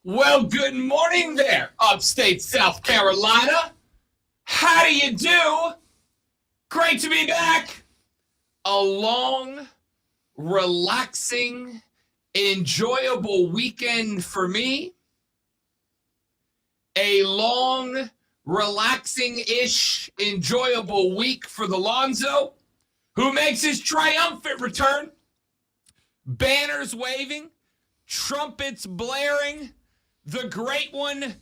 Well, good morning there, upstate South Carolina. How do you do? Great to be back. A long, relaxing, enjoyable weekend for me. A long, relaxing-ish, enjoyable week for the Lonzo, who makes his triumphant return. Banners waving, trumpets blaring. The great one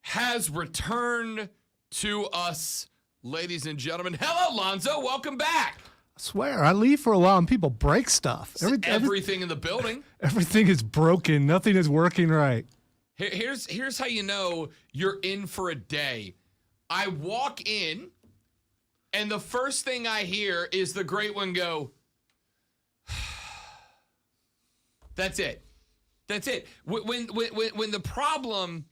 has returned to us, ladies and gentlemen. Hello, Lonzo. Welcome back. I swear, I leave for a while and people break stuff. Everything in the building. Everything is broken. Nothing is working right. Here's how you know you're in for a day. I walk in, and the first thing I hear is the great one go, that's it. That's it. When the problem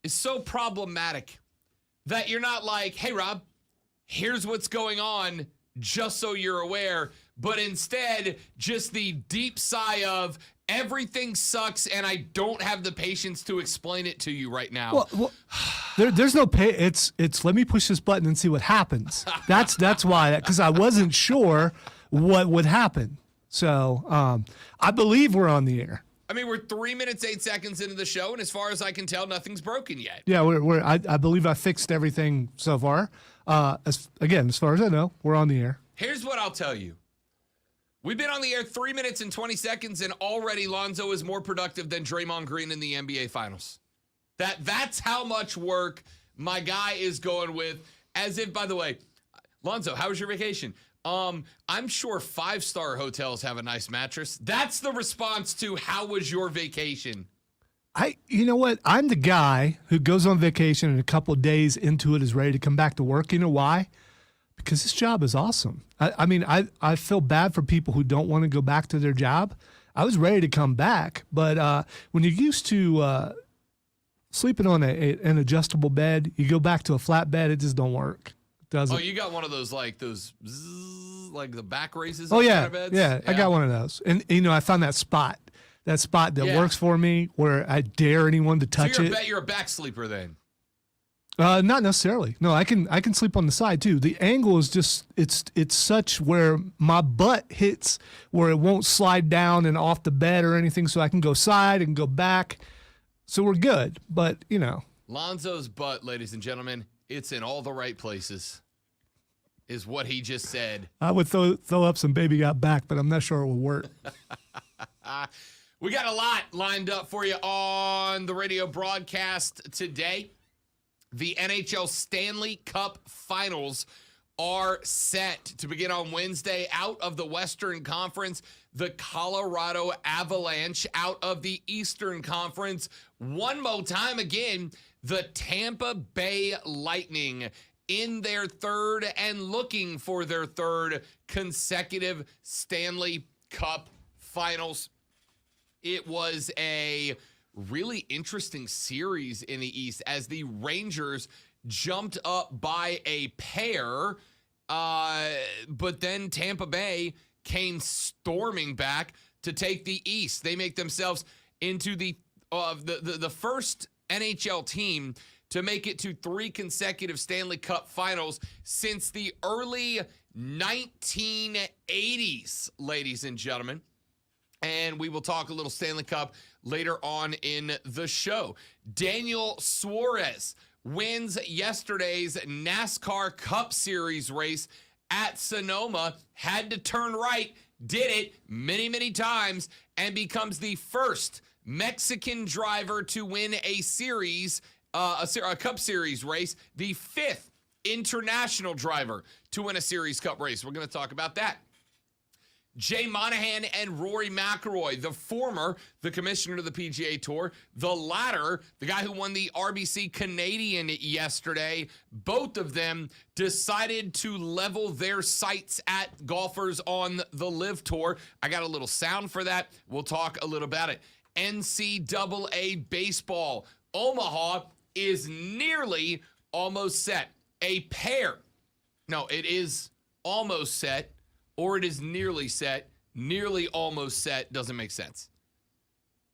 is so problematic that you're not like, hey, Rob, here's what's going on, just so you're aware, but instead just the deep sigh of everything sucks and I don't have the patience to explain it to you right now. Well, there's no pay. It's let me push this button and see what happens. That's why, because I wasn't sure what would happen. So I believe we're on the air. I mean, we're 3 minutes, 8 seconds into the show, and as far as I can tell, nothing's broken yet. Yeah, I believe I fixed everything so far. As far as I know, we're on the air. Here's what I'll tell you. We've been on the air 3 minutes and 20 seconds, and already Lonzo is more productive than Draymond Green in the NBA Finals. That's how much work my guy is going with. As if, by the way, Lonzo, how was your vacation? I'm sure 5-star hotels have a nice mattress. That's the response to how was your vacation? You know what? I'm the guy who goes on vacation and a couple of days into it is ready to come back to work. You know why? Because this job is awesome. I feel bad for people who don't want to go back to their job. I was ready to come back, but when you're used to sleeping on an adjustable bed, you go back to a flat bed, it just don't work. Doesn't. Oh, you got one of those like the back races? Oh yeah, kind of beds? yeah, I got one of those, and I found that spot that works for me where I dare anyone to touch it. You're a back sleeper then. Not necessarily. No, I can sleep on the side too. The angle is just it's such where my butt hits where it won't slide down and off the bed or anything, so I can go side and go back. So we're good, but Lonzo's butt, ladies and gentlemen, it's in all the right places, is what he just said. I would throw up some baby got back, but I'm not sure it will work. We got a lot lined up for you on the radio broadcast today. The NHL Stanley Cup Finals are set to begin on Wednesday. Out of the Western Conference, the Colorado Avalanche. Out of the Eastern Conference, one more time again, the Tampa Bay Lightning in their third and looking for their third consecutive Stanley Cup Finals. It was a really interesting series in the East as the Rangers jumped up by a pair, but then Tampa Bay came storming back to take the East. They make themselves into the first NHL team to make it to 3 consecutive Stanley Cup Finals since the early 1980s, ladies and gentlemen. And we will talk a little Stanley Cup later on in the show. Daniel Suarez wins yesterday's NASCAR Cup Series race at Sonoma. Had to turn right, did it many, many times, and becomes the first Mexican driver to win a series, a Cup Series race, the 5th international driver to win a Series Cup race. We're going to talk about that. Jay Monahan and Rory McIlroy, the former, the commissioner of the PGA Tour, the latter, the guy who won the RBC Canadian yesterday, both of them decided to level their sights at golfers on the LIV Tour. I got a little sound for that. We'll talk a little about it. NCAA baseball. Omaha is nearly almost set. A pair. No, it is almost set. Or it is nearly set. Nearly almost set doesn't make sense.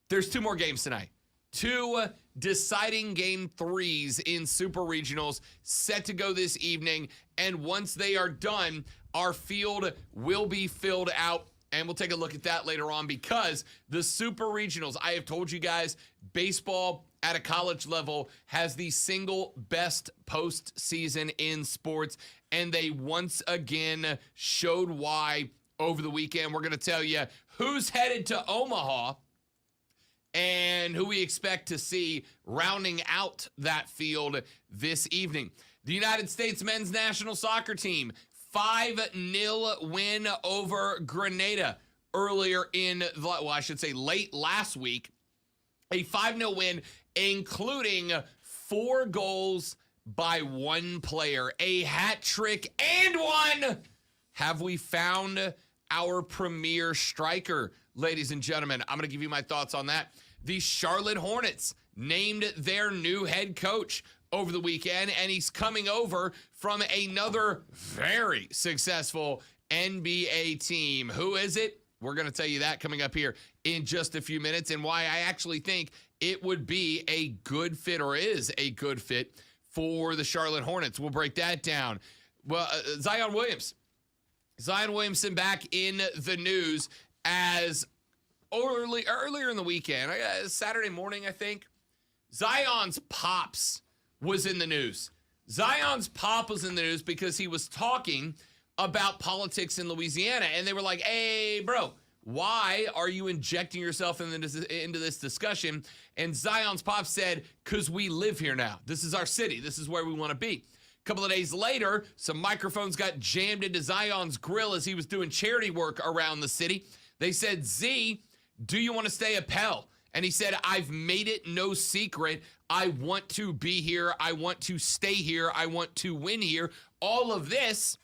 There's 2 more games tonight. Two deciding game threes in Super Regionals set to go this evening. And once they are done, our field will be filled out. And we'll take a look at that later on because the Super Regionals, I have told you guys, baseball at a college level has the single best postseason in sports. And they once again showed why over the weekend. We're going to tell you who's headed to Omaha and who we expect to see rounding out that field this evening. The United States men's national soccer team, 5-0 win over Grenada earlier in, late last week. A 5-0 win, including 4 goals by one player. A hat trick and one. Have we found our premier striker, ladies and gentlemen? I'm going to give you my thoughts on that. The Charlotte Hornets named their new head coach over the weekend, and he's coming over from another very successful NBA team. Who is it? We're going to tell you that coming up here in just a few minutes, and why I actually think it would be a good fit, or is a good fit, for the Charlotte Hornets. We'll break that down. Well, Zion Williamson back in the news as earlier in the weekend, Saturday morning, I think, Zion's pops was in the news. Zion's pop was in the news because he was talking about politics in Louisiana, and they were like, hey, bro, why are you injecting yourself into this discussion? And Zion's pop said, because we live here now. This is our city. This is where we want to be. A couple of days later, some microphones got jammed into Zion's grill as he was doing charity work around the city. They said, Z, do you want to stay a Pell? And he said, I've made it no secret. I want to be here. I want to stay here. I want to win here. All of this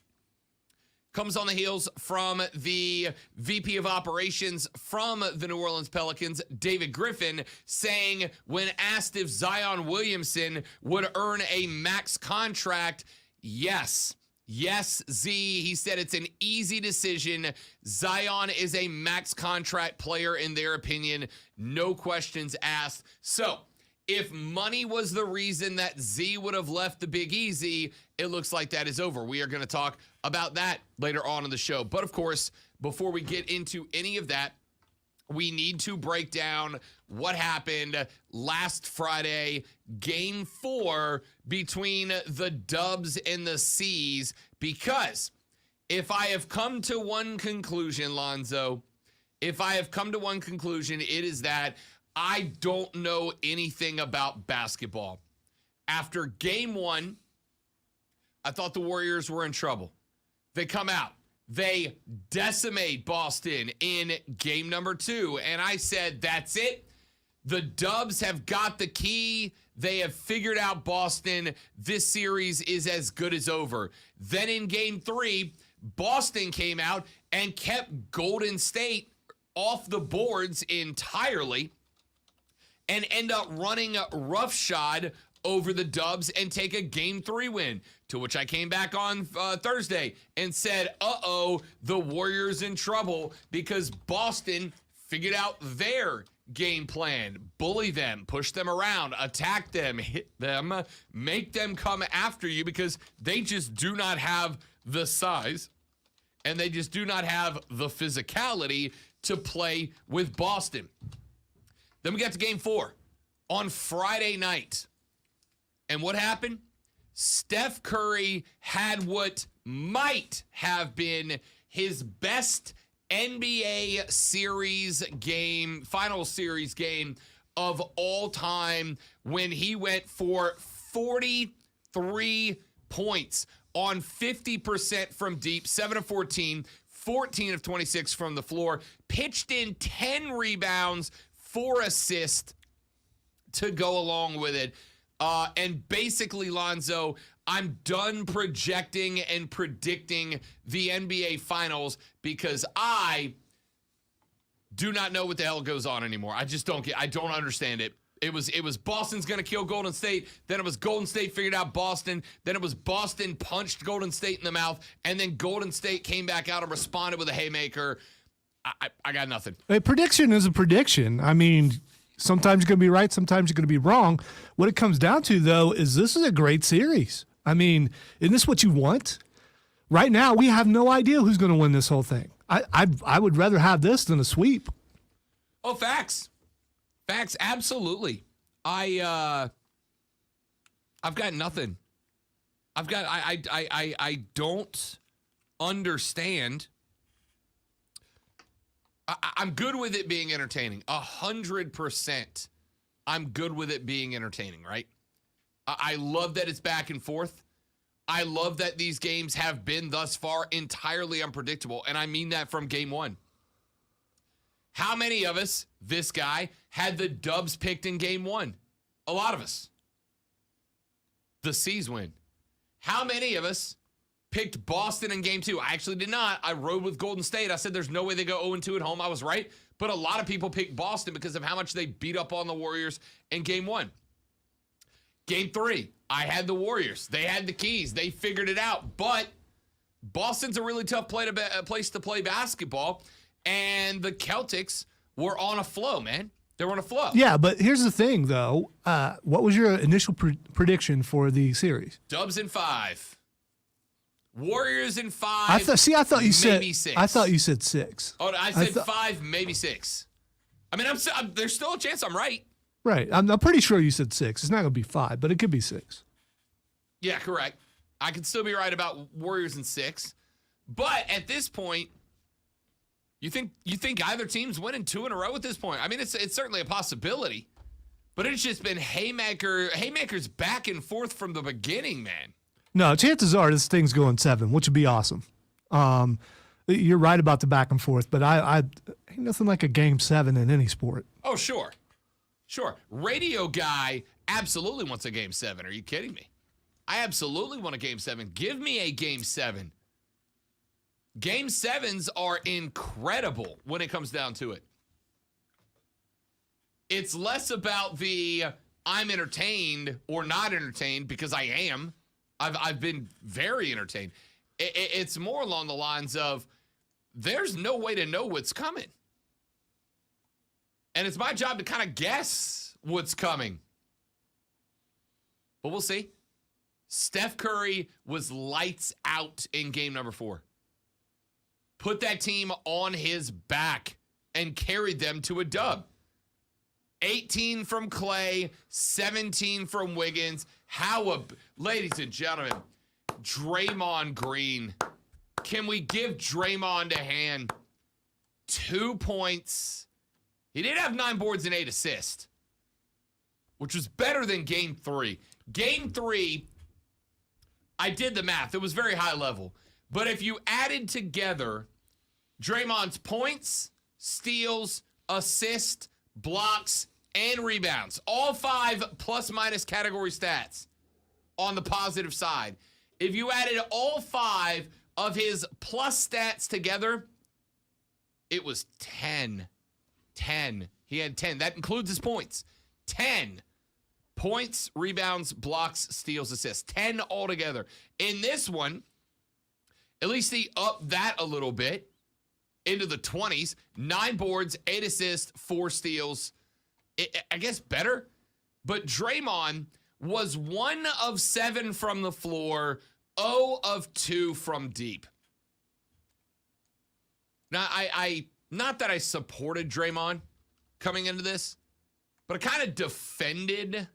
comes on the heels from the VP of Operations from the New Orleans Pelicans, David Griffin, saying when asked if Zion Williamson would earn a max contract, yes. Yes, Z, he said it's an easy decision. Zion is a max contract player in their opinion. No questions asked. So, if money was the reason that Z would have left the Big Easy, it looks like that is over. We are going to talk about that later on in the show. But of course, before we get into any of that, we need to break down what happened last Friday, Game 4 between the Dubs and the C's, because if I have come to one conclusion, Lonzo, it is that I don't know anything about basketball. After Game 1, I thought the Warriors were in trouble. They come out. They decimate Boston in Game number 2. And I said, that's it. The Dubs have got the key. They have figured out Boston. This series is as good as over. Then in Game 3, Boston came out and kept Golden State off the boards entirely and end up running roughshod over the Dubs and take a Game 3 win, to which I came back on Thursday and said, uh-oh, the Warriors in trouble because Boston figured out their game plan. Bully them, push them around, attack them, hit them, make them come after you because they just do not have the size and they just do not have the physicality to play with Boston. Then we got to Game 4 on Friday night. And what happened? Steph Curry had what might have been his best NBA final series game of all time when he went for 43 points on 50% from deep, 7 of 14, 14 of 26 from the floor, pitched in 10 rebounds, 4 assists to go along with it. And basically, Lonzo, I'm done projecting and predicting the NBA Finals because I do not know what the hell goes on anymore. I just don't I don't understand it. It was Boston's going to kill Golden State. Then it was Golden State figured out Boston. Then it was Boston punched Golden State in the mouth. And then Golden State came back out and responded with a haymaker. I got nothing. A prediction is a prediction. I mean, Sometimes you're going to be right. Sometimes you're going to be wrong. What it comes down to, though, is this is a great series. I mean, isn't this what you want? Right now, we have no idea who's going to win this whole thing. I would rather have this than a sweep. Oh, facts. Facts, absolutely. I've got nothing. I don't understand. I'm good with it being entertaining. 100%. I'm good with it being entertaining, right? I love that it's back and forth. I love that these games have been thus far entirely unpredictable, and I mean that from game one. How many of us, this guy, had the Dubs picked in game one? A lot of us. The C's win. How many of us picked Boston in game two? I actually did not. I rode with Golden State. I said there's no way they go 0-2 at home. I was right. But a lot of people picked Boston because of how much they beat up on the Warriors in game one. Game three, I had the Warriors. They had the keys. They figured it out. But Boston's a really tough place to play basketball. And the Celtics were on a flow, man. They were on a flow. Yeah, but here's the thing, though. What was your initial prediction for the series? Dubs in 5. Warriors in 5. I thought you said maybe 6. I thought you said 6. Oh, I said 5, maybe 6. I mean, there's still a chance I'm right. Right. I'm pretty sure you said 6. It's not going to be 5, but it could be 6. Yeah, correct. I could still be right about Warriors in 6. But at this point, you think either team's winning 2 in a row at this point? I mean, it's certainly a possibility, but it's just been haymakers back and forth from the beginning, man. No, chances are this thing's going 7, which would be awesome. You're right about the back and forth, but I ain't nothing like a game 7 in any sport. Oh, sure. Radio guy absolutely wants a game 7. Are you kidding me? I absolutely want a game 7. Give me a game 7. Game 7s are incredible when it comes down to it. It's less about the I'm entertained or not entertained, because I am. I've been very entertained. It's more along the lines of there's no way to know what's coming. And it's my job to kind of guess what's coming. But we'll see. Steph Curry was lights out in game number 4. Put that team on his back and carried them to a dub. 18 from Clay, 17 from Wiggins. Ladies and gentlemen, Draymond Green. Can we give Draymond a hand? 2 points. He did have 9 boards and 8 assists, which was better than game 3. Game 3, I did the math. It was very high level. But if you added together Draymond's points, steals, assists, blocks, and rebounds, all 5 plus-minus category stats on the positive side, if you added all 5 of his plus stats together, it was 10. 10. He had 10. That includes his points. 10 points, rebounds, blocks, steals, assists. 10 altogether. In this one, at least he upped that a little bit into the 20s. 9 boards, 8 assists, 4 steals. I guess better. But Draymond was 1 of 7 from the floor, 0 of 2 from deep. Now, I not that I supported Draymond coming into this, but I kind of defended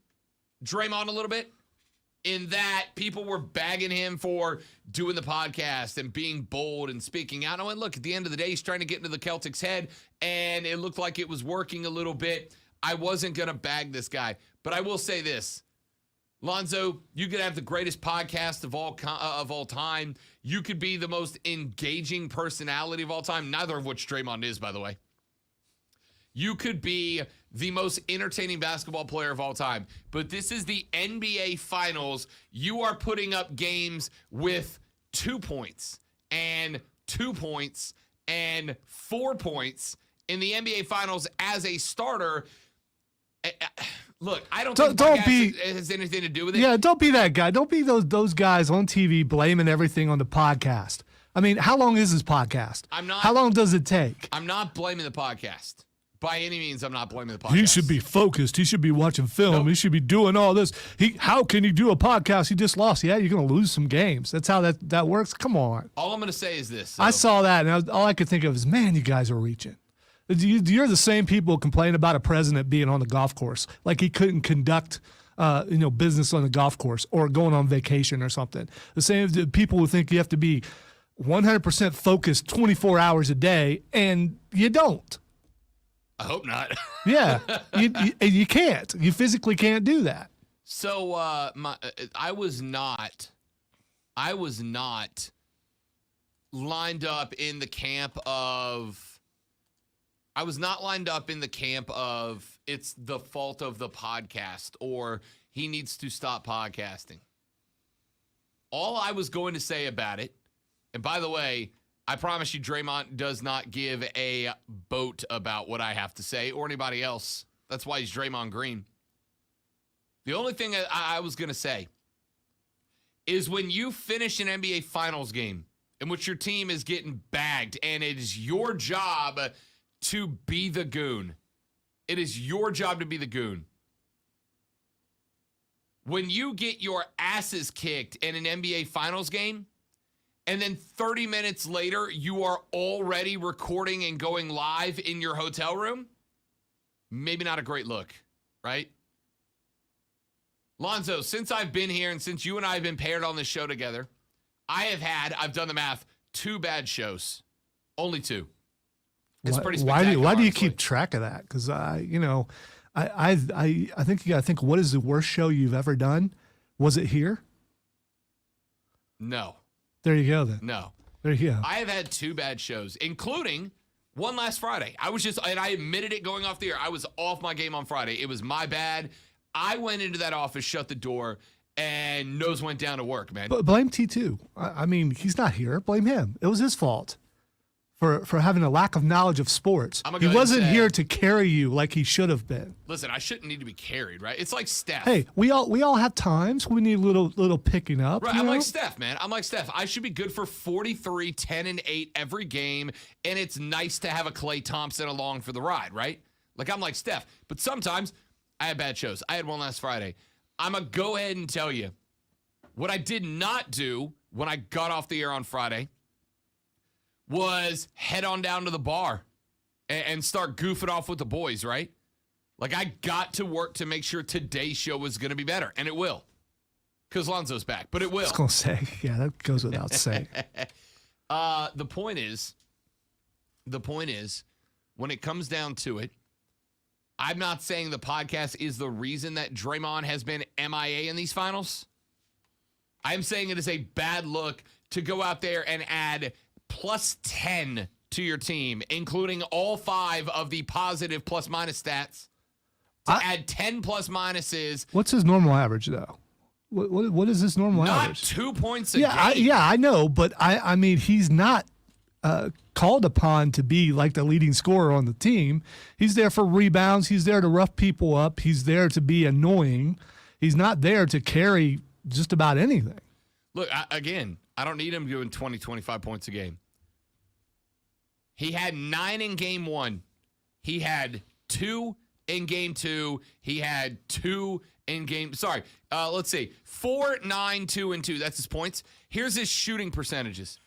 Draymond a little bit in that people were bagging him for doing the podcast and being bold and speaking out. And look, at the end of the day, he's trying to get into the Celtics' head, and it looked like it was working a little bit. I wasn't going to bag this guy, but I will say this. Lonzo, you could have the greatest podcast of all time. You could be the most engaging personality of all time, neither of which Draymond is, by the way. You could be the most entertaining basketball player of all time, but this is the NBA Finals. You are putting up games with 2 points and 2 points and 4 points in the NBA Finals as a starter. Look, I don't think it has anything to do with it. Yeah, don't be that guy. Don't be those guys on TV blaming everything on the podcast. I mean, how long is this podcast? How long does it take? I'm not blaming the podcast. By any means, I'm not blaming the podcast. He should be focused. He should be watching film. Nope. He should be doing all this. How can he do a podcast? He just lost. Yeah, you're going to lose some games. That's how that works. Come on. All I'm going to say is this. I saw that, and all I could think of is, man, you guys are reaching. You're the same people who complain about a president being on the golf course, like he couldn't conduct business on the golf course or going on vacation or something. The same people who think you have to be 100% focused 24 hours a day, and you don't. I hope not. Yeah, you can't. You physically can't do that. So I was not lined up in the camp of. I was not lined up in the camp of it's the fault of the podcast or he needs to stop podcasting. All I was going to say about it, and by the way, I promise you, Draymond does not give a boat about what I have to say or anybody else. That's why he's Draymond Green. The only thing I was going to say is when you finish an NBA Finals game in which your team is getting bagged and it is your job to be the goon. It is your job to be the goon. When you get your asses kicked in an NBA Finals game, and then 30 minutes later, you are already recording and going live in your hotel room, maybe not a great look, right? Lonzo, since I've been here and since you and I have been paired on this show together, I've done the math, 2 bad shows. Only 2. It's pretty spectacular. Why do you keep track of that? Because I think you got to think, what is the worst show you've ever done? Was it here? No. There you go, then. No. There you go. I have had 2 bad shows, including one last Friday. And I admitted it going off the air. I was off my game on Friday. It was my bad. I went into that office, shut the door, and nose went down to work, man. But blame T2. I mean, he's not here. Blame him. It was his fault for having a lack of knowledge of sports. He wasn't here to carry you like he should have been. Listen, I shouldn't need to be carried, right? It's like Steph. Hey, we all have times we need a little picking up. Right, I'm like Steph, man. I'm like Steph. I should be good for 43, 10, and 8 every game, and it's nice to have a Klay Thompson along for the ride, right? Like, I'm like Steph. But sometimes I have bad shows. I had one last Friday. I'm going to go ahead and tell you what I did not do when I got off the air on Friday was head on down to the bar and start goofing off with the boys, right? Like, I got to work to make sure today's show was going to be better, and it will. Because Lonzo's back, but it will. I was going to say, yeah, that goes without saying. The point is, when it comes down to it, I'm not saying the podcast is the reason that Draymond has been MIA in these finals. I'm saying it is a bad look to go out there and add plus 10 to your team, including all 5 of the positive plus-minus stats. To add 10 plus-minuses. What's his normal average, though? What is his normal average? Not 2 points a game. I know, but I mean, he's not called upon to be like the leading scorer on the team. He's there for rebounds. He's there to rough people up. He's there to be annoying. He's not there to carry just about anything. Look, again, I don't need him doing 20, 25 points a game. He had 9 in game 1. He had 2 in game 2. He had 2 in game. Sorry. Let's see. 4, 9, 2, and 2. That's his points. Here's his shooting percentages.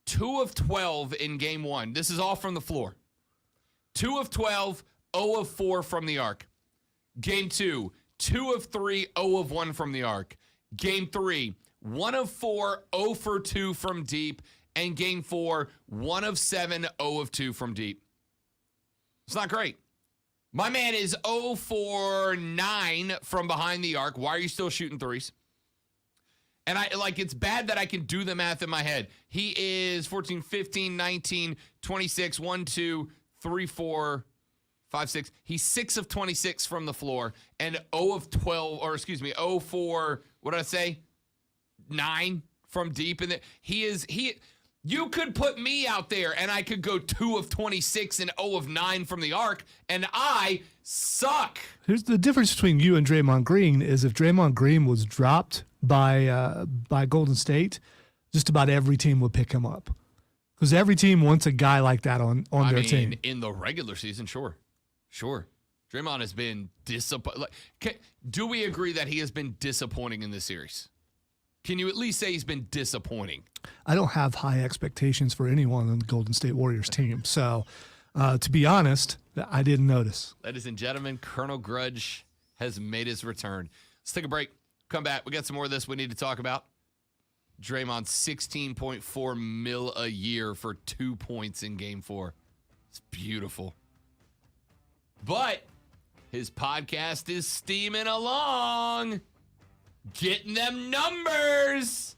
2 of 12 in game 1. This is all from the floor. 2 of 12, 0 of 4 from the arc. Game 2, 2 of 3, 0 of 1 from the arc. Game 3, 1 of 4, 0 for 2 from deep. And game 4, 1 of 7, 0 of 2 from deep. It's not great. My man is 0 for 9 from behind the arc. Why are you still shooting threes? And it's bad that I can do the math in my head. He is 14, 15, 19, 26, 1, 2, 3, 4, 5, 6. He's 6 of 26 from the floor and 0 for, what did I say? 9 from deep. And you could put me out there and I could go 2 of 26 and 0 of 9 from the arc, and I suck. Here's the difference between you and Draymond Green is if Draymond Green was dropped by Golden State, just about every team would pick him up. Because every team wants a guy like that on their team. In the regular season, sure. Sure. Draymond has been disappointing. Do we agree that he has been disappointing in this series? Can you at least say he's been disappointing? I don't have high expectations for anyone on the Golden State Warriors team. So, to be honest, I didn't notice. Ladies and gentlemen, Colonel Grudge has made his return. Let's take a break. Come back. We got some more of this we need to talk about. Draymond, $16.4 million a year for 2 points in Game 4. It's beautiful. But his podcast is steaming along. Getting them numbers.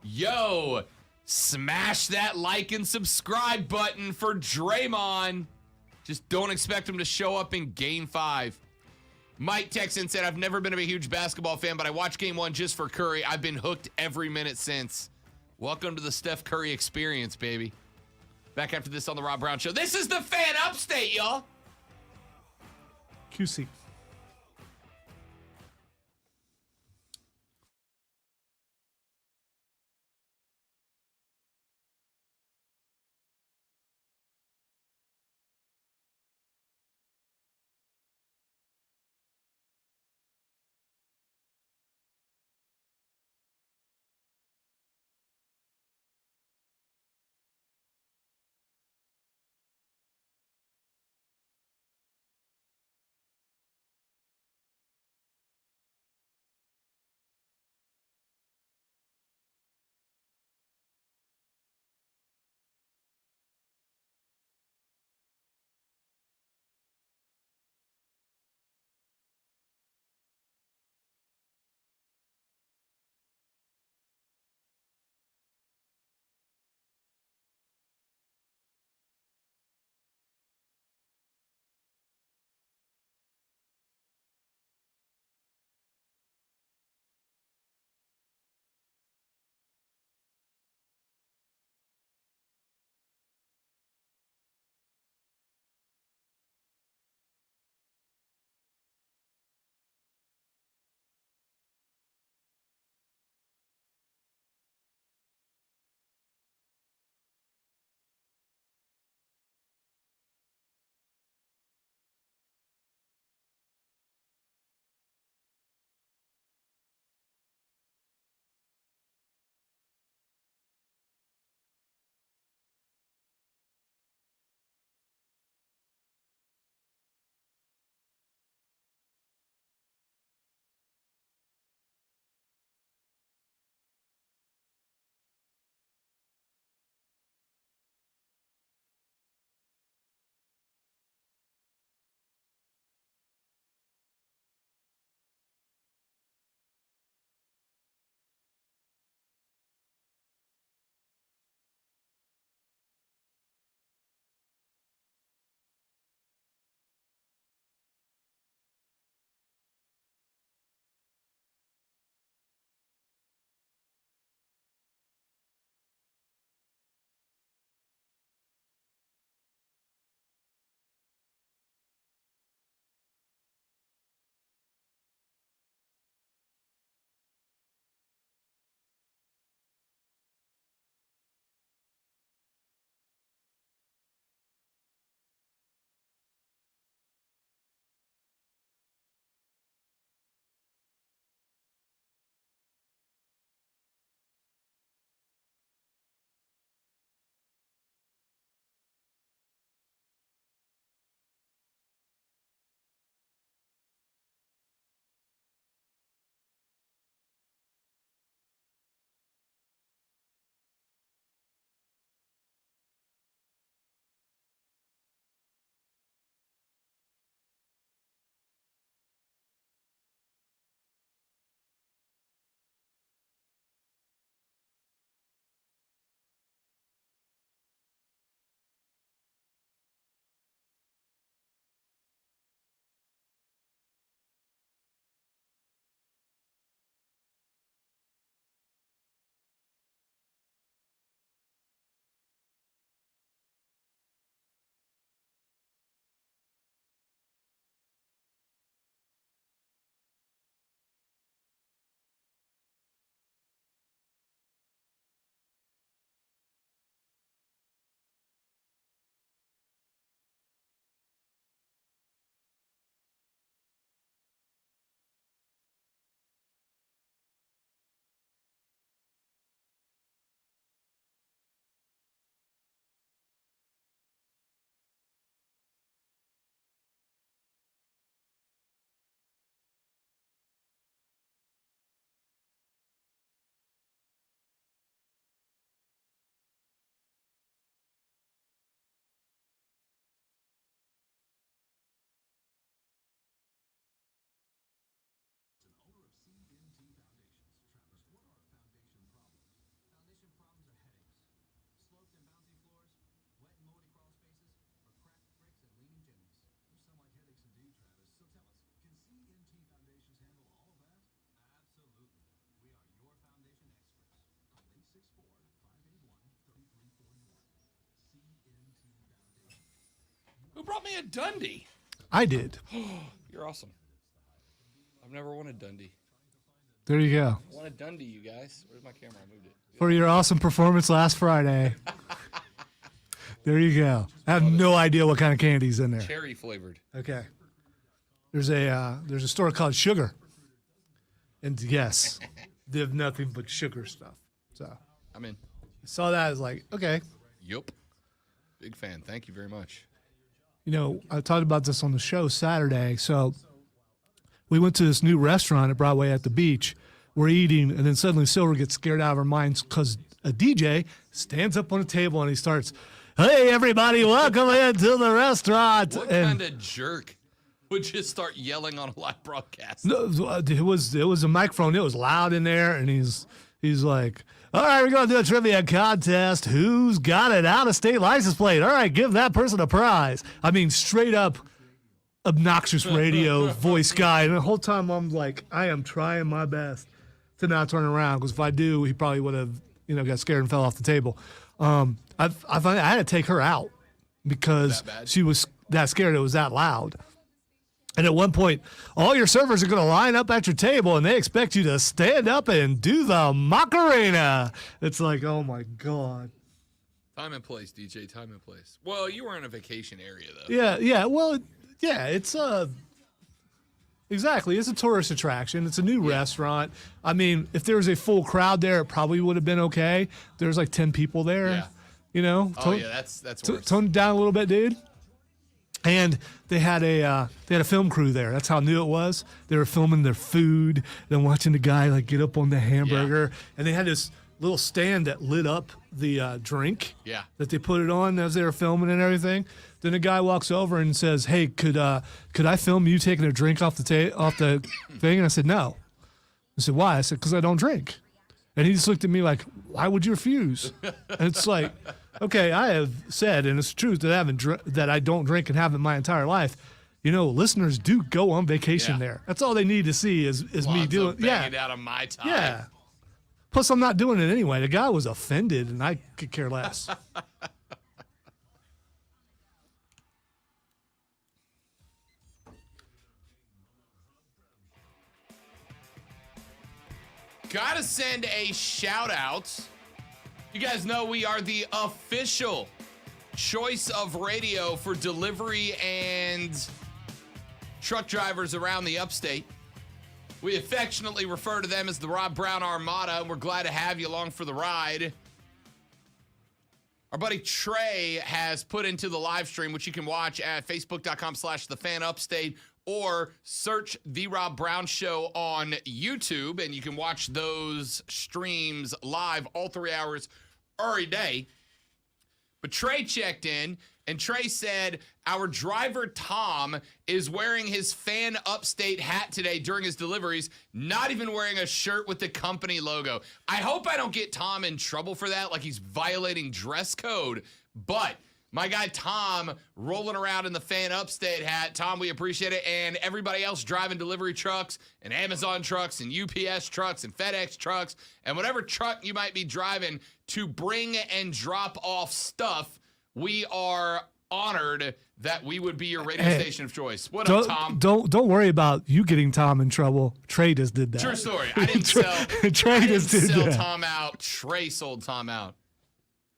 Yo, smash that like and subscribe button for Draymond. Just don't expect him to show up in Game 5. Mike Texan said, I've never been a huge basketball fan, but I watched Game 1 just for Curry. I've been hooked every minute since. Welcome to the Steph Curry experience, baby. Back after this on the Rob Brown Show. This is the Fan Upstate, y'all. QC. bought me a Dundee. I did. You're awesome. I've never wanted Dundee. There you go. I wanted Dundee, you guys. Where's my camera? I moved it. For your awesome performance last Friday. There you go. I have no idea what kind of candy's in there. Cherry flavored. Okay. There's a store called Sugar. And yes, they have nothing but sugar stuff. So I'm in. I saw that. I was like, okay. Yup. Big fan. Thank you very much. You know, I talked about this on the show Saturday. So we went to this new restaurant at Broadway at the beach. We're eating, and then suddenly Silver gets scared out of her mind because a DJ stands up on a table and he starts, "Hey, everybody, welcome into the restaurant." What kind of jerk would just start yelling on a live broadcast? No, it was a microphone. It was loud in there, and he's like, "All right, we're going to do a trivia contest. Who's got an out-of-state license plate? All right, give that person a prize." I mean, straight up obnoxious radio voice guy. And the whole time I'm like, I am trying my best to not turn around, because if I do, he probably would have, got scared and fell off the table. I had to take her out because she was that scared it was that loud. And at one point, all your servers are going to line up at your table, and they expect you to stand up and do the Macarena. It's like, oh, my God. Time and place, DJ, time and place. Well, you were in a vacation area, though. Yeah. Well, yeah, it's exactly. It's a tourist attraction. It's a new restaurant. I mean, if there was a full crowd there, it probably would have been okay. There's like 10 people there. Yeah. That's worse. Tone it down a little bit, dude. And they had a film crew there. That's how new it was. They were filming their food, then watching the guy like get up on the hamburger, and they had this little stand that lit up the drink. Yeah. That they put it on as they were filming and everything. Then a guy walks over and says, "Hey, could I film you taking a drink off the thing?" And I said, "No." I said, "Why?" I said, "Because I don't drink." And he just looked at me like, "Why would you refuse?" And it's like, okay, I have said, and it's true that I don't drink and haven't my entire life. Listeners do go on vacation there. That's all they need to see is me doing. Banging out of my time. Yeah. Plus, I'm not doing it anyway. The guy was offended, and I could care less. Gotta send a shout out. You guys know we are the official choice of radio for delivery and truck drivers around the upstate. We affectionately refer to them as the Rob Brown Armada, and we're glad to have you along for the ride. Our buddy Trey has put into the live stream, which you can watch at facebook.com/thefanupstate, or search The Rob Brown Show on YouTube, and you can watch those streams live all 3 hours every day. But Trey checked in, and Trey said, our driver Tom is wearing his Fan Upstate hat today during his deliveries, not even wearing a shirt with the company logo. I hope I don't get Tom in trouble for that, like he's violating dress code, but my guy Tom rolling around in the Fan Upstate hat. Tom, we appreciate it. And everybody else driving delivery trucks and Amazon trucks and UPS trucks and FedEx trucks and whatever truck you might be driving to bring and drop off stuff, we are honored that we would be your radio station of choice. What up, Tom? Don't worry about you getting Tom in trouble. Trey just did that. True story. I didn't sell Tom out. Trey sold Tom out.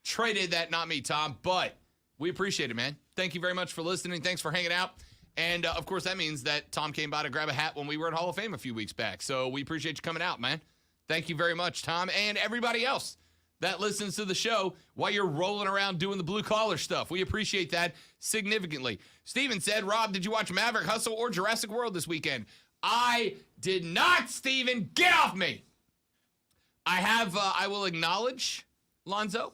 Trey did that, not me, Tom, but we appreciate it, man. Thank you very much for listening. Thanks for hanging out. And, of course, that means that Tom came by to grab a hat when we were in Hall of Fame a few weeks back. So we appreciate you coming out, man. Thank you very much, Tom, and everybody else that listens to the show while you're rolling around doing the blue-collar stuff. We appreciate that significantly. Steven said, Rob, did you watch Maverick Hustle or Jurassic World this weekend? I did not, Steven. Get off me. I will acknowledge, Lonzo,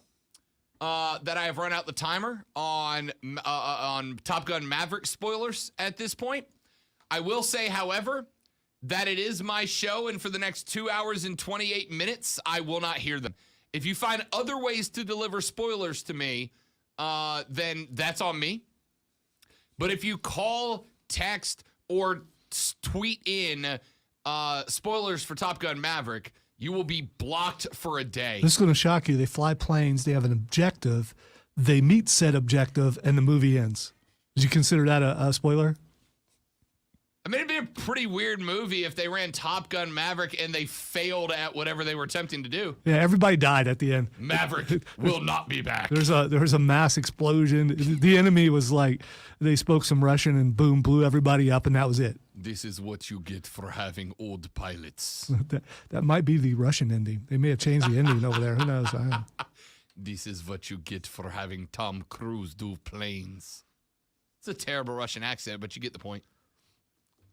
that I have run out the timer on Top Gun Maverick spoilers at this point. I will say, however, that it is my show, and for the next 2 hours and 28 minutes, I will not hear them. If you find other ways to deliver spoilers to me, then that's on me. But if you call, text, or tweet in spoilers for Top Gun Maverick, you will be blocked for a day. This is going to shock you. They fly planes. They have an objective. They meet said objective, and the movie ends. Did you consider that a spoiler? I mean, it'd be a pretty weird movie if they ran Top Gun Maverick and they failed at whatever they were attempting to do. Yeah, everybody died at the end. Maverick will not be back. There was a mass explosion. The enemy was like, they spoke some Russian and boom, blew everybody up, and that was it. This is what you get for having old pilots. That might be the Russian ending. They may have changed the ending over there. Who knows? I don't know. This is what you get for having Tom Cruise do planes. It's a terrible Russian accent, but you get the point.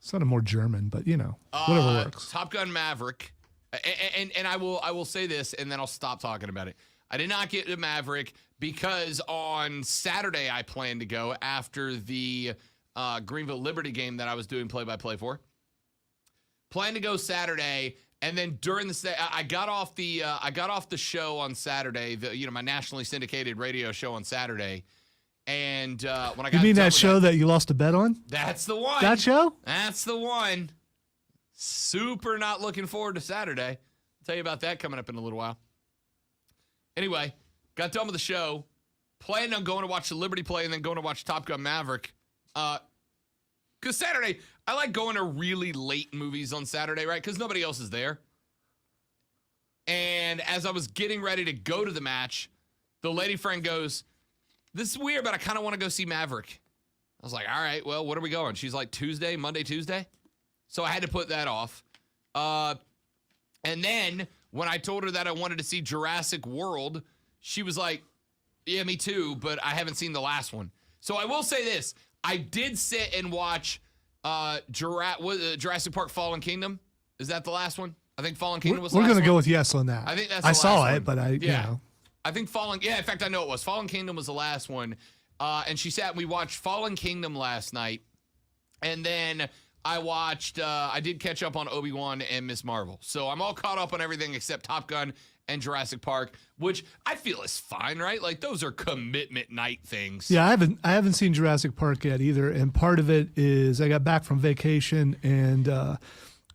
Sounded more German, but whatever works. Top Gun Maverick, and I will say this, and then I'll stop talking about it. I did not get to Maverick because on Saturday I planned to go after the Greenville Liberty game that I was doing play-by-play for. Planned to go Saturday, and then during the I got off the show on Saturday, my nationally syndicated radio show on Saturday. And when I got you mean that show that you lost a bet on? That's the one. That show? That's the one. Super not looking forward to Saturday. I'll tell you about that coming up in a little while. Anyway, got done with the show. Planned on going to watch the Liberty play and then going to watch Top Gun Maverick. Because Saturday, I like going to really late movies on Saturday, right? Because nobody else is there. And as I was getting ready to go to the match, the lady friend goes, "This is weird, but I kind of want to go see Maverick." I was like, all right, well, what are we going? She's like, Monday, Tuesday. So I had to put that off. And then when I told her that I wanted to see Jurassic World, she was like, yeah, me too, but I haven't seen the last one. So I will say this. I did sit and watch Jurassic Park Fallen Kingdom. Is that the last one? I think Fallen Kingdom was the last one. We're going to go with yes on that. I think that's I the saw last it, one. but I think in fact, I know it was. Fallen Kingdom was the last one. And she sat and we watched Fallen Kingdom last night. And then I did catch up on Obi-Wan and Ms. Marvel. So I'm all caught up on everything except Top Gun and Jurassic Park, which I feel is fine, right? Like those are commitment night things. Yeah, I haven't seen Jurassic Park yet either. And part of it is I got back from vacation and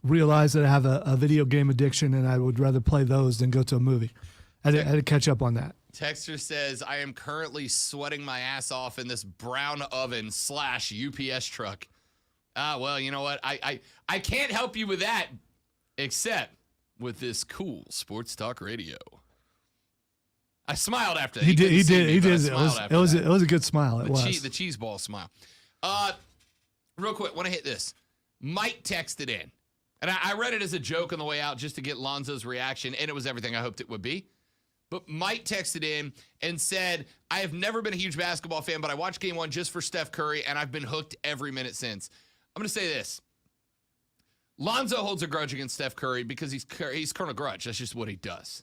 realized that I have a video game addiction and I would rather play those than go to a movie. I had to catch up on that. Texter says, I am currently sweating my ass off in this brown oven / UPS truck. Well, you know what? I can't help you with that, except with this cool sports talk radio. I smiled after that. He did. It was a good smile. The cheese ball smile. Real quick, want to hit this. Mike texted in, and I read it as a joke on the way out just to get Lonzo's reaction, and it was everything I hoped it would be. But Mike texted in and said, I have never been a huge basketball fan, but I watched game one just for Steph Curry, and I've been hooked every minute since. I'm going to say this. Lonzo holds a grudge against Steph Curry because he's Colonel Grudge. That's just what he does.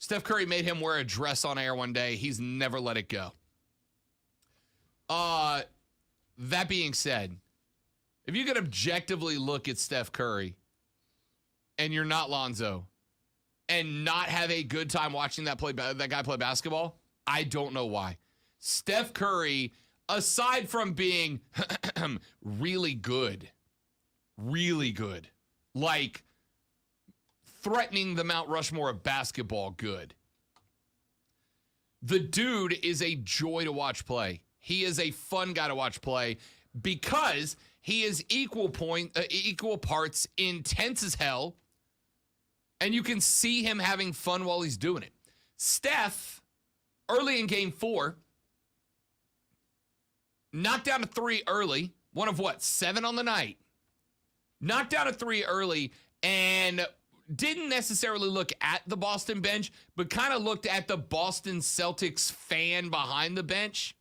Steph Curry made him wear a dress on air one day. He's never let it go. That being said, if you could objectively look at Steph Curry and you're not Lonzo and not have a good time watching that guy play basketball, I don't know why. Steph Curry, aside from being really good, like threatening the Mount Rushmore of basketball good, the dude is a joy to watch play. He is a fun guy to watch play because he is equal parts intense as hell, and you can see him having fun while he's doing it. Steph, early in game 4, knocked down a 3 early, one of 7 on the night. Knocked down a 3 early and didn't necessarily look at the Boston bench, but kind of looked at the Boston Celtics fan behind the bench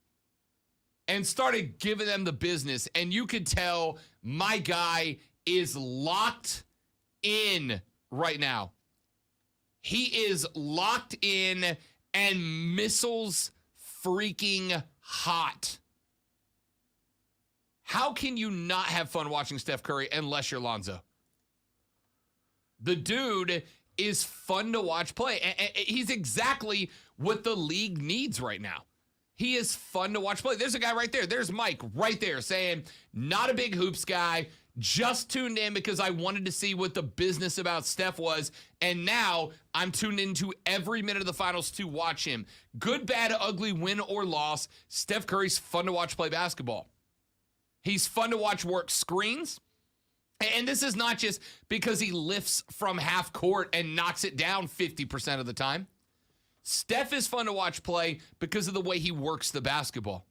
and started giving them the business. And you could tell my guy is locked in right now. He is locked in and missiles freaking hot. How can you not have fun watching Steph Curry unless you're Lonzo? The dude is fun to watch play. He's exactly what the league needs right now. He is fun to watch play. There's a guy right there. There's Mike right there saying, not a big hoops guy, just tuned in because I wanted to see what the business about Steph was, and now I'm tuned into every minute of the finals to watch him. Good, bad, ugly, win or loss, Steph Curry's fun to watch play basketball. He's fun to watch work screens. And this is not just because he lifts from half court and knocks it down 50% of the time. Steph is fun to watch play because of the way he works the basketball.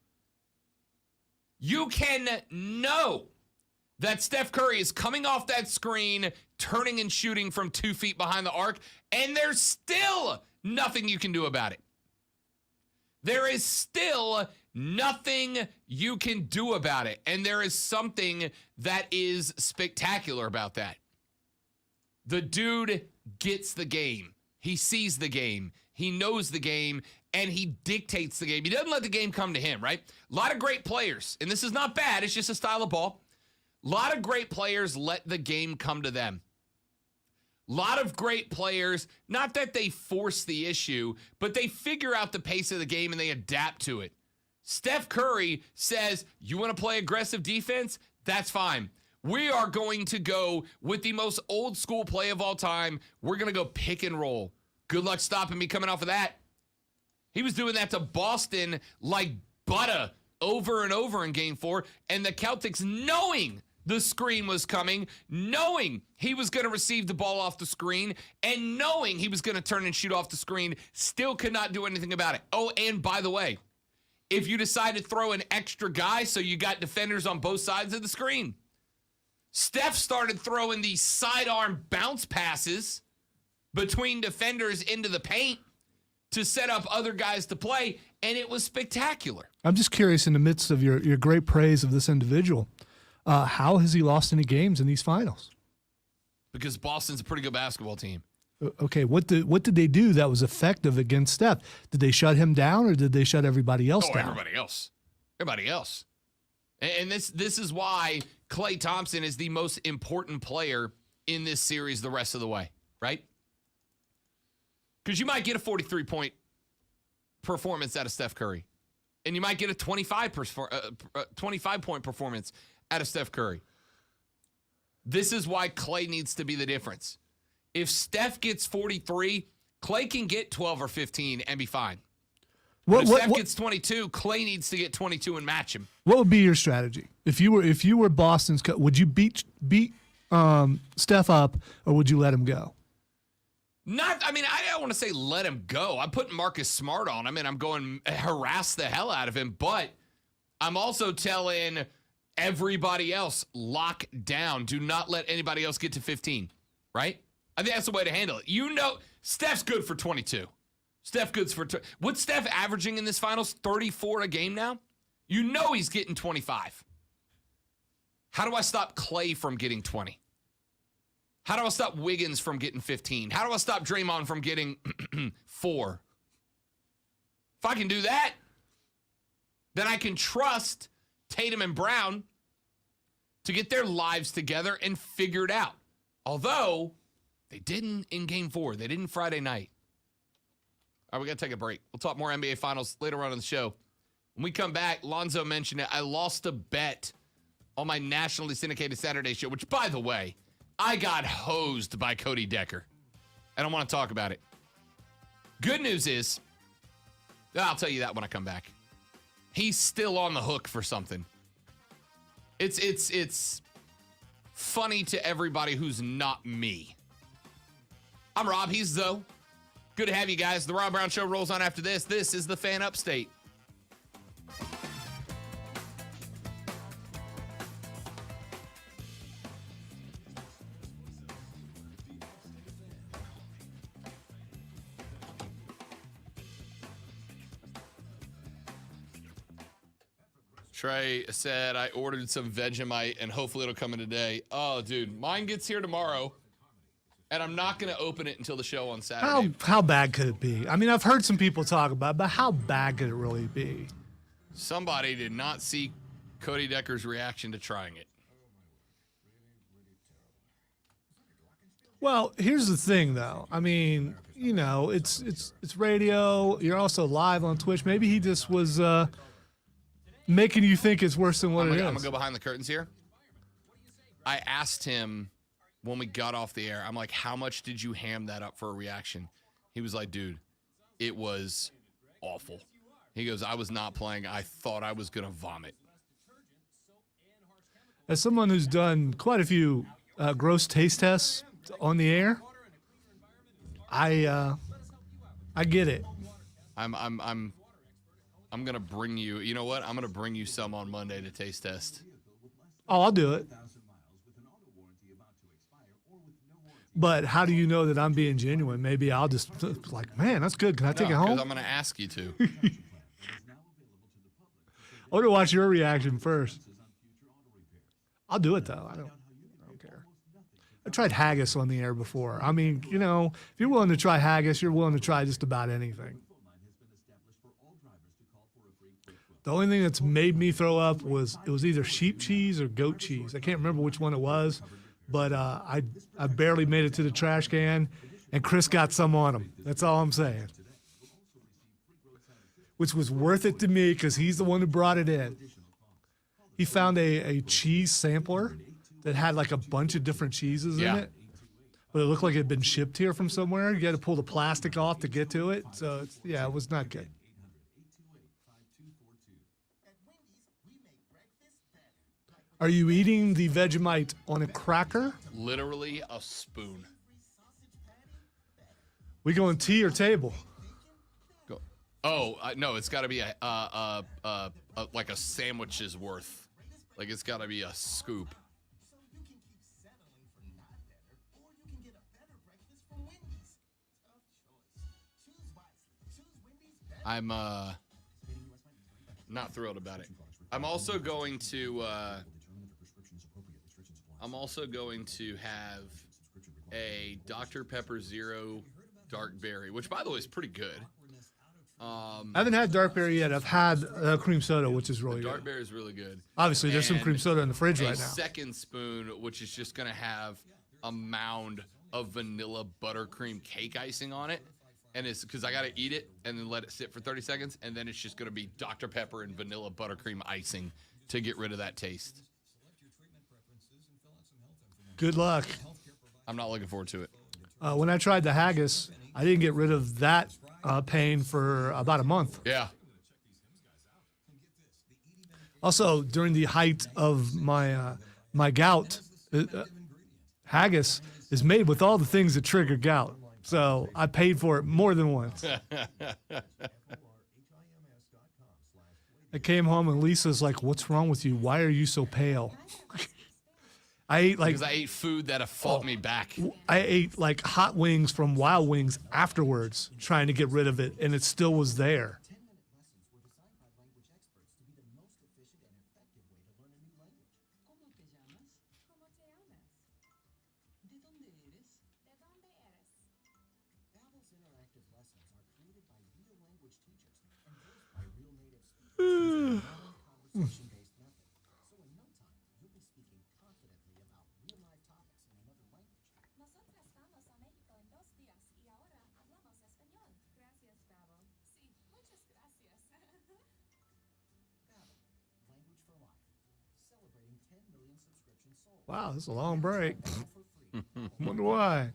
You can know that Steph Curry is coming off that screen, turning and shooting from 2 feet behind the arc, and there's still nothing you can do about it. There is still nothing you can do about it, and there is something that is spectacular about that. The dude gets the game. He sees the game. He knows the game, and he dictates the game. He doesn't let the game come to him, right? A lot of great players, and this is not bad. It's just a style of ball. A lot of great players let the game come to them. A lot of great players, not that they force the issue, but they figure out the pace of the game and they adapt to it. Steph Curry says, you want to play aggressive defense? That's fine. We are going to go with the most old school play of all time. We're going to go pick and roll. Good luck stopping me coming off of that. He was doing that to Boston like butter over and over in game 4. And the Celtics, knowing the screen was coming, knowing he was going to receive the ball off the screen, and knowing he was going to turn and shoot off the screen, still could not do anything about it. Oh, and by the way, if you decide to throw an extra guy so you got defenders on both sides of the screen, Steph started throwing these sidearm bounce passes between defenders into the paint to set up other guys to play, and it was spectacular. I'm just curious, in the midst of your great praise of this individual, how has he lost any games in these finals? Because Boston's a pretty good basketball team. Okay, what did they do that was effective against Steph? Did they shut him down, or did they shut everybody else down? Everybody else. Everybody else. And this is why Klay Thompson is the most important player in this series the rest of the way, right? Because you might get a 43-point performance out of Steph Curry, and you might get a 25-point performance out of Steph Curry. This is why Klay needs to be the difference. If Steph gets 43, Klay can get 12 or 15 and be fine. If Steph gets 22, Klay needs to get 22 and match him. What would be your strategy if you were Boston's? Would you beat Steph up, or would you let him go? I don't want to say let him go. I'm putting Marcus Smart on him, and I'm going harass the hell out of him. But I'm also telling everybody else, lock down. Do not let anybody else get to 15, right? I think that's the way to handle it. You know, Steph's good for 22. What's Steph averaging in this finals? 34 a game now? You know he's getting 25. How do I stop Klay from getting 20? How do I stop Wiggins from getting 15? How do I stop Draymond from getting 4? If I can do that, then I can trust Tatum and Brown to get their lives together and figure it out. Although they didn't in game 4. They didn't Friday night. All right, we got to take a break. We'll talk more NBA Finals later on in the show. When we come back, Lonzo mentioned it. I lost a bet on my nationally syndicated Saturday show, which, by the way, I got hosed by Cody Decker. I don't want to talk about it. Good news is, I'll tell you that when I come back. He's still on the hook for something. It's funny to everybody who's not me. I'm Rob. He's Zoe. Good to have you guys. The Rob Brown Show rolls on after this. This is the Fan Upstate. Trey said, I ordered some Vegemite, and hopefully it'll come in today. Oh, dude, mine gets here tomorrow, and I'm not going to open it until the show on Saturday. How bad could it be? I mean, I've heard some people talk about it, but how bad could it really be? Somebody did not see Cody Decker's reaction to trying it. Well, here's the thing, though. I mean, you know, it's radio. You're also live on Twitch. Maybe he just was making you think it's worse than what it is. I'm going to go behind the curtains here. I asked him when we got off the air, I'm like, how much did you ham that up for a reaction? He was like, dude, it was awful. He goes, I was not playing. I thought I was going to vomit. As someone who's done quite a few gross taste tests on the air, I get it. I'm gonna bring you. You know what? I'm gonna bring you some on Monday to taste test. Oh, I'll do it. But how do you know that I'm being genuine? Maybe I'll just like, man, that's good. Can I take it home? I'm gonna ask you to. I want to watch your reaction first. I'll do it though. I don't care. I tried haggis on the air before. I mean, you know, if you're willing to try haggis, you're willing to try just about anything. The only thing that's made me throw up was either sheep cheese or goat cheese. I can't remember which one it was, but I barely made it to the trash can, and Chris got some on him. That's all I'm saying. Which was worth it to me because he's the one who brought it in. He found a cheese sampler that had like a bunch of different cheeses in it, but it looked like it had been shipped here from somewhere. You had to pull the plastic off to get to it. So, it was not good. Are you eating the Vegemite on a cracker? Literally a spoon. We going tea or table? Go. Oh no, it's got to be like a sandwich's worth. Like it's got to be a scoop. I'm not thrilled about it. I'm also going to have a Dr. Pepper Zero Dark Berry, which by the way is pretty good. I haven't had dark berry yet. I've had cream soda, which is really good. Dark berry is really good. Obviously, there's some cream soda in the fridge right now. A second spoon, which is just going to have a mound of vanilla buttercream cake icing on it. And it's because I got to eat it and then let it sit for 30 seconds. And then it's just going to be Dr. Pepper and vanilla buttercream icing to get rid of that taste. Good luck. I'm not looking forward to it. When I tried the haggis, I didn't get rid of that pain for about a month. Yeah. Also, during the height of my gout, haggis is made with all the things that trigger gout. So I paid for it more than once. I came home and Lisa's like, "What's wrong with you? Why are you so pale?" Because I ate food that have fought me back. I ate like hot wings from Wild Wings afterwards, trying to get rid of it, and it still was there. Wow, this is a long break. Wonder why.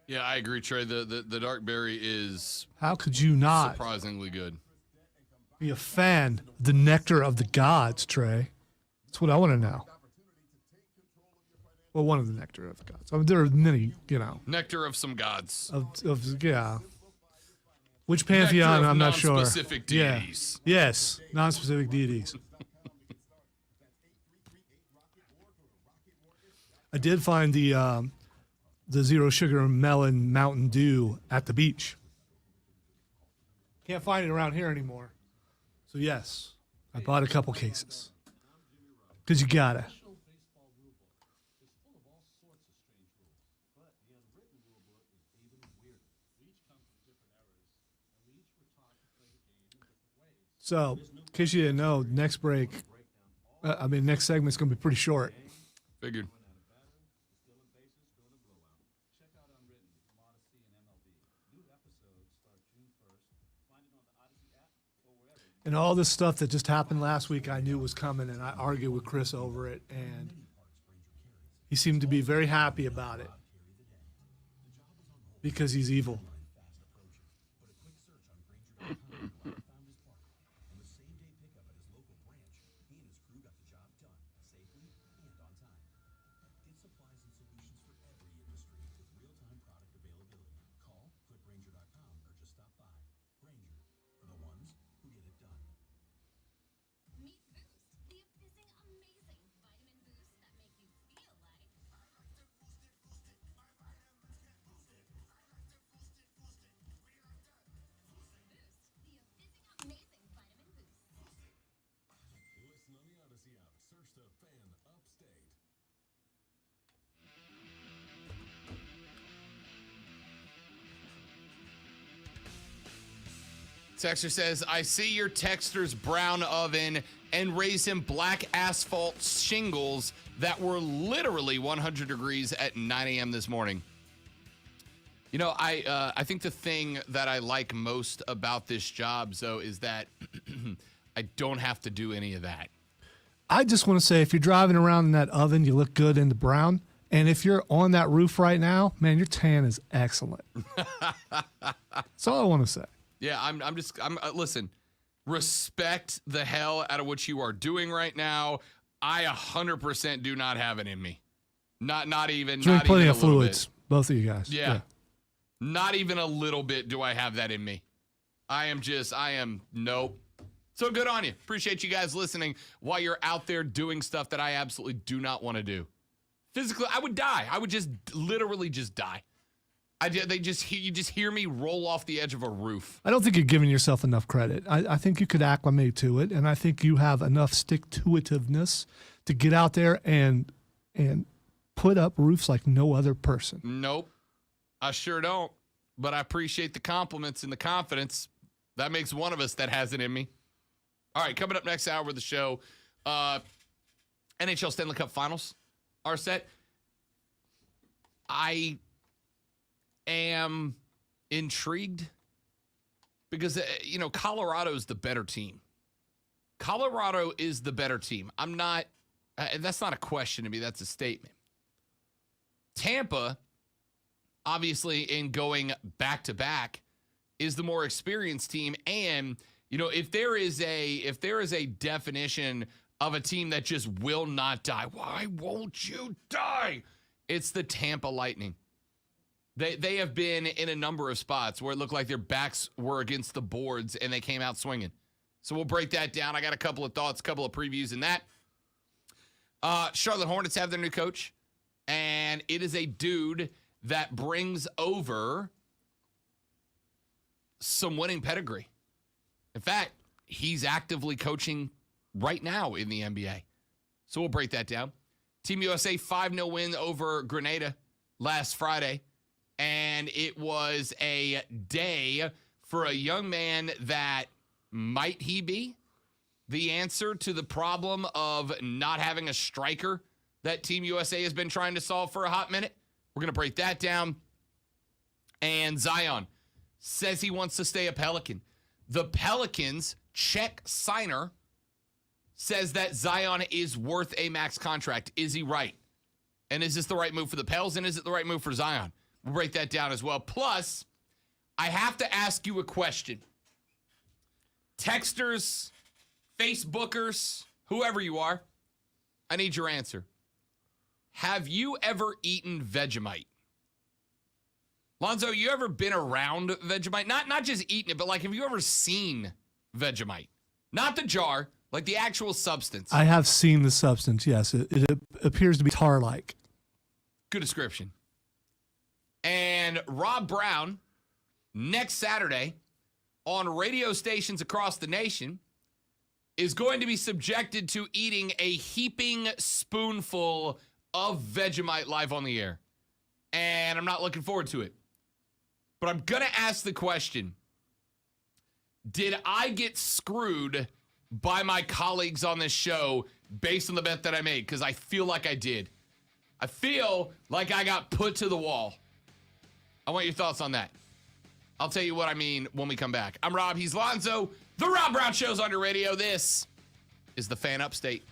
Yeah, I agree, Trey. The dark berry is How could you not surprisingly good. be a fan of the nectar of the gods, Trey? That's what I want to know. Well, one of the nectar of the gods. I mean, there are many, Nectar of some gods. Yeah. Which pantheon? I'm not sure. Non-specific deities. Yeah. Yes, non-specific deities. I did find the zero sugar melon Mountain Dew at the beach. Can't find it around here anymore. So yes, I bought a couple cases. Because you gotta. So, in case you didn't know, next next segment's going to be pretty short. Figured. And all this stuff that just happened last week, I knew was coming, and I argued with Chris over it, and he seemed to be very happy about it because he's evil. Texter says, I see your texter's brown oven and raise him black asphalt shingles that were literally 100 degrees at 9 a.m. this morning. You know, I think the thing that I like most about this job, Zoe, is that I don't have to do any of that. I just want to say, if you're driving around in that oven, you look good in the brown. And if you're on that roof right now, man, your tan is excellent. That's all I want to say. Yeah, listen, respect the hell out of what you are doing right now. I 100% do not have it in me. Not even. Drink not plenty even of fluids, both of you guys. Yeah. Not even a little bit do I have that in me. Nope. So good on you. Appreciate you guys listening while you're out there doing stuff that I absolutely do not want to do. Physically, I would die. I would just literally just die. You just hear me roll off the edge of a roof. I don't think you're giving yourself enough credit. I think you could acclimate to it, and I think you have enough stick-to-itiveness to get out there and put up roofs like no other person. Nope, I sure don't. But I appreciate the compliments and the confidence. That makes one of us that has it in me. All right, coming up next hour of the show, NHL Stanley Cup Finals are set. I am intrigued because, Colorado's the better team. Colorado is the better team. That's not a question to me. That's a statement. Tampa, obviously, in going back-to-back, is the more experienced team. And, if there is a definition of a team that just will not die, why won't you die? It's the Tampa Lightning. They have been in a number of spots where it looked like their backs were against the boards and they came out swinging. So we'll break that down. I got a couple of thoughts, a couple of previews in that. Charlotte Hornets have their new coach, and it is a dude that brings over some winning pedigree. In fact, he's actively coaching right now in the NBA. So we'll break that down. Team USA 5-0 win over Grenada last Friday. And it was a day for a young man that might he be the answer to the problem of not having a striker that Team USA has been trying to solve for a hot minute. We're going to break that down. And Zion says he wants to stay a Pelican. The Pelicans, Czech signer, says that Zion is worth a max contract. Is he right? And is this the right move for the Pels? And is it the right move for Zion? We'll break that down as well. Plus, I have to ask you a question. Texters, Facebookers, whoever you are, I need your answer. Have you ever eaten Vegemite? Lonzo, you ever been around Vegemite? Not just eaten it, but have you ever seen Vegemite? Not the jar, like the actual substance. I have seen the substance, yes. It appears to be tar-like. Good description. And Rob Brown, next Saturday, on radio stations across the nation, is going to be subjected to eating a heaping spoonful of Vegemite live on the air. And I'm not looking forward to it. But I'm going to ask the question, did I get screwed by my colleagues on this show based on the bet that I made? Because I feel like I did. I feel like I got put to the wall. I want your thoughts on that. I'll tell you what I mean when we come back. I'm Rob. He's Lonzo. The Rob Brown Show's on your radio. This is the Fan Upstate.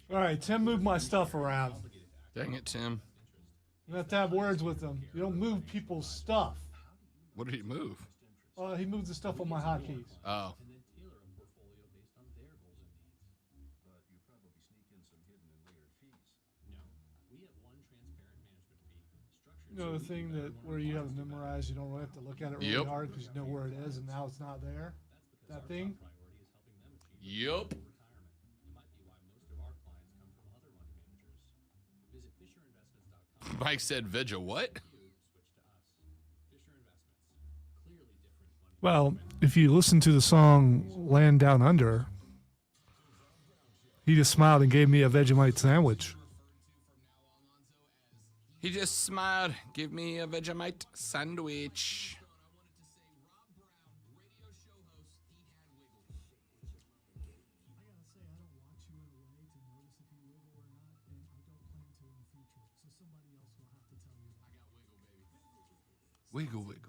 All right, Tim moved my stuff around. Dang it, Tim. You have to have words with him. You don't move people's stuff. What did he move? He moved the stuff on my hotkeys. Oh. You know the thing that where you have it memorized, you don't really have to look at it really hard because you know where it is, and now it's not there. That thing. Yup. Mike said, "Vigil, what?" Well, if you listen to the song "Land Down Under," he just smiled and gave me a Vegemite sandwich. He just smiled. Give me a Vegemite sandwich. Wiggle, wiggle.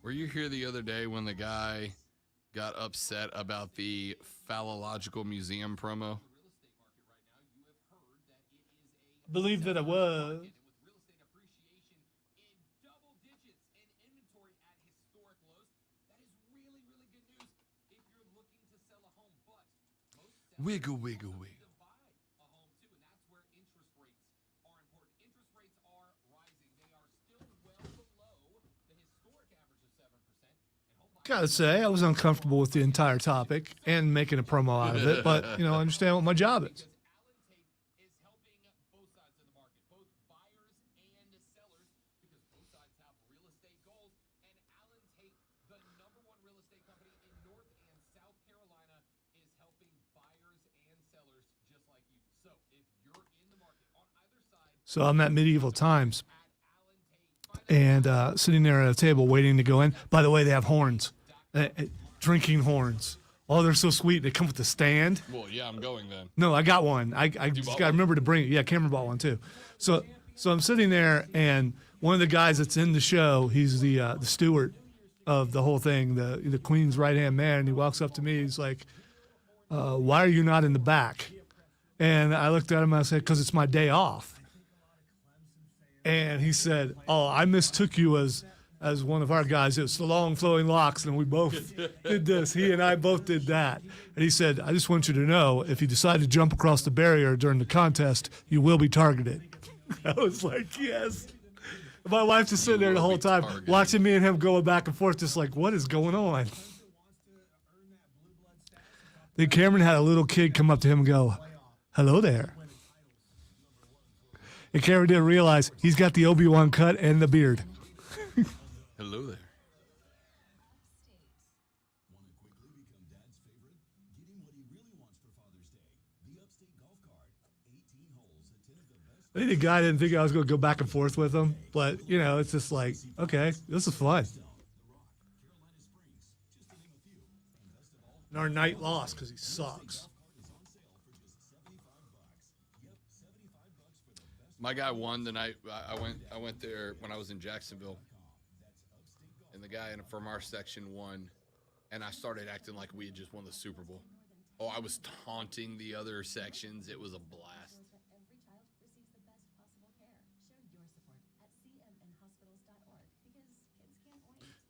Were you here the other day when the guy got upset about the Phallological Museum promo? I believe that it was. Wiggle, wiggle, wiggle. Gotta say, I was uncomfortable with the entire topic and making a promo out of it, but I understand what my job is. So I'm at Medieval Times and sitting there at a table waiting to go in. By the way, they have horns, drinking horns. Oh, they're so sweet. They come with the stand. Well, yeah, I'm going then. No, I got one. I just got to remember to bring it. Yeah, Cameron bought one too. So I'm sitting there, and one of the guys that's in the show, he's the steward of the whole thing, the Queen's right-hand man. And he walks up to me. He's like, why are you not in the back? And I looked at him and I said, because it's my day off. And he said, oh, I mistook you as as one of our guys. It's the long flowing locks, and we both did this. He and I both did that. And he said, I just want you to know, if you decide to jump across the barrier during the contest, you will be targeted. I was like, yes. My wife just sitting there the whole time, watching me and him going back and forth, just like, what is going on? Then Cameron had a little kid come up to him and go, hello there. And Cameron didn't realize he's got the Obi-Wan cut and the beard. Hello there. I think the guy didn't think I was going to go back and forth with him. But, it's just like, okay, this is fun. And our night lost because he sucks. My guy won the night. I went there when I was in Jacksonville, and the guy from our section won, and I started acting like we had just won the Super Bowl. Oh, I was taunting the other sections. It was a blast.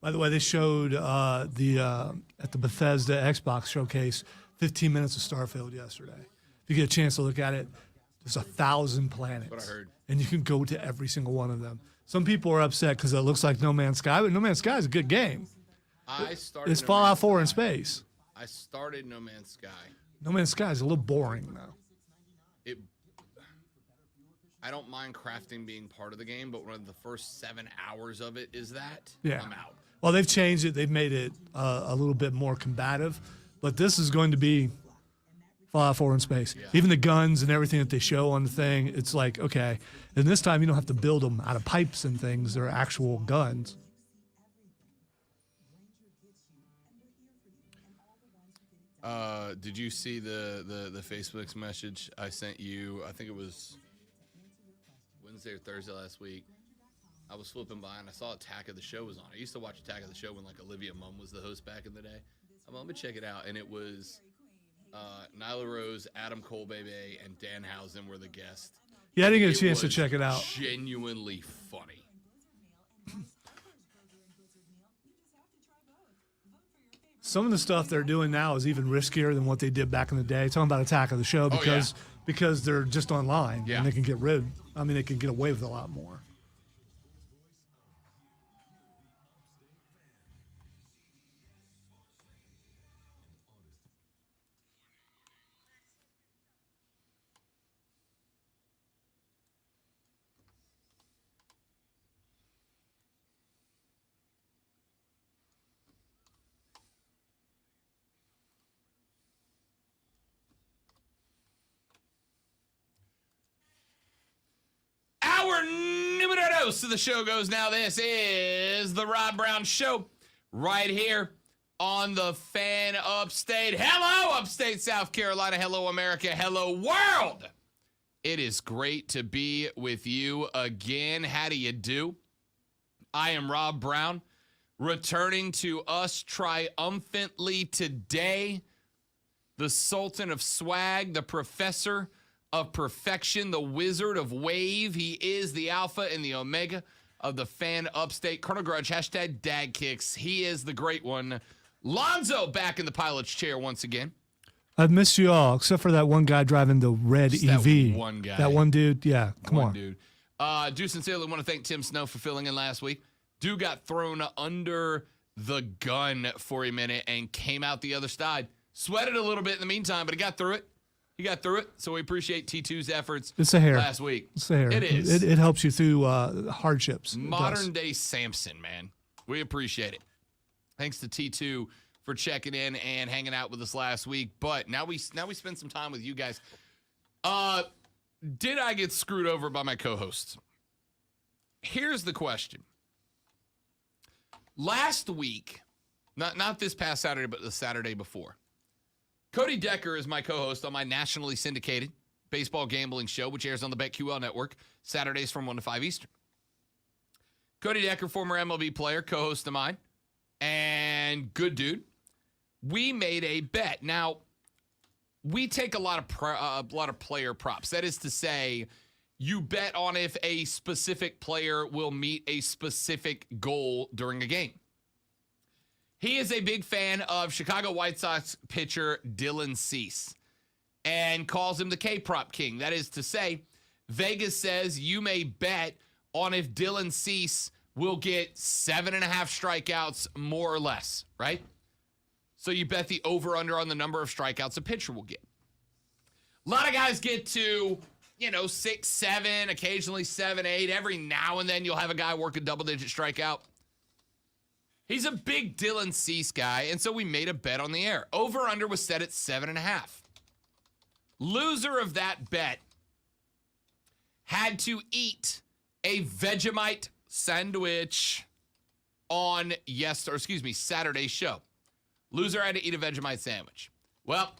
By the way, they showed at the Bethesda Xbox showcase 15 minutes of Starfield yesterday. If you get a chance to look at it, there's 1,000 planets. That's what I heard. And you can go to every single one of them. Some people are upset because it looks like No Man's Sky, but No Man's Sky is a good game. It's Fallout 4 in space. I started No Man's Sky. No Man's Sky is a little boring, though. I don't mind crafting being part of the game, but one of the first 7 hours of it is that, Yeah. I'm out. Well, they've changed it. They've made it a little bit more combative. But this is going to be Fallout 4 in space. Yeah. Even the guns and everything that they show on the thing, it's like, okay. And this time you don't have to build them out of pipes and things. They're actual guns. Did you see the Facebook's message I sent you? I think it was Wednesday or Thursday last week. I was flipping by and I saw Attack of the Show was on. I used to watch Attack of the Show when like Olivia Munn was the host back in the day. I'm like, let me check it out. And it was Nyla Rose, Adam Colbebe, and Danhausen were the guests. Yeah, I didn't get a chance to check it out. Genuinely funny. Some of the stuff they're doing now is even riskier than what they did back in the day. Talking about Attack of the Show because they're just online and they can they can get away with a lot more. Our numero dos of the show goes now. This is the Rob Brown Show right here on the Fan Upstate. Hello, Upstate South Carolina. Hello, America. Hello, world. It is great to be with you again. How do you do? I am Rob Brown, returning to us triumphantly today. The Sultan of Swag, the Professor of Perfection, the Wizard of Wave. He is the Alpha and the Omega of the Fan Upstate. Colonel Grudge, hashtag Dad Kicks. He is the great one. Lonzo back in the pilot's chair once again. I've missed you all, except for that one guy driving the red EV. That one guy. That one dude. Yeah, come on. Dude. Do sincerely want to thank Tim Snow for filling in last week. Dude got thrown under the gun for a minute and came out the other side. Sweated a little bit in the meantime, but he got through it. So we appreciate T2's efforts It's a hair. last week. It's a hair. It is. It helps you through hardships. Modern day Samson, man. We appreciate it. Thanks to T2 for checking in and hanging out with us last week. But now we spend some time with you guys. Did I get screwed over by my co-hosts? Here's the question. Last week, not this past Saturday, but the Saturday before, Cody Decker is my co-host on my nationally syndicated baseball gambling show, which airs on the BetQL network, Saturdays from 1 to 5 Eastern. Cody Decker, former MLB player, co-host of mine, and good dude. We made a bet. Now, we take a lot of player props. That is to say, you bet on if a specific player will meet a specific goal during a game. He is a big fan of Chicago White Sox pitcher Dylan Cease and calls him the K-Prop King. That is to say, Vegas says you may bet on if Dylan Cease will get 7.5 strikeouts more or less, right? So you bet the over-under on the number of strikeouts a pitcher will get. A lot of guys get to, 6, 7, occasionally 7, 8. Every now and then you'll have a guy work a double-digit strikeout. He's a big Dylan Cease guy, and so we made a bet on the air. Over-under was set at 7.5. Loser of that bet had to eat a Vegemite sandwich on Saturday's show. Loser had to eat a Vegemite sandwich. Well,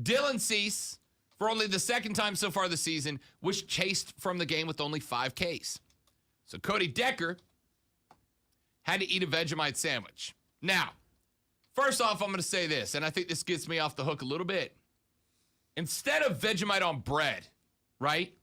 Dylan Cease, for only the second time so far this season, was chased from the game with only 5 Ks. So Cody Decker had to eat a Vegemite sandwich. Now, first off, I'm going to say this, and I think this gets me off the hook a little bit. Instead of Vegemite on bread, right?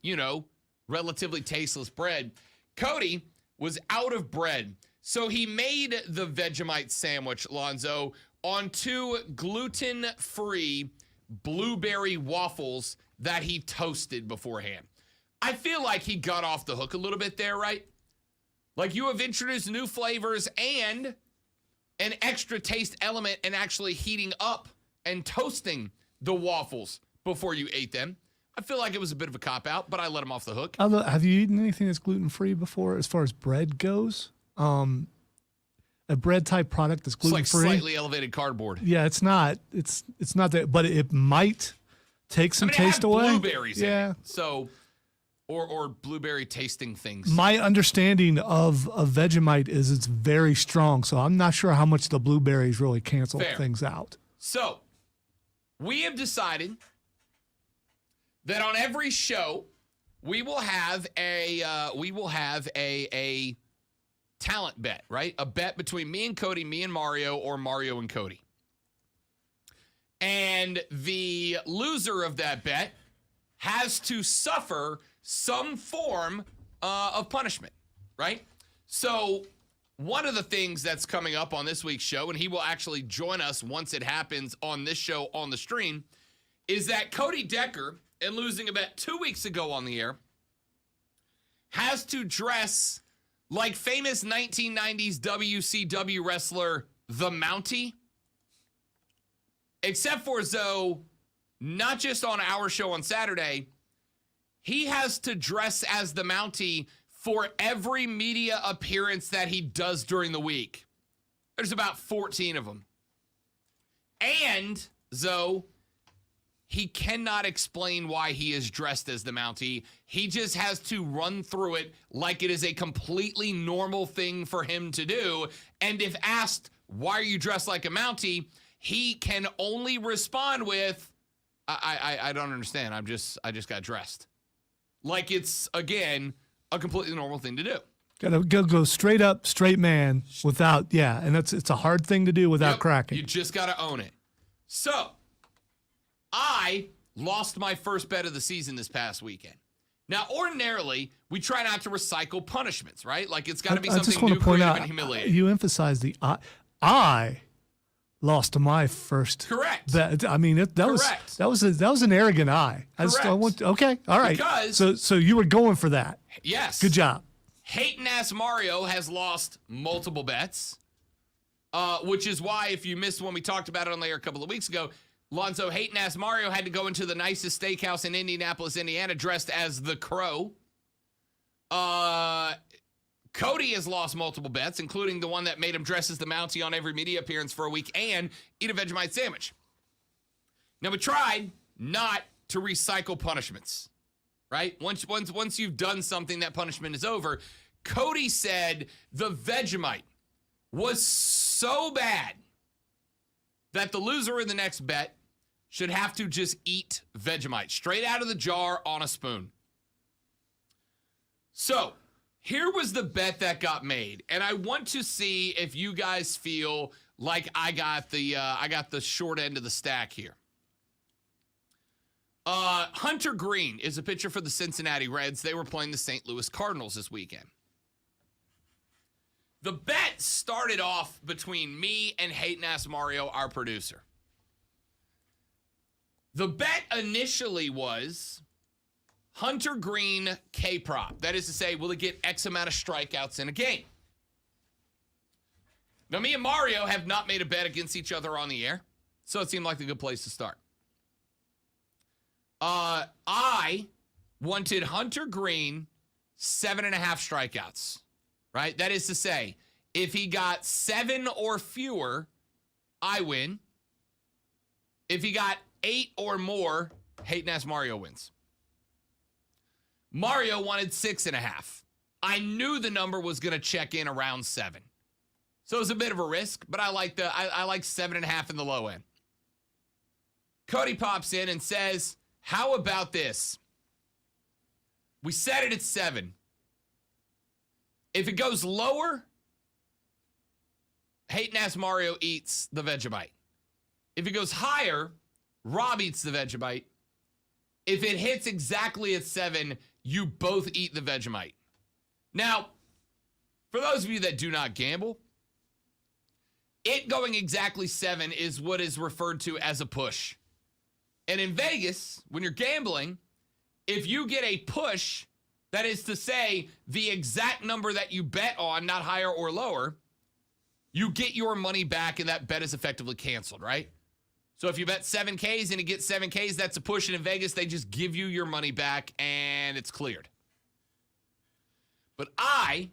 Relatively tasteless bread, Cody was out of bread. So he made the Vegemite sandwich, Lonzo, on 2 gluten-free blueberry waffles that he toasted beforehand. I feel like he got off the hook a little bit there, right? Like you have introduced new flavors and an extra taste element in actually heating up and toasting the waffles before you ate them. I feel like it was a bit of a cop-out, but I let him off the hook. Have you eaten anything that's gluten-free before as far as bread goes? A bread-type product that's gluten-free? It's like slightly elevated cardboard. Yeah, it's not. It's not that, but it might take some taste away. Blueberries in it. So, or blueberry tasting things. My understanding of Vegemite is it's very strong, so I'm not sure how much the blueberries really cancel things out. So, we have decided that on every show we will have a talent bet, right? A bet between me and Cody, me and Mario, or Mario and Cody. And the loser of that bet has to suffer some form of punishment, right? So one of the things that's coming up on this week's show, and he will actually join us once it happens on this show on the stream, is that Cody Decker, in losing a bet 2 weeks ago on the air, has to dress like famous 1990s WCW wrestler The Mountie. Except for Zoe, not just on our show on Saturday, he has to dress as The Mountie for every media appearance that he does during the week. There's about 14 of them. And, Zoe, he cannot explain why he is dressed as the Mountie. He just has to run through it like it is a completely normal thing for him to do. And if asked, why are you dressed like a Mountie? He can only respond with, I don't understand. I just got dressed. Like it's, again, a completely normal thing to do. Gotta go straight up, straight man without, and it's a hard thing to do without cracking. You just gotta own it. So, I lost my first bet of the season this past weekend. Now, ordinarily, we try not to recycle punishments, right? Like, it's got to be something new, creative, and humiliating. You emphasize I lost my first bet. I mean, that was an arrogant I. Okay, all right. So you were going for that. Yes. Good job. Hating-ass Mario has lost multiple bets, which is why, if you missed when we talked about it on the air a couple of weeks ago, Lonzo hating-ass Mario had to go into the nicest steakhouse in Indianapolis, Indiana, dressed as the Crow. Cody has lost multiple bets, including the one that made him dress as the Mountie on every media appearance for a week and eat a Vegemite sandwich. Now, we tried not to recycle punishments, right? Once you've done something, that punishment is over. Cody said the Vegemite was so bad that the loser in the next bet should have to just eat Vegemite straight out of the jar on a spoon. So, here was the bet that got made, and I want to see if you guys feel like I got the short end of the stack here. Hunter Green is a pitcher for the Cincinnati Reds. They were playing the St. Louis Cardinals this weekend. The bet started off between me and Hayden Ass Mario, our producer. The bet initially was Hunter Green K-prop. That is to say, will he get X amount of strikeouts in a game? Now, me and Mario have not made a bet against each other on the air, so it seemed like a good place to start. I wanted Hunter Green 7.5 strikeouts, right? That is to say, if he got 7 or fewer, I win. If he got 8 or more, Hayden Ass Mario wins. Mario wanted 6.5. I knew the number was going to check in around 7. So it was a bit of a risk, but I like 7.5 in the low end. Cody pops in and says, how about this? We set it at 7. If it goes lower, Hayden Ass Mario eats the Vegemite. If it goes higher, Rob eats the Vegemite. If it hits exactly at 7, you both eat the Vegemite. Now, for those of you that do not gamble, it going exactly 7 is what is referred to as a push. And in Vegas, when you're gambling, if you get a push, that is to say the exact number that you bet on, not higher or lower, you get your money back and that bet is effectively canceled, right? So if you bet 7Ks and you get 7Ks, that's a push. And in Vegas, they just give you your money back and it's cleared. But I,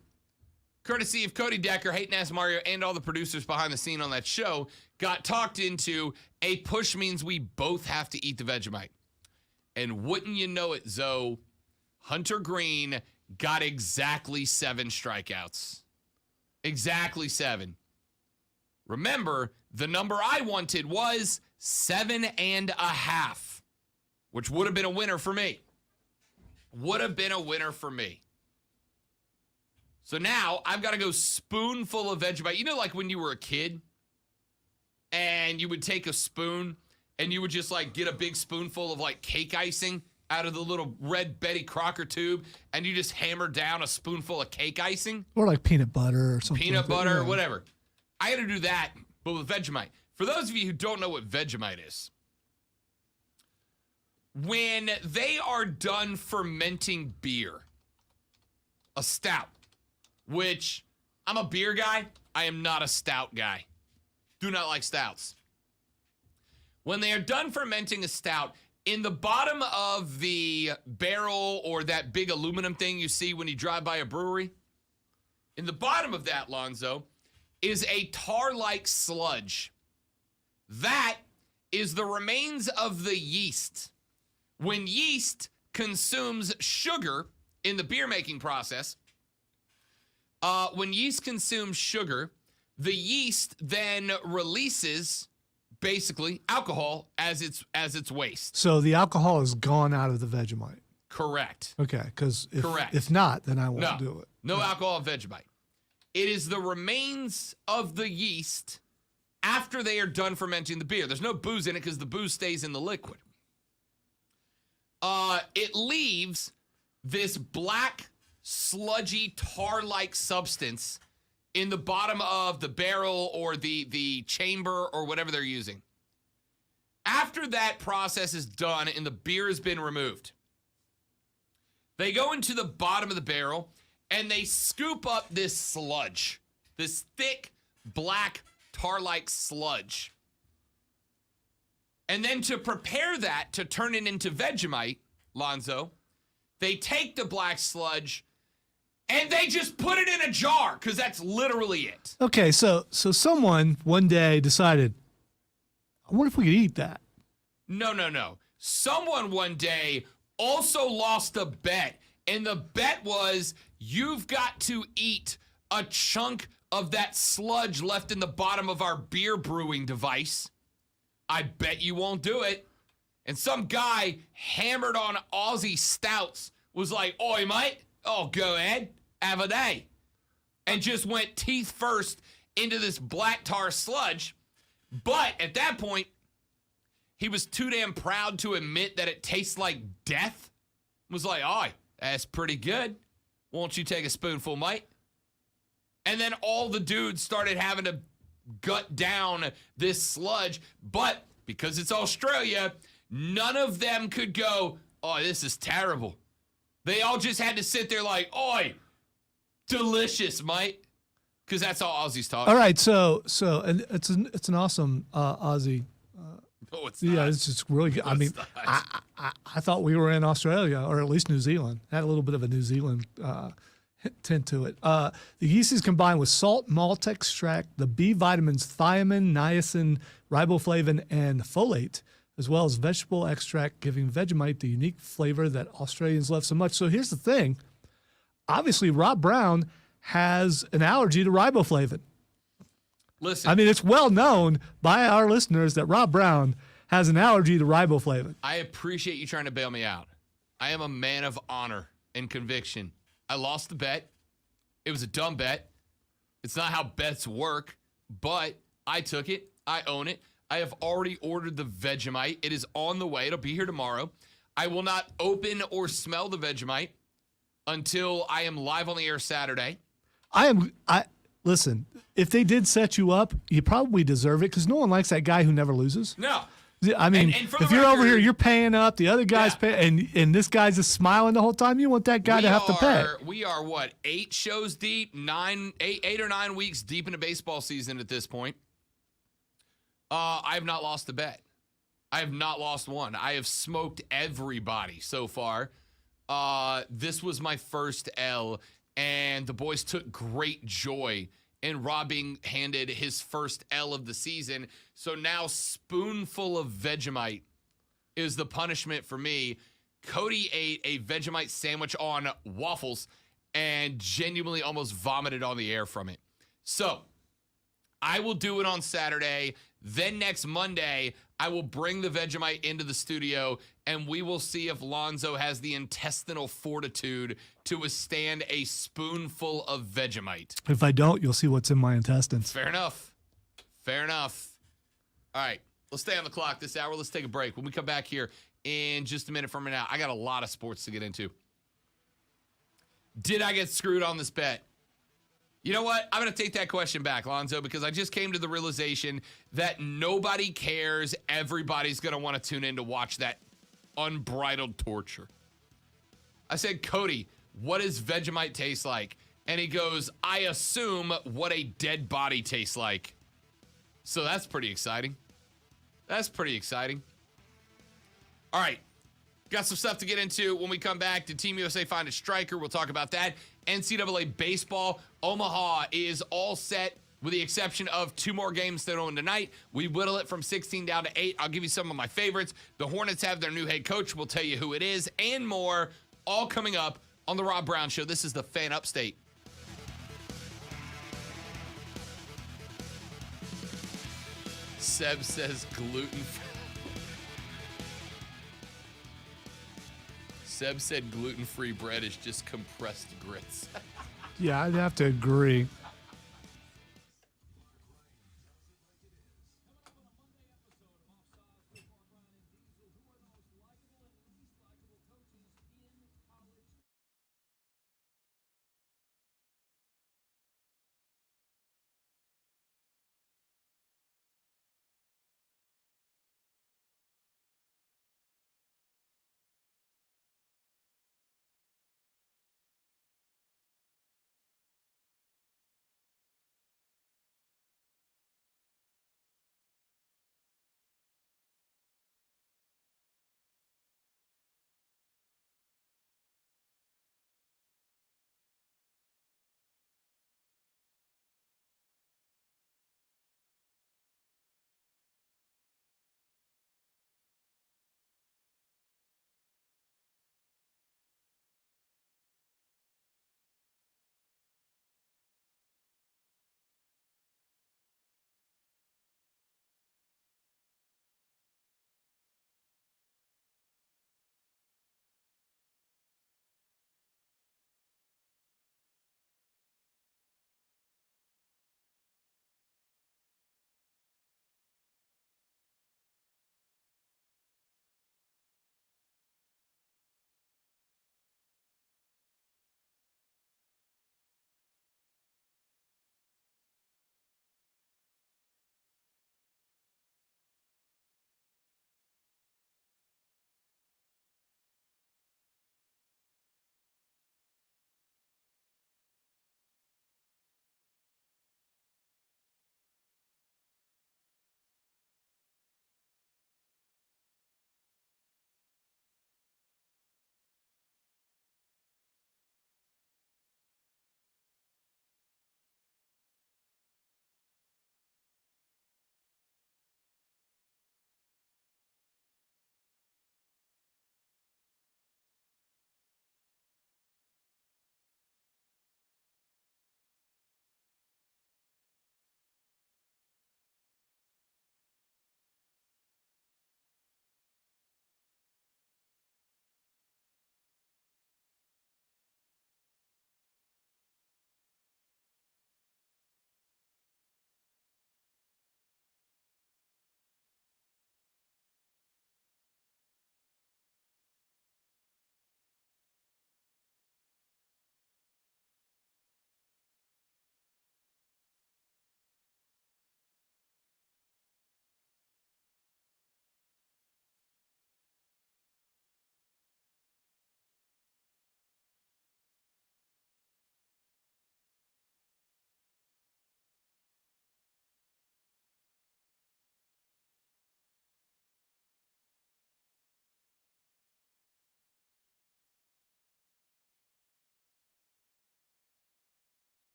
courtesy of Cody Decker, Hayden Ass Mario, and all the producers behind the scene on that show, got talked into a push means we both have to eat the Vegemite. And wouldn't you know it, Zoe, Hunter Green got exactly 7 strikeouts. Exactly 7. Remember, the number I wanted was 7.5, which would have been a winner for me. Would have been a winner for me. So now I've got to go spoonful of Vegemite. You know, like when you were a kid and you would take a spoon and you would just like get a big spoonful of like cake icing out of the little red Betty Crocker tube and you just hammer down a spoonful of cake icing? Or like peanut butter or something. Peanut butter, or whatever. I got to do that, but with Vegemite. For those of you who don't know what Vegemite is, when they are done fermenting beer, a stout, which I'm a beer guy, I am not a stout guy. Do not like stouts. When they are done fermenting a stout, in the bottom of the barrel or that big aluminum thing you see when you drive by a brewery, in the bottom of that, Lonzo, is a tar-like sludge. That is the remains of the yeast. When yeast consumes sugar in the beer making process, when yeast consumes sugar, the yeast then releases basically alcohol as its waste. So the alcohol is gone out of the Vegemite. Correct. Okay, because Correct. If not, then I won't do it. No alcohol in Vegemite. It is the remains of the yeast after they are done fermenting the beer. There's no booze in it because the booze stays in the liquid. It leaves this black, sludgy, tar-like substance in the bottom of the barrel or the chamber or whatever they're using. After that process is done and the beer has been removed, they go into the bottom of the barrel and they scoop up this sludge, this thick, black, tar-like sludge. And then to prepare that, to turn it into Vegemite, Lonzo, they take the black sludge and they just put it in a jar because that's literally it. Okay, so someone one day decided, I wonder if we could eat that. No. Someone one day also lost a bet, and the bet was you've got to eat a chunk of that sludge left in the bottom of our beer brewing device. I bet you won't do it. And some guy hammered on Aussie stouts was like, oi, mate, oh, go ahead, have a day. And just went teeth first into this black tar sludge. But at that point, He was too damn proud to admit that it tastes like death. Was like, oh, that's pretty good. Won't you take a spoonful, mate? And then all the dudes started having to gut down this sludge. But because it's Australia, none of them could go, oh, this is terrible. They all just had to sit there like, oi, delicious, mate. Because that's all Aussies talk. All right, so and it's an awesome Aussie. No, it's not. Yeah, it's just really good. I mean, I thought we were in Australia, or at least New Zealand. It had a little bit of a New Zealand tint to it. The yeast is combined with salt, malt extract, the B vitamins thiamine, niacin, riboflavin, and folate, as well as vegetable extract, giving Vegemite the unique flavor that Australians love so much. So here's the thing. Obviously, Rob Brown has an allergy to riboflavin. Listen. I mean, it's well known by our listeners that Rob Brown has an allergy to riboflavin. I appreciate you trying to bail me out. I am a man of honor and conviction. I lost the bet. It was a dumb bet. It's not how bets work, but I took it. I own it. I have already ordered the Vegemite. It is on the way. It'll be here tomorrow. I will not open or smell the Vegemite until I am live on the air Saturday. Listen, if they did set you up, you probably deserve it because no one likes that guy who never loses. No. I mean, And if you're over here, you're paying up, the other guy's paying, and this guy's just smiling the whole time, you want that guy to have to pay. We are, what, 8 shows deep, 8 or 9 weeks deep into baseball season at this point. I have not lost a bet. I have not lost one. I have smoked everybody so far. This was my first L, and the boys took great joy in Rob being handed his first L of the season. So now spoonful of Vegemite is the punishment for me. Cody ate a Vegemite sandwich on waffles and genuinely almost vomited on the air from it. So I will do it on Saturday. Then next Monday, I will bring the Vegemite into the studio, and we will see if Lonzo has the intestinal fortitude to withstand a spoonful of Vegemite. If I don't, you'll see what's in my intestines. Fair enough. Fair enough. All right, let's stay on the clock this hour. Let's take a break. When we come back here in just a minute from now, I got a lot of sports to get into. Did I get screwed on this bet? You know what? I'm going to take that question back, Lonzo, because I just came to the realization that nobody cares. Everybody's going to want to tune in to watch that unbridled torture. I said, Cody, what does Vegemite taste like? And he goes, I assume what a dead body tastes like. So that's pretty exciting. That's pretty exciting. All right. Got some stuff to get into when we come back. Did Team USA find a striker? We'll talk about that. NCAA baseball, Omaha is all set with the exception of 2 more games that are on tonight. We whittle it from 16 down to 8. I'll give you some of my favorites. The Hornets have their new head coach. We'll tell you who it is and more, all coming up on The Rob Brown Show. This is the Fan Upstate. Seb says gluten-free. Seb said gluten-free bread is just compressed grits. Yeah, I'd have to agree.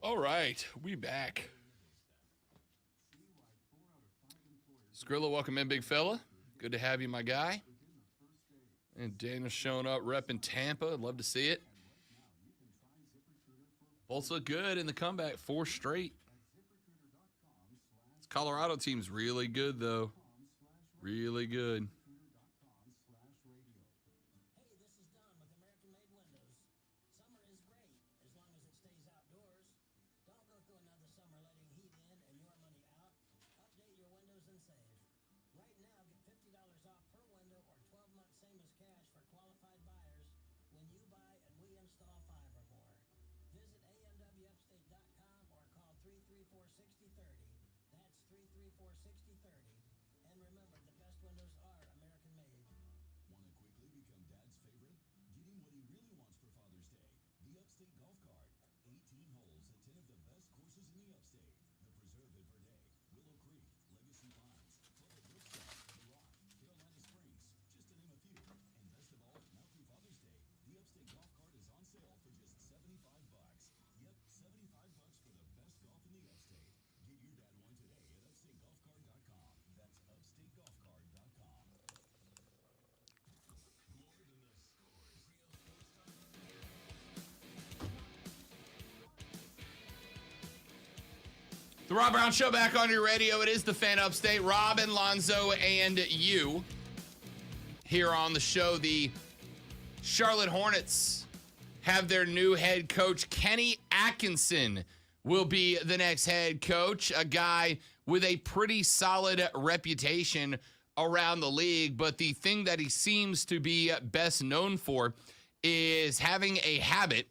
All right, we back. Skrilla, welcome in, big fella. Good to have you, my guy. And Daniel's showing up, repping Tampa. I'd love to see it. Both look good in the comeback, 4 straight. This Colorado team's really good, though. Really good. The Rob Brown Show back on your radio. It is the Fan Upstate. Rob and Lonzo and you here on the show. The Charlotte Hornets have their new head coach. Kenny Atkinson will be the next head coach, a guy with a pretty solid reputation around the league. But the thing that he seems to be best known for is having a habit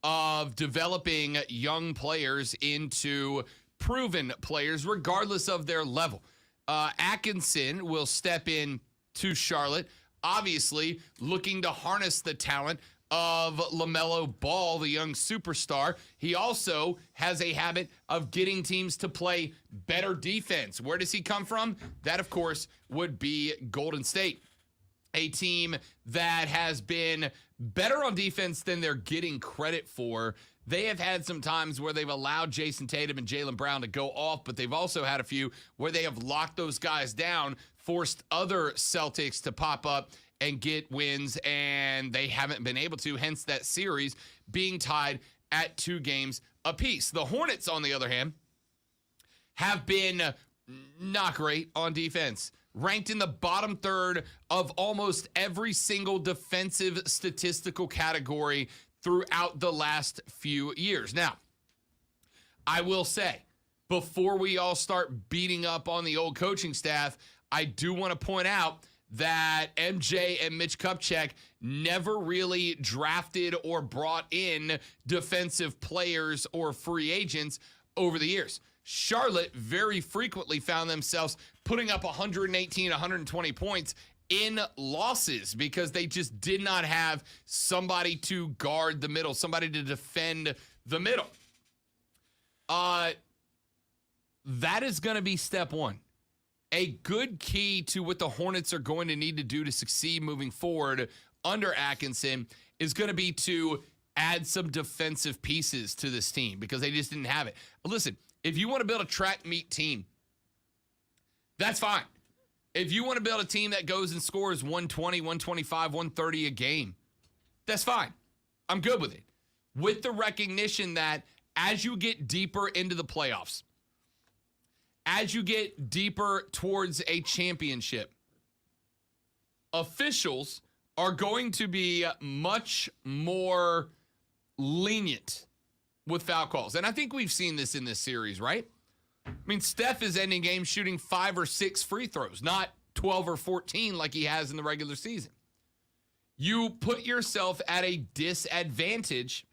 of developing young players into proven players, regardless of their level. Atkinson will step in to Charlotte, obviously looking to harness the talent of LaMelo Ball, the young superstar. He also has a habit of getting teams to play better defense. Where does he come from? That, of course, would be Golden State, a team that has been better on defense than they're getting credit for. They have had some times where they've allowed Jason Tatum and Jaylen Brown to go off, but they've also had a few where they have locked those guys down, forced other Celtics to pop up and get wins, and they haven't been able to, hence that series being tied at 2 games apiece. The Hornets, on the other hand, have been not great on defense. Ranked in the bottom third of almost every single defensive statistical category throughout the last few years. Now, I will say, before we all start beating up on the old coaching staff, I do want to point out that MJ and Mitch Kupchak never really drafted or brought in defensive players or free agents over the years. Charlotte very frequently found themselves putting up 118, 120 points in losses because they just did not have somebody to guard the middle, somebody to defend the middle. That is going to be step one. A good key to what the Hornets are going to need to do to succeed moving forward under Atkinson is going to be to add some defensive pieces to this team because they just didn't have it. Listen, if you want to build a track meet team, that's fine. If you want to build a team that goes and scores 120, 125, 130 a game, that's fine. I'm good with it. With the recognition that as you get deeper into the playoffs, as you get deeper towards a championship, officials are going to be much more lenient with foul calls. And I think we've seen this in this series, right? I mean, Steph is ending games shooting 5 or 6 free throws, not 12 or 14 like he has in the regular season. You put yourself at a disadvantage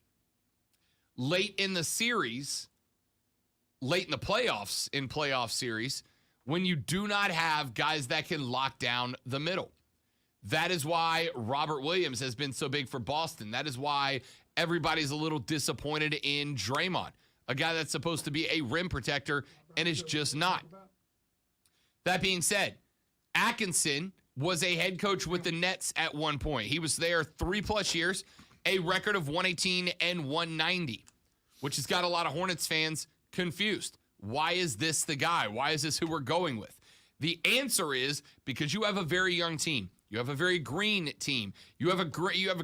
late in the series, late in the playoffs, in playoff series, when you do not have guys that can lock down the middle. That is why Robert Williams has been so big for Boston. That is why everybody's a little disappointed in Draymond, a guy that's supposed to be a rim protector and is just not. That being said, Atkinson was a head coach with the Nets at one point. He was there 3+ years, a record of 118 and 190. which has got a lot of Hornets fans confused. Why is this the guy? Why is this who we're going with? The answer is because you have a very young team. You have a very green team. You have a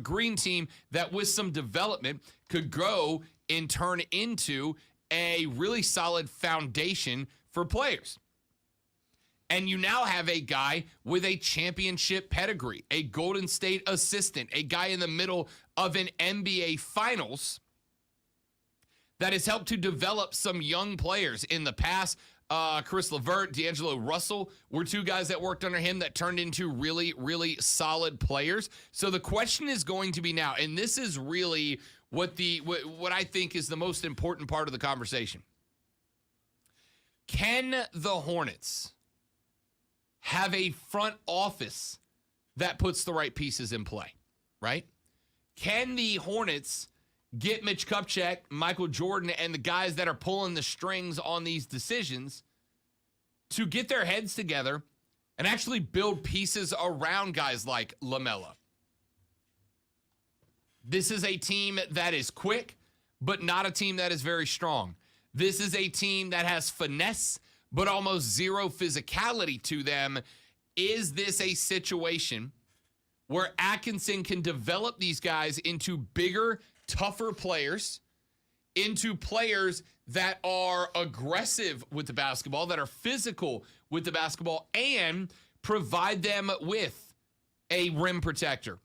green team that with some development could grow and turn into a really solid foundation for players. And you now have a guy with a championship pedigree, a Golden State assistant, a guy in the middle of an NBA Finals that has helped to develop some young players in the past. Chris LeVert, D'Angelo Russell were two guys that worked under him that turned into really, really solid players. So the question is going to be now, and this is really what I think is the most important part of the conversation. Can the Hornets have a front office that puts the right pieces in play, right? Can the Hornets get Mitch Kupchak, Michael Jordan, and the guys that are pulling the strings on these decisions to get their heads together and actually build pieces around guys like LaMelo? This is a team that is quick, but not a team that is very strong. This is a team that has finesse, but almost zero physicality to them. Is this a situation where Atkinson can develop these guys into bigger, tougher players, into players that are aggressive with the basketball, that are physical with the basketball, and provide them with a rim protector,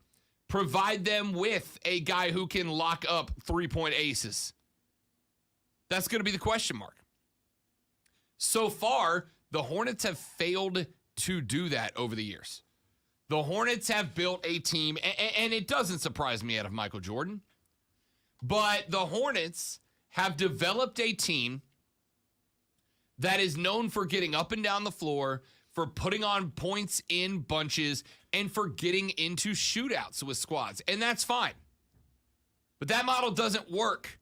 provide them with a guy who can lock up three-point aces? That's going to be the question mark. So far, the Hornets have failed to do that over the years. The Hornets have built a team, and it doesn't surprise me out of Michael Jordan, but the Hornets have developed a team that is known for getting up and down the floor, for putting on points in bunches, and for getting into shootouts with squads. And that's fine. But that model doesn't work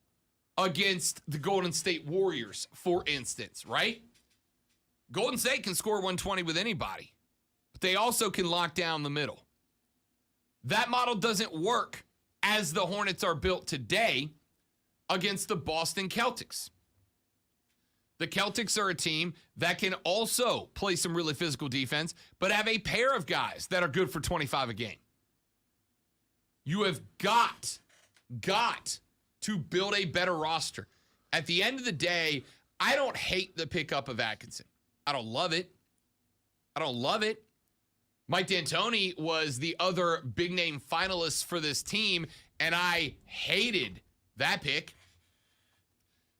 against the Golden State Warriors, for instance, right? Golden State can score 120 with anybody, but they also can lock down the middle. That model doesn't work as the Hornets are built today against the Boston Celtics. The Celtics are a team that can also play some really physical defense, but have a pair of guys that are good for 25 a game. You have got to build a better roster. At the end of the day, I don't hate the pickup of Atkinson. I don't love it. Mike D'Antoni was the other big-name finalist for this team, and I hated that pick.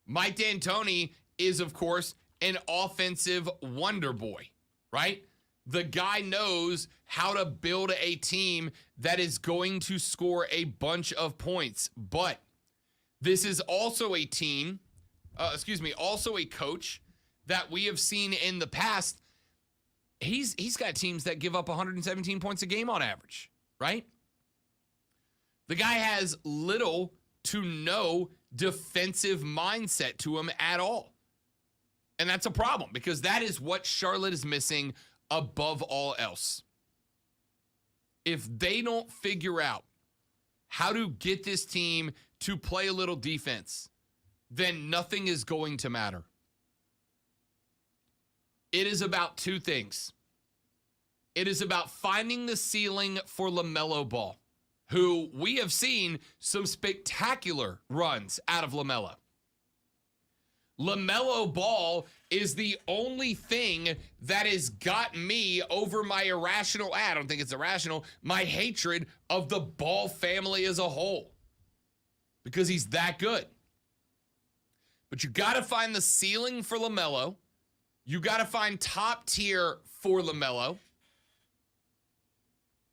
Mike D'Antoni is, of course, an offensive wonder boy, right? The guy knows how to build a team that is going to score a bunch of points. But this is also a team, also a coach that we have seen in the past. He's got teams that give up 117 points a game on average, right? The guy has little to no defensive mindset to him at all. And that's a problem because that is what Charlotte is missing above all else. If they don't figure out how to get this team to play a little defense, then nothing is going to matter. It is about two things. It is about finding the ceiling for LaMelo Ball, who we have seen some spectacular runs out of LaMelo. LaMelo Ball is the only thing that has gotten me over my irrational, I don't think it's irrational, my hatred of the Ball family as a whole. Because he's that good. But you got to find the ceiling for LaMelo. You got to find top tier for LaMelo.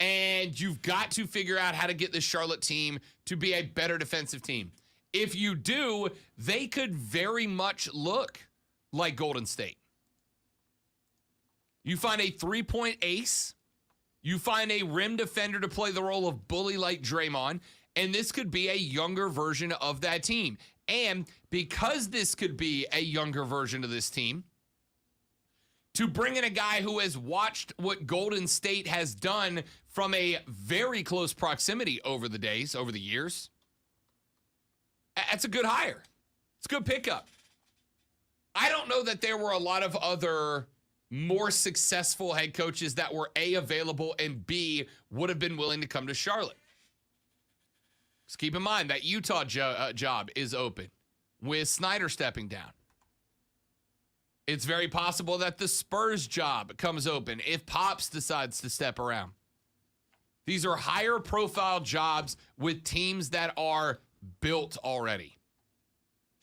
And you've got to figure out how to get this Charlotte team to be a better defensive team. If you do, they could very much look like Golden State. You find a three-point ace. You find a rim defender to play the role of bully like Draymond. And this could be a younger version of that team. And because this could be a younger version of this team, to bring in a guy who has watched what Golden State has done from a very close proximity over the years, that's a good hire. It's a good pickup. I don't know that there were a lot of other more successful head coaches that were A, available, and B, would have been willing to come to Charlotte. Just keep in mind that Utah job is open with Snyder stepping down. It's very possible that the Spurs job comes open if Pops decides to step around. These are higher profile jobs with teams that are built already.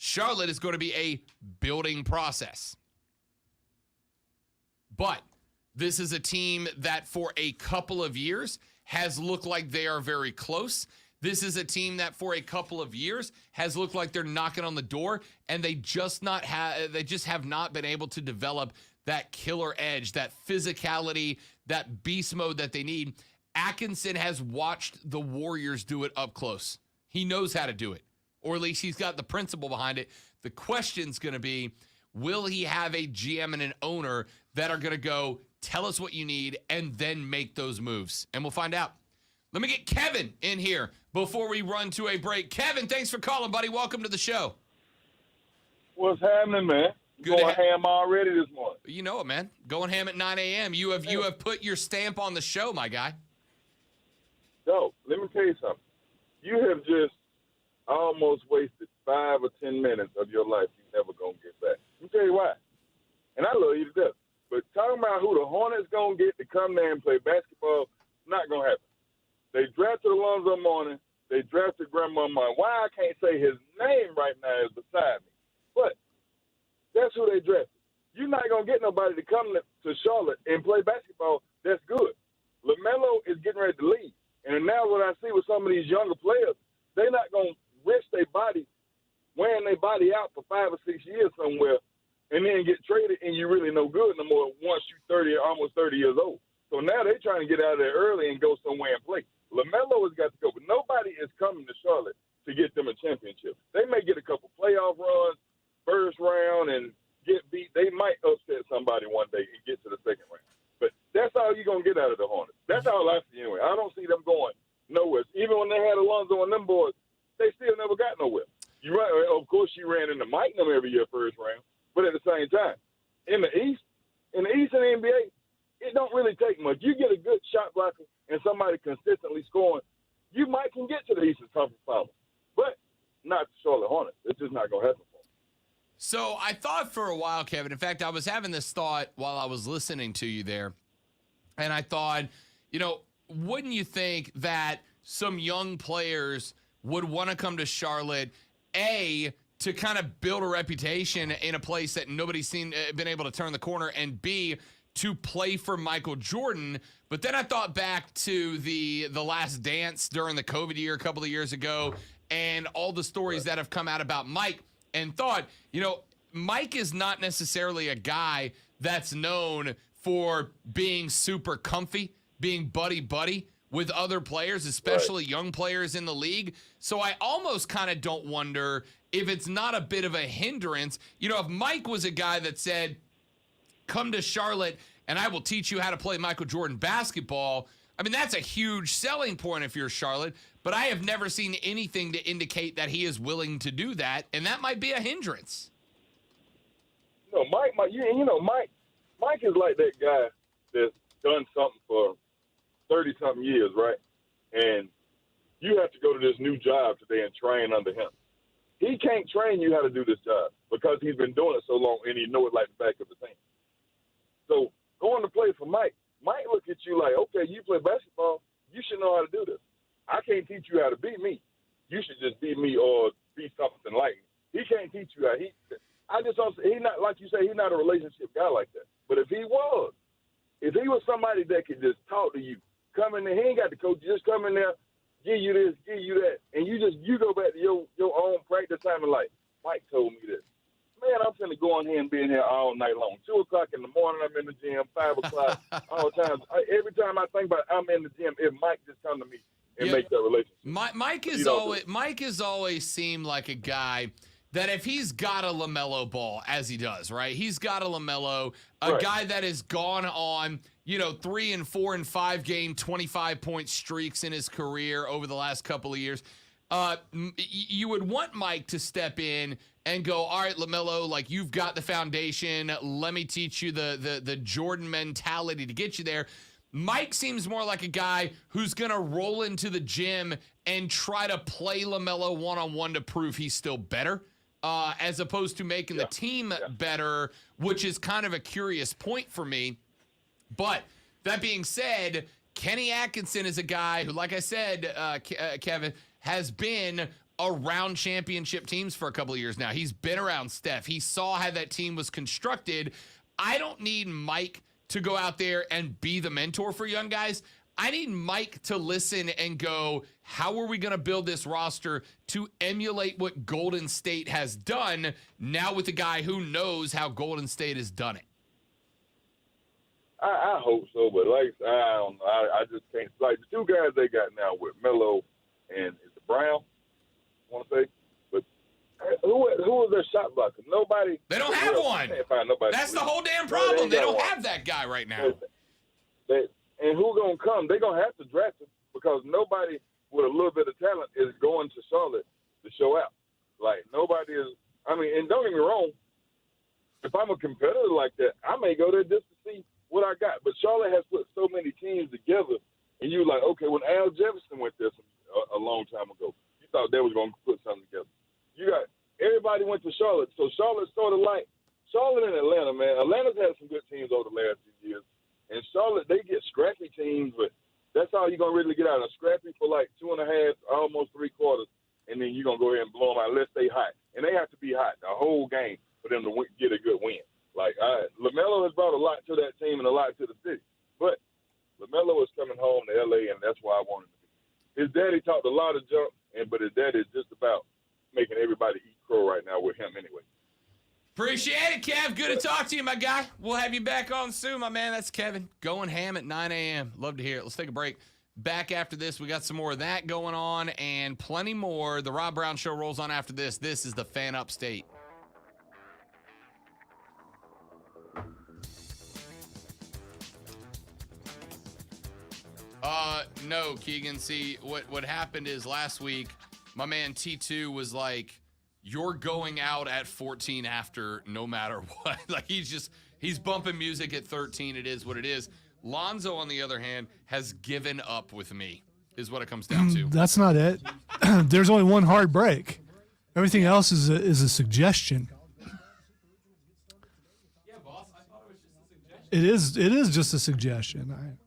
Charlotte is going to be a building process. But this is a team that for a couple of years has looked like they are very close. This is a team that for a couple of years has looked like they're knocking on the door, and they just have not been able to develop that killer edge, that physicality, that beast mode that they need. Atkinson has watched the Warriors do it up close. He knows how to do it, or at least he's got the principle behind it. The question's going to be, will he have a GM and an owner that are going to go, tell us what you need, and then make those moves? And we'll find out. Let me get Kevin in here before we run to a break. Kevin, thanks for calling, buddy. Welcome to the show. What's happening, man? Good Going ham already this morning. You know it, man. Going ham at 9 a.m. You have put your stamp on the show, my guy. So, let me tell you something. You have just almost wasted 5 or 10 minutes of your life you're never going to get back. Let me tell you why. And I love you to death. But talking about who the Hornets going to get to come there and play basketball, not going to happen. They drafted Alonzo Mourning. They drafted Grandma Mourning. Why I can't say his name right now is beside me. But that's who they drafted. You're not going to get nobody to come to Charlotte and play basketball that's good. LaMelo is getting ready to leave. And now what I see with some of these younger players, they're not going to risk their body, wearing their body out for 5 or 6 years somewhere, and then get traded and you're really no good no more once you're 30, almost 30 years old. So now they're trying to get out of there early and go somewhere and play. LaMelo has got to go, but nobody is coming to Charlotte to get them a championship. They may get a couple playoff runs, first round, and get beat. They might upset somebody one day and get to the second round. But that's all you're going to get out of the Hornets. That's all I see anyway. I don't see them going nowhere. Even when they had Alonzo and them boys, they still never got nowhere. You're right. Of course, she ran into Mike and them every year first round. But at the same time, in the East and the NBA, it don't really take much. You get a good shot blocker and somebody consistently scoring, you might can get to the Eastern Conference Finals. But not the Charlotte Hornets. It's just not going to happen for them. So I thought for a while, Kevin, in fact, I was having this thought while I was listening to you there, and I thought, wouldn't you think that some young players would want to come to Charlotte, A, to kind of build a reputation in a place that nobody's been able to turn the corner, and B, to play for Michael Jordan? But then I thought back to the Last Dance during the COVID year a couple of years ago, and all the stories that have come out about Mike, and thought, Mike is not necessarily a guy that's known for being super comfy, being buddy-buddy with other players, especially young players in the league. So I almost kind of don't wonder if it's not a bit of a hindrance. If Mike was a guy that said, come to Charlotte and I will teach you how to play Michael Jordan basketball, I mean, that's a huge selling point if you're Charlotte, but I have never seen anything to indicate that he is willing to do that, and that might be a hindrance. No, Mike, Mike is like that guy that's done something for 30-something years, right? And you have to go to this new job today and train under him. He can't train you how to do this job because he's been doing it so long and he know it like the back of his hand. So going to play for Mike look at you like, okay, you play basketball, you should know how to do this. I can't teach you how to beat me. You should just beat me or be something like me. He can't teach you how. I just don't. He's not, like you say, he's not a relationship guy like that. But if he was somebody that could just talk to you, come in there, he ain't got the coach. Just come in there, give you this, give you that, and you go back to your own practice time and like, Mike told me this. Man, I'm finna go in here and be in here all night long. 2 o'clock in the morning, I'm in the gym. 5 o'clock, all the time. Every time I think about it, I'm in the gym. If Mike just come to me and make that relationship. Mike has always seemed like a guy that if he's got a LaMelo ball, as he does, right? He's got a LaMelo, guy that has gone on, 3 and 4 and 5 game, 25-point streaks in his career over the last couple of years. you would want Mike to step in and go, all right, LaMelo, like you've got the foundation. Let me teach you the Jordan mentality to get you there. Mike seems more like a guy who's going to roll into the gym and try to play LaMelo one-on-one to prove he's still better, as opposed to making the team better, which is kind of a curious point for me. But that being said, Kenny Atkinson is a guy who, like I said, Kevin, has been around championship teams for a couple of years now. He's been around Steph. He saw how that team was constructed. I don't need Mike to go out there and be the mentor for young guys. I need Mike to listen and go, how are we going to build this roster to emulate what Golden State has done now with a guy who knows how Golden State has done it? I hope so, but like I don't know. I just can't. Like the two guys they got now with Melo and is it Brown, I want to say, but who was their shot blocker? Nobody. They don't have one. Can't find nobody. That's the whole damn problem. They don't have that guy right now. And who gonna come? They gonna have to draft him because nobody with a little bit of talent is going to Charlotte to show out. Like nobody is. I mean, and don't get me wrong. If I'm a competitor like that, I may go there just to see what I got. But Charlotte has put so many teams together, and you're like, okay, when Al Jefferson went there a long time ago, you thought they was going to put something together. You got everybody went to Charlotte, so Charlotte's sort of like Charlotte and Atlanta, man. Atlanta's had some good teams over the last few years, and Charlotte, they get scrappy teams, but that's all you're going to really get out of scrappy for like 2.5, almost 3 quarters, and then you're going to go ahead and blow them out unless they hot. And they have to be hot the whole game for them to get a good win. Like, LaMelo has brought a lot to that team and a lot to the city. But LaMelo is coming home to L.A., and that's why I want him to be. His daddy talked a lot of junk, but his daddy is just about making everybody eat crow right now with him anyway. Appreciate it, Kev. Good to talk to you, my guy. We'll have you back on soon, my man. That's Kevin going ham at 9 a.m. Love to hear it. Let's take a break. Back after this, we got some more of that going on and plenty more. The Rob Brown Show rolls on after this. This is the Fan Upstate. No, Keegan. See, what happened is last week, my man T2 was like, you're going out at 14 after no matter what. Like, he's bumping music at 13. It is what it is. Lonzo, on the other hand, has given up with me, is what it comes down to. That's not it. There's only one hard break. Everything else is a suggestion. Yeah, boss, I thought it was just a suggestion. It is just a suggestion.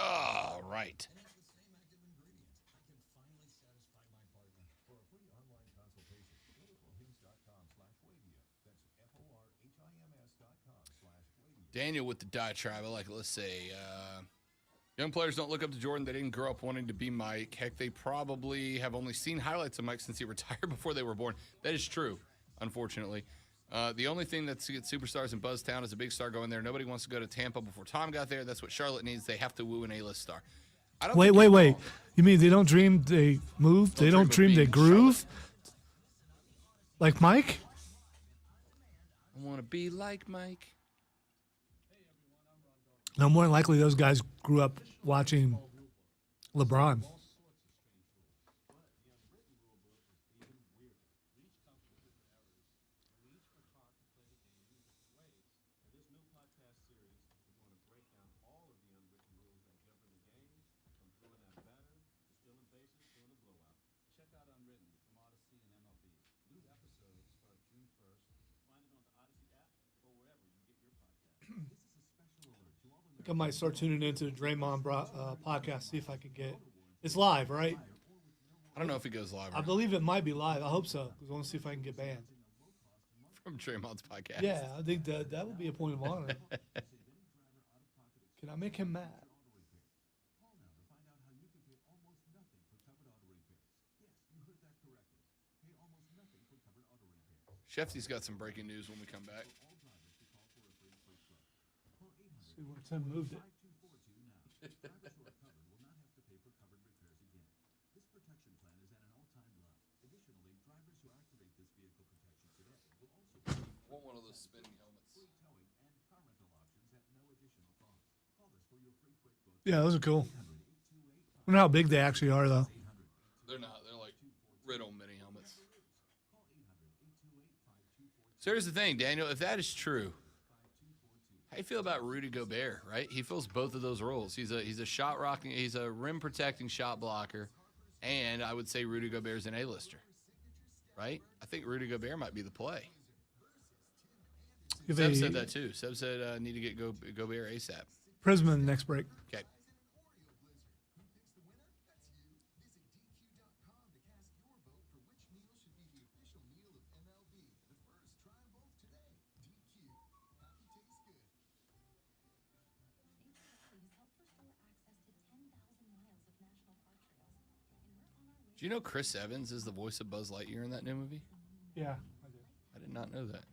All right. Daniel with the diatribe. I like it. Let's say, young players don't look up to Jordan. They didn't grow up wanting to be Mike. Heck, they probably have only seen highlights of Mike since he retired before they were born. That is true, unfortunately. The only thing that's superstars in Buzztown is a big star going there. Nobody wants to go to Tampa before Tom got there. That's what Charlotte needs. They have to woo an A-list star. Wait. You mean they don't dream they move? They don't dream they groove? Like Mike? I want to be like Mike. No, more than likely those guys grew up watching LeBron. I might start tuning into the Draymond podcast, see if I can get. It's live, right? I don't know if it goes live. I believe it might be live. I hope so, because I want to see if I can get banned. From Draymond's podcast. Yeah, I think that would be a point of honor. Can I make him mad? Shefty's got some breaking news when we come back. See where Tim moved it. Want one of those spinning helmets. Yeah, those are cool. I wonder how big they actually are, though. They're not. They're like Riddle mini helmets. So here's the thing, Daniel. If that is true, how you feel about Rudy Gobert, right? He fills both of those roles. He's a shot rocking, he's a rim protecting shot blocker, and I would say Rudy Gobert's an A-lister, right? I think Rudy Gobert might be the play. Seb said that too. Seb said need to get Gobert ASAP. Prisman next break. Okay. Do you know Chris Evans is the voice of Buzz Lightyear in that new movie? Yeah, I do. I did not know that.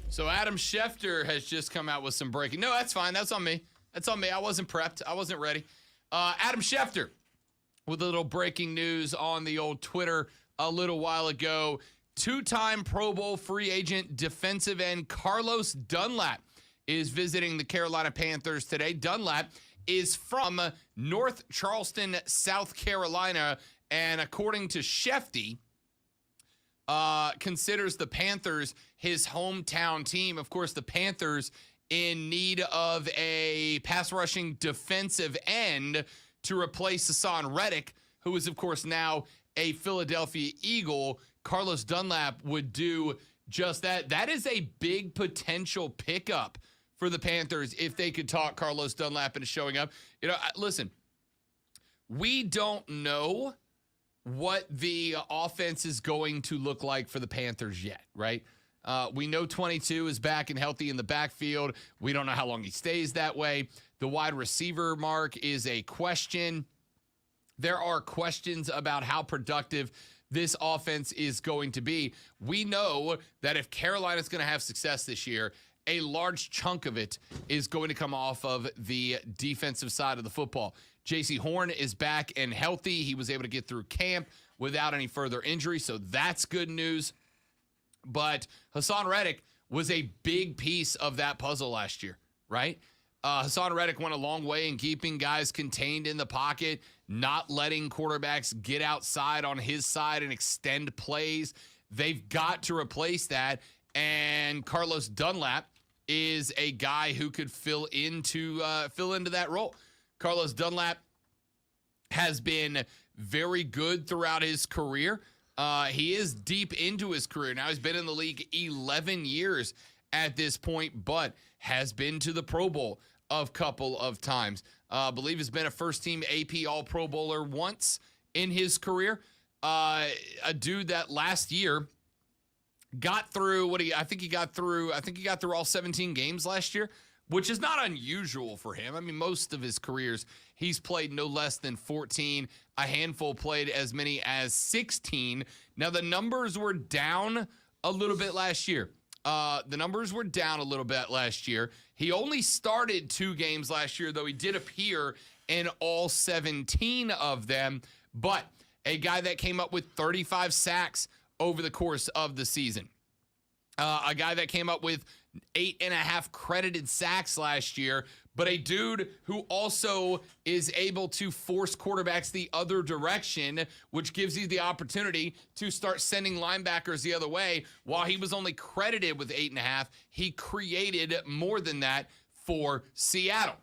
So Adam Schefter has just come out with some breaking. No, that's fine. That's on me. That's on me. I wasn't prepped. I wasn't ready. Adam Schefter with a little breaking news on the old Twitter a little while ago. Two-time Pro Bowl free agent defensive end Carlos Dunlap is visiting the Carolina Panthers today. Dunlap is from North Charleston, South Carolina, and according to Shefty, considers the Panthers his hometown team. Of course, the Panthers in need of a pass-rushing defensive end to replace Hassan Reddick, who is, of course, now a Philadelphia Eagle. Carlos Dunlap would do just that. That is a big potential pickup for the Panthers if they could talk Carlos Dunlap into showing up. You know, listen, we don't know what the offense is going to look like for the Panthers yet, right? We know 22 is back and healthy in the backfield. We don't know how long he stays that way. The wide receiver mark is a question. There are questions about how productive this offense is going to be. We know that if Carolina's going to have success this year, a large chunk of it is going to come off of the defensive side of the football. J.C. Horn is back and healthy. He was able to get through camp without any further injury, so that's good news. But Hassan Reddick was a big piece of that puzzle last year, right? Hassan Reddick went a long way in keeping guys contained in the pocket, not letting quarterbacks get outside on his side and extend plays. They've got to replace that, and Carlos Dunlap is a guy who could fill into that role. Carlos Dunlap has been very good throughout his career. He is deep into his career. Now he's been in the league 11 years at this point, but has been to the Pro Bowl a couple of times. I believe he's been a first-team AP All-Pro Bowler once in his career. A dude that last year got through I think he got through all 17 games last year, which is not unusual for him. I mean, most of his careers, he's played no less than 14. A handful played as many as 16. Now, the numbers were down a little bit last year. He only started 2 games last year, though he did appear in all 17 of them. But a guy that came up with 35 sacks over the course of the season. A guy that came up with 8.5 credited sacks last year, but a dude who also is able to force quarterbacks the other direction, which gives you the opportunity to start sending linebackers the other way. While he was only credited with 8.5, he created more than that for Seattle.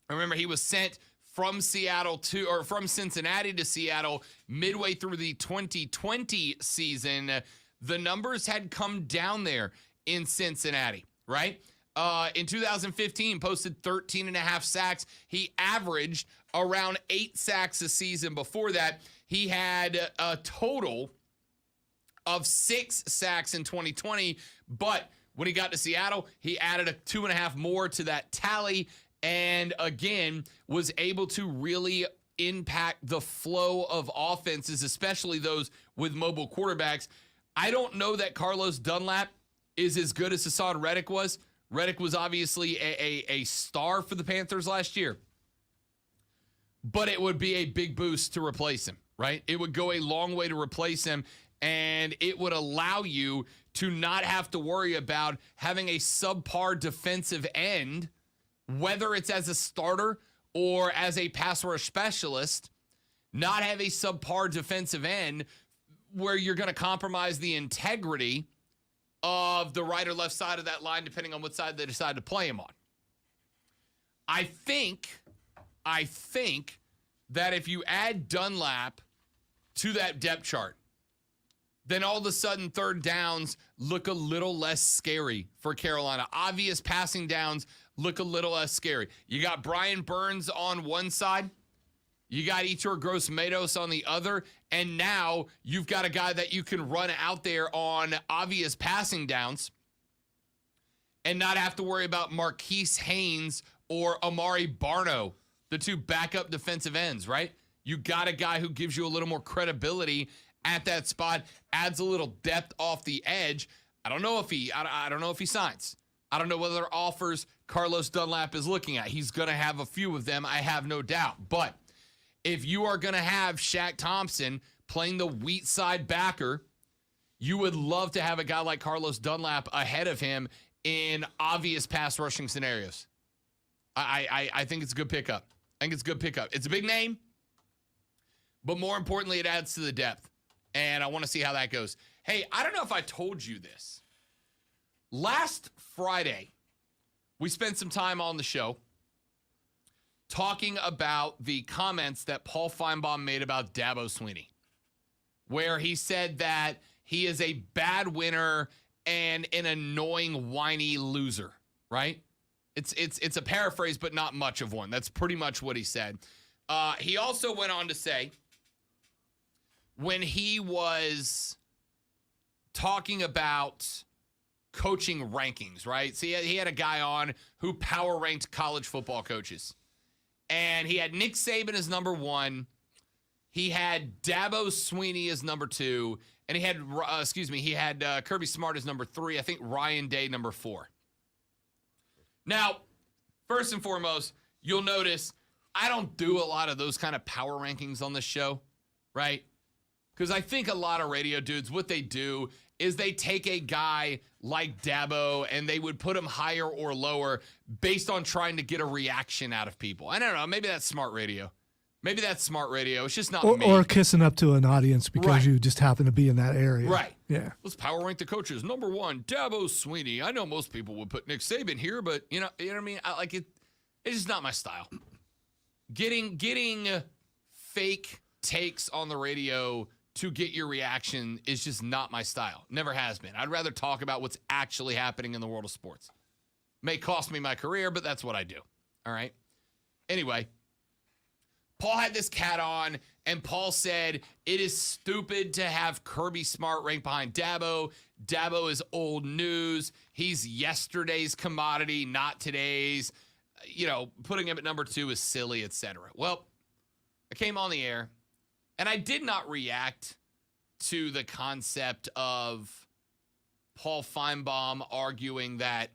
Remember, he was sent from Cincinnati to Seattle midway through the 2020 season. The numbers had come down there in Cincinnati, right? In 2015, posted 13.5 sacks. He averaged around 8 sacks a season. Before that, he had a total of 6 sacks in 2020. But when he got to Seattle, he added a 2.5 more to that tally, and again, was able to really impact the flow of offenses, especially those with mobile quarterbacks. I don't know that Carlos Dunlap is as good as Hassan Reddick was. Reddick was obviously a star for the Panthers last year. But it would be a big boost to replace him, right? It would go a long way to replace him, and it would allow you to not have to worry about having a subpar defensive end, whether it's as a starter or as a pass rush specialist, not have a subpar defensive end where you're going to compromise the integrity of the right or left side of that line, depending on what side they decide to play him on. I think that if you add Dunlap to that depth chart, then all of a sudden third downs look a little less scary for Carolina. Obvious passing downs look a little less scary. You got Brian Burns on one side. You got Itur Gross-Matos on the other, and now you've got a guy that you can run out there on obvious passing downs and not have to worry about Marquise Haynes or Amari Barno, the 2 backup defensive ends, right? You got a guy who gives you a little more credibility at that spot, adds a little depth off the edge. I don't know if he signs. I don't know what other offers Carlos Dunlap is looking at. He's going to have a few of them, I have no doubt. But if you are going to have Shaq Thompson playing the weak side backer, you would love to have a guy like Carlos Dunlap ahead of him in obvious pass rushing scenarios. I think it's a good pickup. It's a big name, but more importantly, it adds to the depth. And I want to see how that goes. Hey, I don't know if I told you this. Last Friday, we spent some time on the show talking about the comments that Paul Feinbaum made about Dabo Swinney, where he said that he is a bad winner and an annoying, whiny loser, right? It's a paraphrase, but not much of one. That's pretty much what he said. He also went on to say, when he was talking about coaching rankings, right? So he had a guy on who power ranked college football coaches. And he had Nick Saban as number 1. He had Dabo Swinney as number 2. And he had Kirby Smart as number 3. I think Ryan Day number 4. Now, first and foremost, you'll notice I don't do a lot of those kind of power rankings on this show, right? Because I think a lot of radio dudes, what they do is they take a guy like Dabo and they would put him higher or lower based on trying to get a reaction out of people. I don't know. Maybe that's smart radio. It's just not me. Or kissing up to an audience because you just happen to be in that area. Right. Yeah. Let's power rank the coaches. Number 1, Dabo Swinney. I know most people would put Nick Saban here, but you know what I mean? It's just not my style. Getting fake takes on the radio to get your reaction is just not my style. Never has been. I'd rather talk about what's actually happening in the world of sports. May cost me my career, but that's what I do. All right? Anyway, Paul had this cat on, and Paul said, it is stupid to have Kirby Smart ranked behind Dabo. Dabo is old news. He's yesterday's commodity, not today's. Putting him at number 2 is silly, etc. Well, I came on the air, and I did not react to the concept of Paul Feinbaum arguing that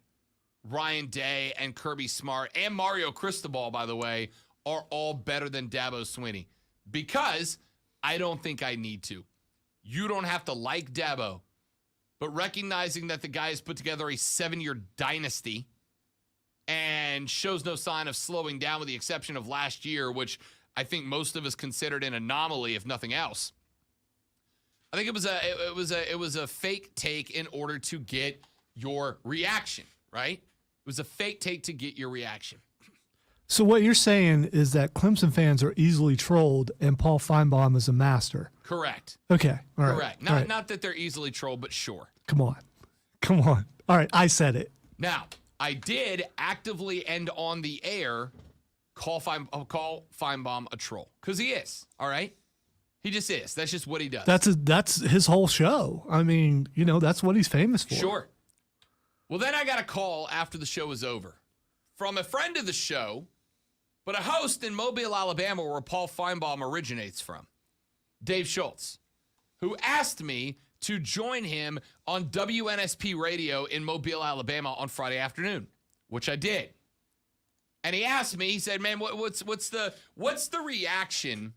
Ryan Day and Kirby Smart and Mario Cristobal, by the way, are all better than Dabo Swinney, because I don't think I need to. You don't have to like Dabo, but recognizing that the guy has put together a 7-year dynasty and shows no sign of slowing down with the exception of last year, which I think most of us considered an anomaly, if nothing else. I think it was a fake take in order to get your reaction, right? It was a fake take to get your reaction. So what you're saying is that Clemson fans are easily trolled and Paul Feinbaum is a master. Correct. Okay. All right. Correct. Not that they're easily trolled, but sure. Come on. All right. I said it. Now, I did actively and on the air call Feinbaum a troll, because he is. All right. He just is. That's just what he does. That's his whole show. I mean, that's what he's famous for. Sure. Well, then I got a call after the show was over from a friend of the show, but a host in Mobile, Alabama, where Paul Feinbaum originates from, Dave Schultz, who asked me to join him on WNSP radio in Mobile, Alabama on Friday afternoon, which I did. And he asked me, he said, man, what's the reaction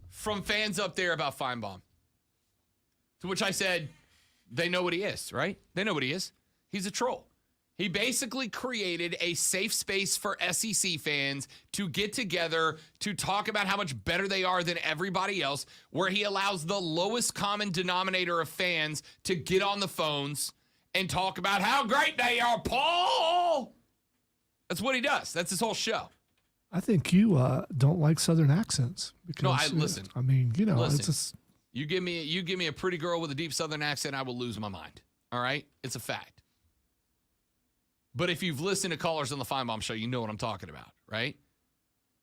from fans up there about Feinbaum? To which I said, they know what he is, right? They know what he is. He's a troll. He basically created a safe space for SEC fans to get together to talk about how much better they are than everybody else, where he allows the lowest common denominator of fans to get on the phones and talk about how great they are, Paul. That's what he does. That's his whole show. I think you don't like Southern accents. Because, no, listen. I mean, listen, it's just... You give me a pretty girl with a deep Southern accent, I will lose my mind. All right? It's a fact. But if you've listened to callers on the Feinbaum show, you know what I'm talking about, right?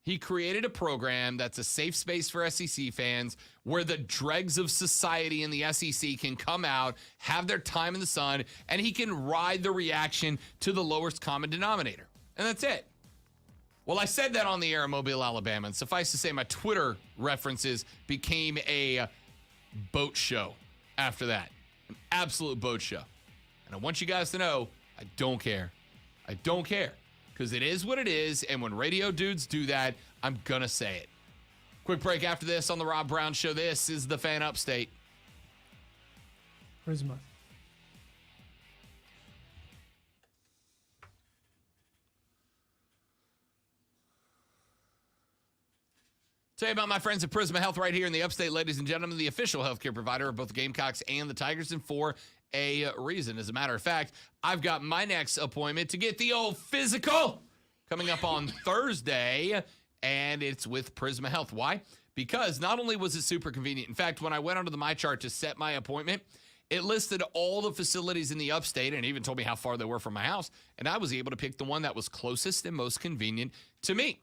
He created a program that's a safe space for SEC fans where the dregs of society in the SEC can come out, have their time in the sun, and he can ride the reaction to the lowest common denominator. And that's it. Well, I said that on the air in Mobile, Alabama, and suffice to say my Twitter references became a boat show after that. An absolute boat show. And I want you guys to know, I don't care. I don't care, because it is what it is, and when radio dudes do that, I'm going to say it. Quick break after this on the Rob Brown Show. This is the Fan Upstate. Prisma. Tell you about my friends at Prisma Health right here in the Upstate, ladies and gentlemen, the official healthcare provider of both the Gamecocks and the Tigers, and for a reason. As a matter of fact, I've got my next appointment to get the old physical coming up on Thursday, and it's with Prisma Health. Why? Because not only was it super convenient, in fact, when I went onto the MyChart to set my appointment, it listed all the facilities in the Upstate and even told me how far they were from my house, and I was able to pick the one that was closest and most convenient to me.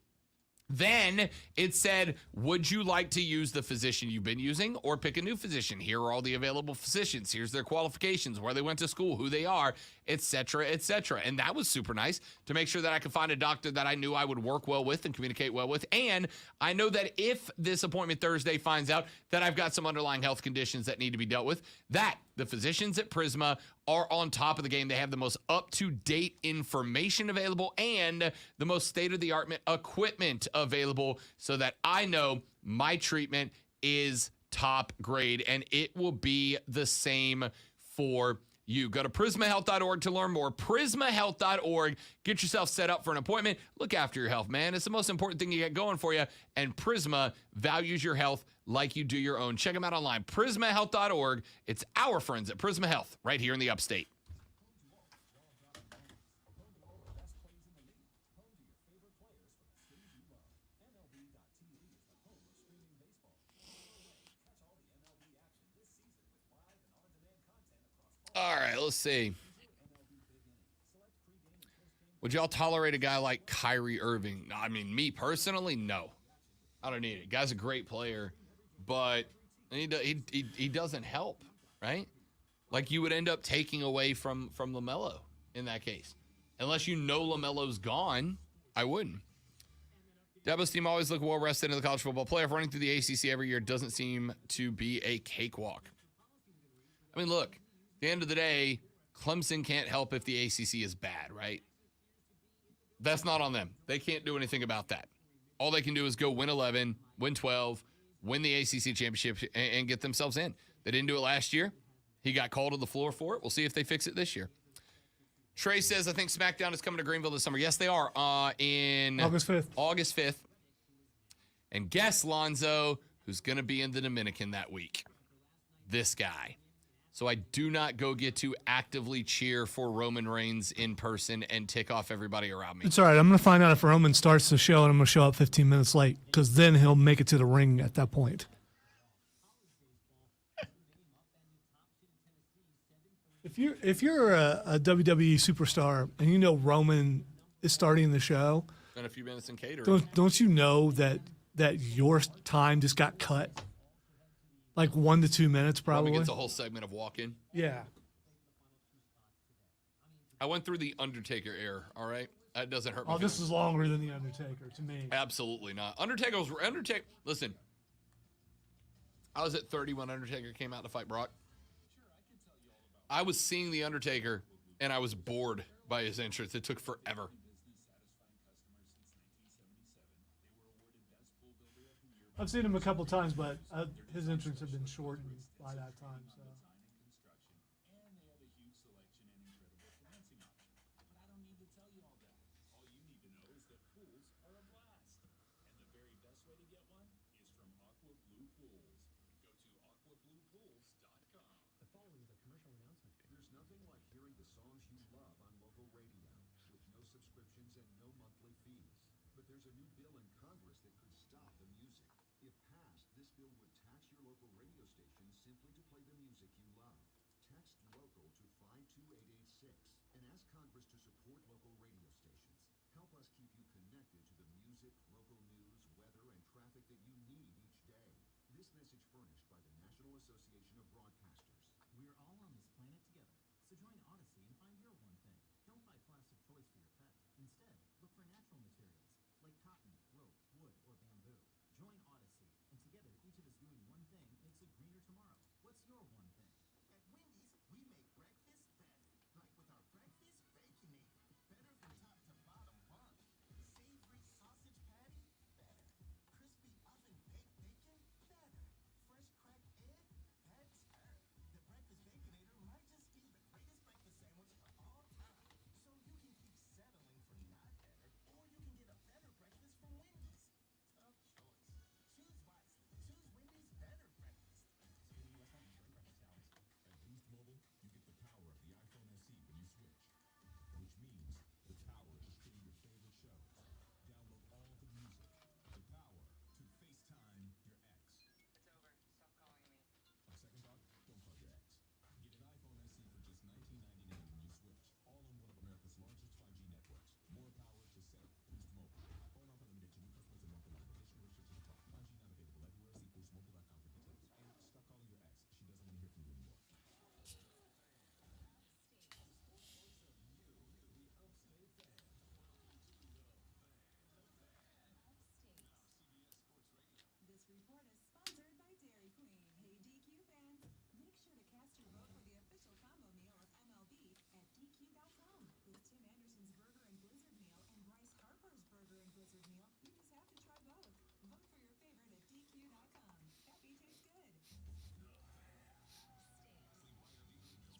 Then it said, would you like to use the physician you've been using or pick a new physician? Here are all the available physicians. Here's their qualifications, where they went to school, who they are, et cetera, et cetera. And that was super nice to make sure that I could find a doctor that I knew I would work well with and communicate well with. And I know that if this appointment Thursday finds out that I've got some underlying health conditions that need to be dealt with, that the physicians at Prisma are on top of the game. They have the most up-to-date information available and the most state-of-the-art equipment available so that I know my treatment is top grade, and it will be the same for you. Go to prismahealth.org to learn more. Prismahealth.org. Get yourself set up for an appointment. Look after your health, man. It's the most important thing you get going for you, and Prisma values your health like you do your own. Check them out online, prismahealth.org. It's our friends at Prisma Health right here in the Upstate. All right, let's see. Would y'all tolerate a guy like Kyrie Irving? I mean, me personally, no. I don't need it. Guy's a great player, but he doesn't help, right? Like you would end up taking away from LaMelo in that case. Unless you know LaMelo's gone, I wouldn't. Dabo's team always look well rested in the college football playoff. Running through the ACC every year doesn't seem to be a cakewalk. I mean, look, at the end of the day, Clemson can't help if the ACC is bad, right? That's not on them. They can't do anything about that. All they can do is go win 11, win 12, win the ACC championship, and get themselves in. They didn't do it last year. He got called to the floor for it. We'll see if they fix it this year. Trey says, I think SmackDown is coming to Greenville this summer. Yes, they are. In August 5th. August 5th. And guess, Lonzo, who's going to be in the Dominican that week? This guy. So I do not go get to actively cheer for Roman Reigns in person and tick off everybody around me. It's all right. I'm going to find out if Roman starts the show, and I'm going to show up 15 minutes late because then he'll make it to the ring at that point. If you're a WWE superstar and you know Roman is starting the show, And a few minutes in catering. don't you know that your time just got cut? Like 1 to 2 minutes, probably. Roman gets a whole segment of walk-in. Yeah. I went through the Undertaker era, all right? That doesn't hurt me. Oh, this is longer than the Undertaker to me. Absolutely not. Undertaker. Listen, I was at 30 when Undertaker came out to fight Brock. I was seeing the Undertaker, and I was bored by his entrance. It took forever. I've seen him a couple times, but his entrance had been shortened by that time. So.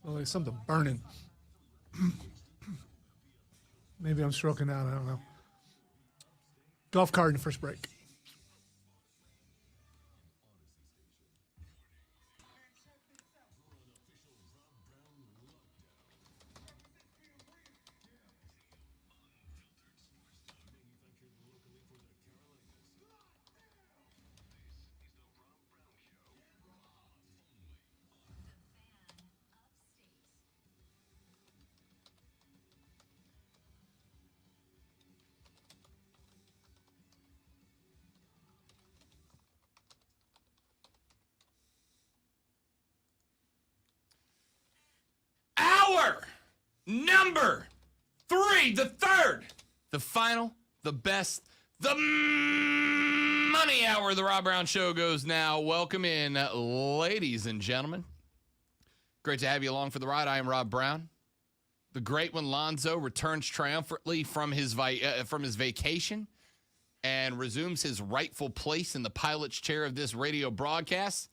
Well, there's something burning. Maybe I'm stroking out. I don't know. Golf cart in the first break. Number 3, the third, the final, the best, the money hour of the Rob Brown Show goes now. Welcome in, ladies and gentlemen. Great to have you along for the ride. I am Rob Brown. The great one, Lonzo, returns triumphantly from his vacation and resumes his rightful place in the pilot's chair of this radio broadcast.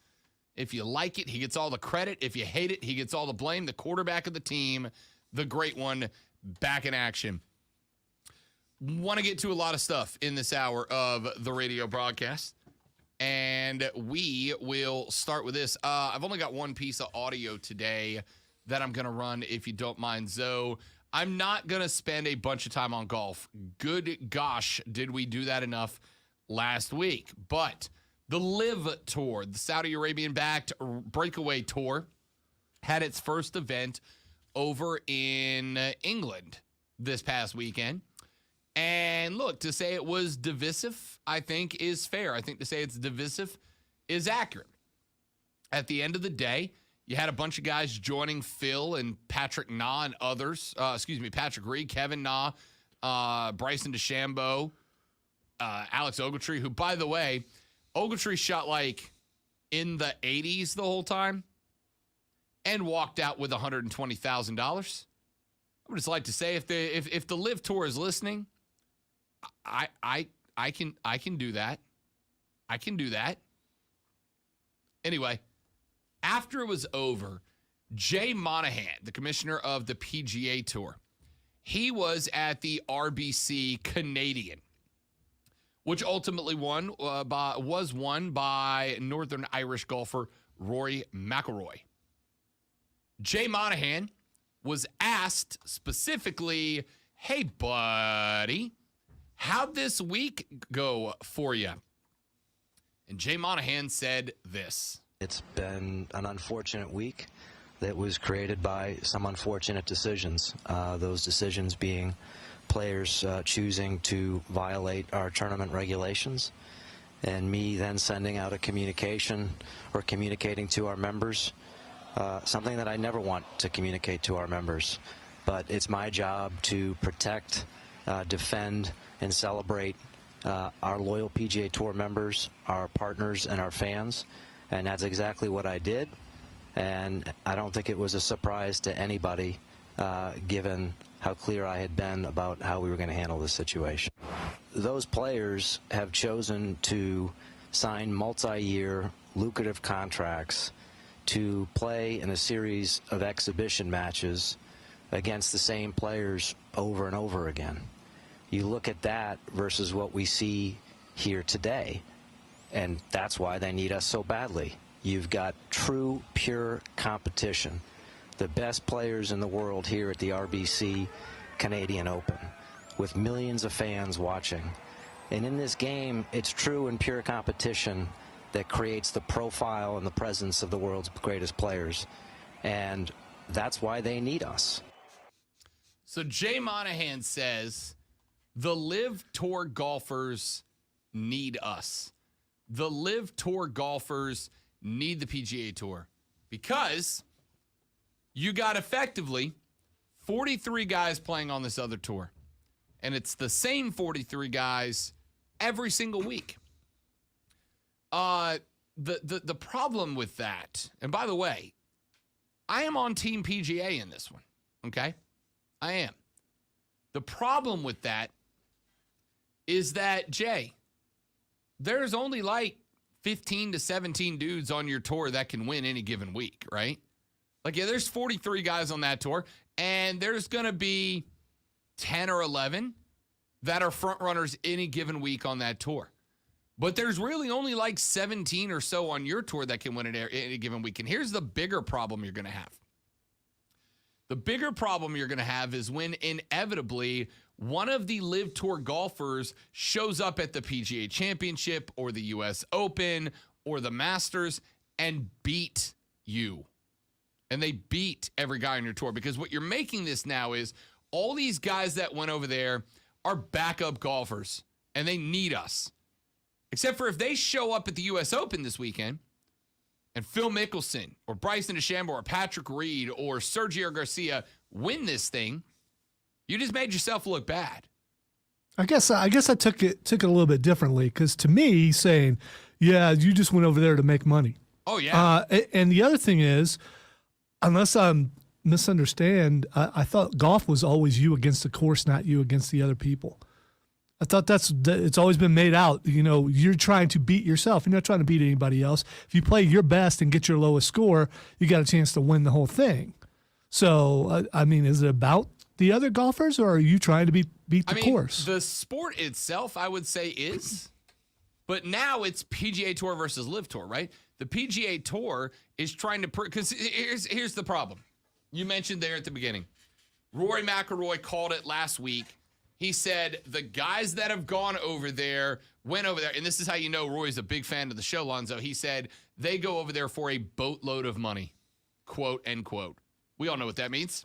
If you like it, he gets all the credit. If you hate it, he gets all the blame. The quarterback of the team, the great one, back in action. Want to get to a lot of stuff in this hour of the radio broadcast, and we will start with this. I've only got one piece of audio today that I'm going to run, if you don't mind, Zoe. I'm not going to spend a bunch of time on golf. Good gosh, did we do that enough last week. But the LIV Tour, the Saudi Arabian-backed breakaway tour, had its first event over in England this past weekend. And look, to say it was divisive, I think, is fair. I think to say it's divisive is accurate. At the end of the day, you had a bunch of guys joining Phil and Patrick Na and others. Patrick Reed, Kevin Na, Bryson DeChambeau, Alex Ogletree, who, by the way, Ogletree shot like in the 80s the whole time and walked out with $120,000. I would just like to say, if the LIV Tour is listening, I can do that. I can do that. Anyway, after it was over, Jay Monahan, the commissioner of the PGA Tour, he was at the RBC Canadian, which ultimately was won by Northern Irish golfer Rory McIlroy. Jay Monahan was asked specifically, hey, buddy, how'd this week go for you? And Jay Monahan said this. It's been an unfortunate week that was created by some unfortunate decisions. Those decisions being players choosing to violate our tournament regulations, and me then sending out a communication or communicating to our members something that I never want to communicate to our members. But it's my job to protect, defend, and celebrate our loyal PGA Tour members, our partners, and our fans. And that's exactly what I did. And I don't think it was a surprise to anybody, given how clear I had been about how we were going to handle this situation. Those players have chosen to sign multi-year lucrative contracts to play in a series of exhibition matches against the same players over and over again. You look at that versus what we see here today, and that's why they need us so badly. You've got true, pure competition. The best players in the world here at the RBC Canadian Open, with millions of fans watching. And in this game, it's true and pure competition that creates the profile and the presence of the world's greatest players. And that's why they need us. So Jay Monahan says the LIV Tour golfers need us. The LIV Tour golfers need the PGA Tour because you got effectively 43 guys playing on this other tour, and it's the same 43 guys every single week. The problem with that, and by the way, I am on Team PGA in this one, okay? I am. The problem with that is that, Jay, there's only like 15 to 17 dudes on your tour that can win any given week, right? Like, yeah, there's 43 guys on that tour, and there's going to be 10 or 11 that are front runners any given week on that tour. But there's really only like 17 or so on your tour that can win it any given week. And here's the bigger problem you're going to have. The bigger problem you're going to have is when inevitably one of the LIV Tour golfers shows up at the PGA Championship or the US Open or the Masters and beat you. And they beat every guy on your tour, because what you're making this now is all these guys that went over there are backup golfers and they need us. Except for if they show up at the US Open this weekend and Phil Mickelson or Bryson DeChambeau or Patrick Reed or Sergio Garcia win this thing, you just made yourself look bad. I guess I took it a little bit differently, because to me, he's saying, yeah, you just went over there to make money. Oh, yeah. And the other thing is, unless I'm misunderstand, I thought golf was always you against the course, not you against the other people. I thought it's always been made out. You're trying to beat yourself. You're not trying to beat anybody else. If you play your best and get your lowest score, you got a chance to win the whole thing. So, is it about the other golfers, or are you trying to beat the course? The sport itself, I would say, is. But now it's PGA Tour versus Live Tour, right? The PGA Tour is trying to because here's the problem. You mentioned there at the beginning. Rory McIlroy called it last week. He said the guys that have gone over there went over there, and this is how you know Roy's a big fan of the show, Lonzo. He said they go over there for a boatload of money, quote, end quote. We all know what that means.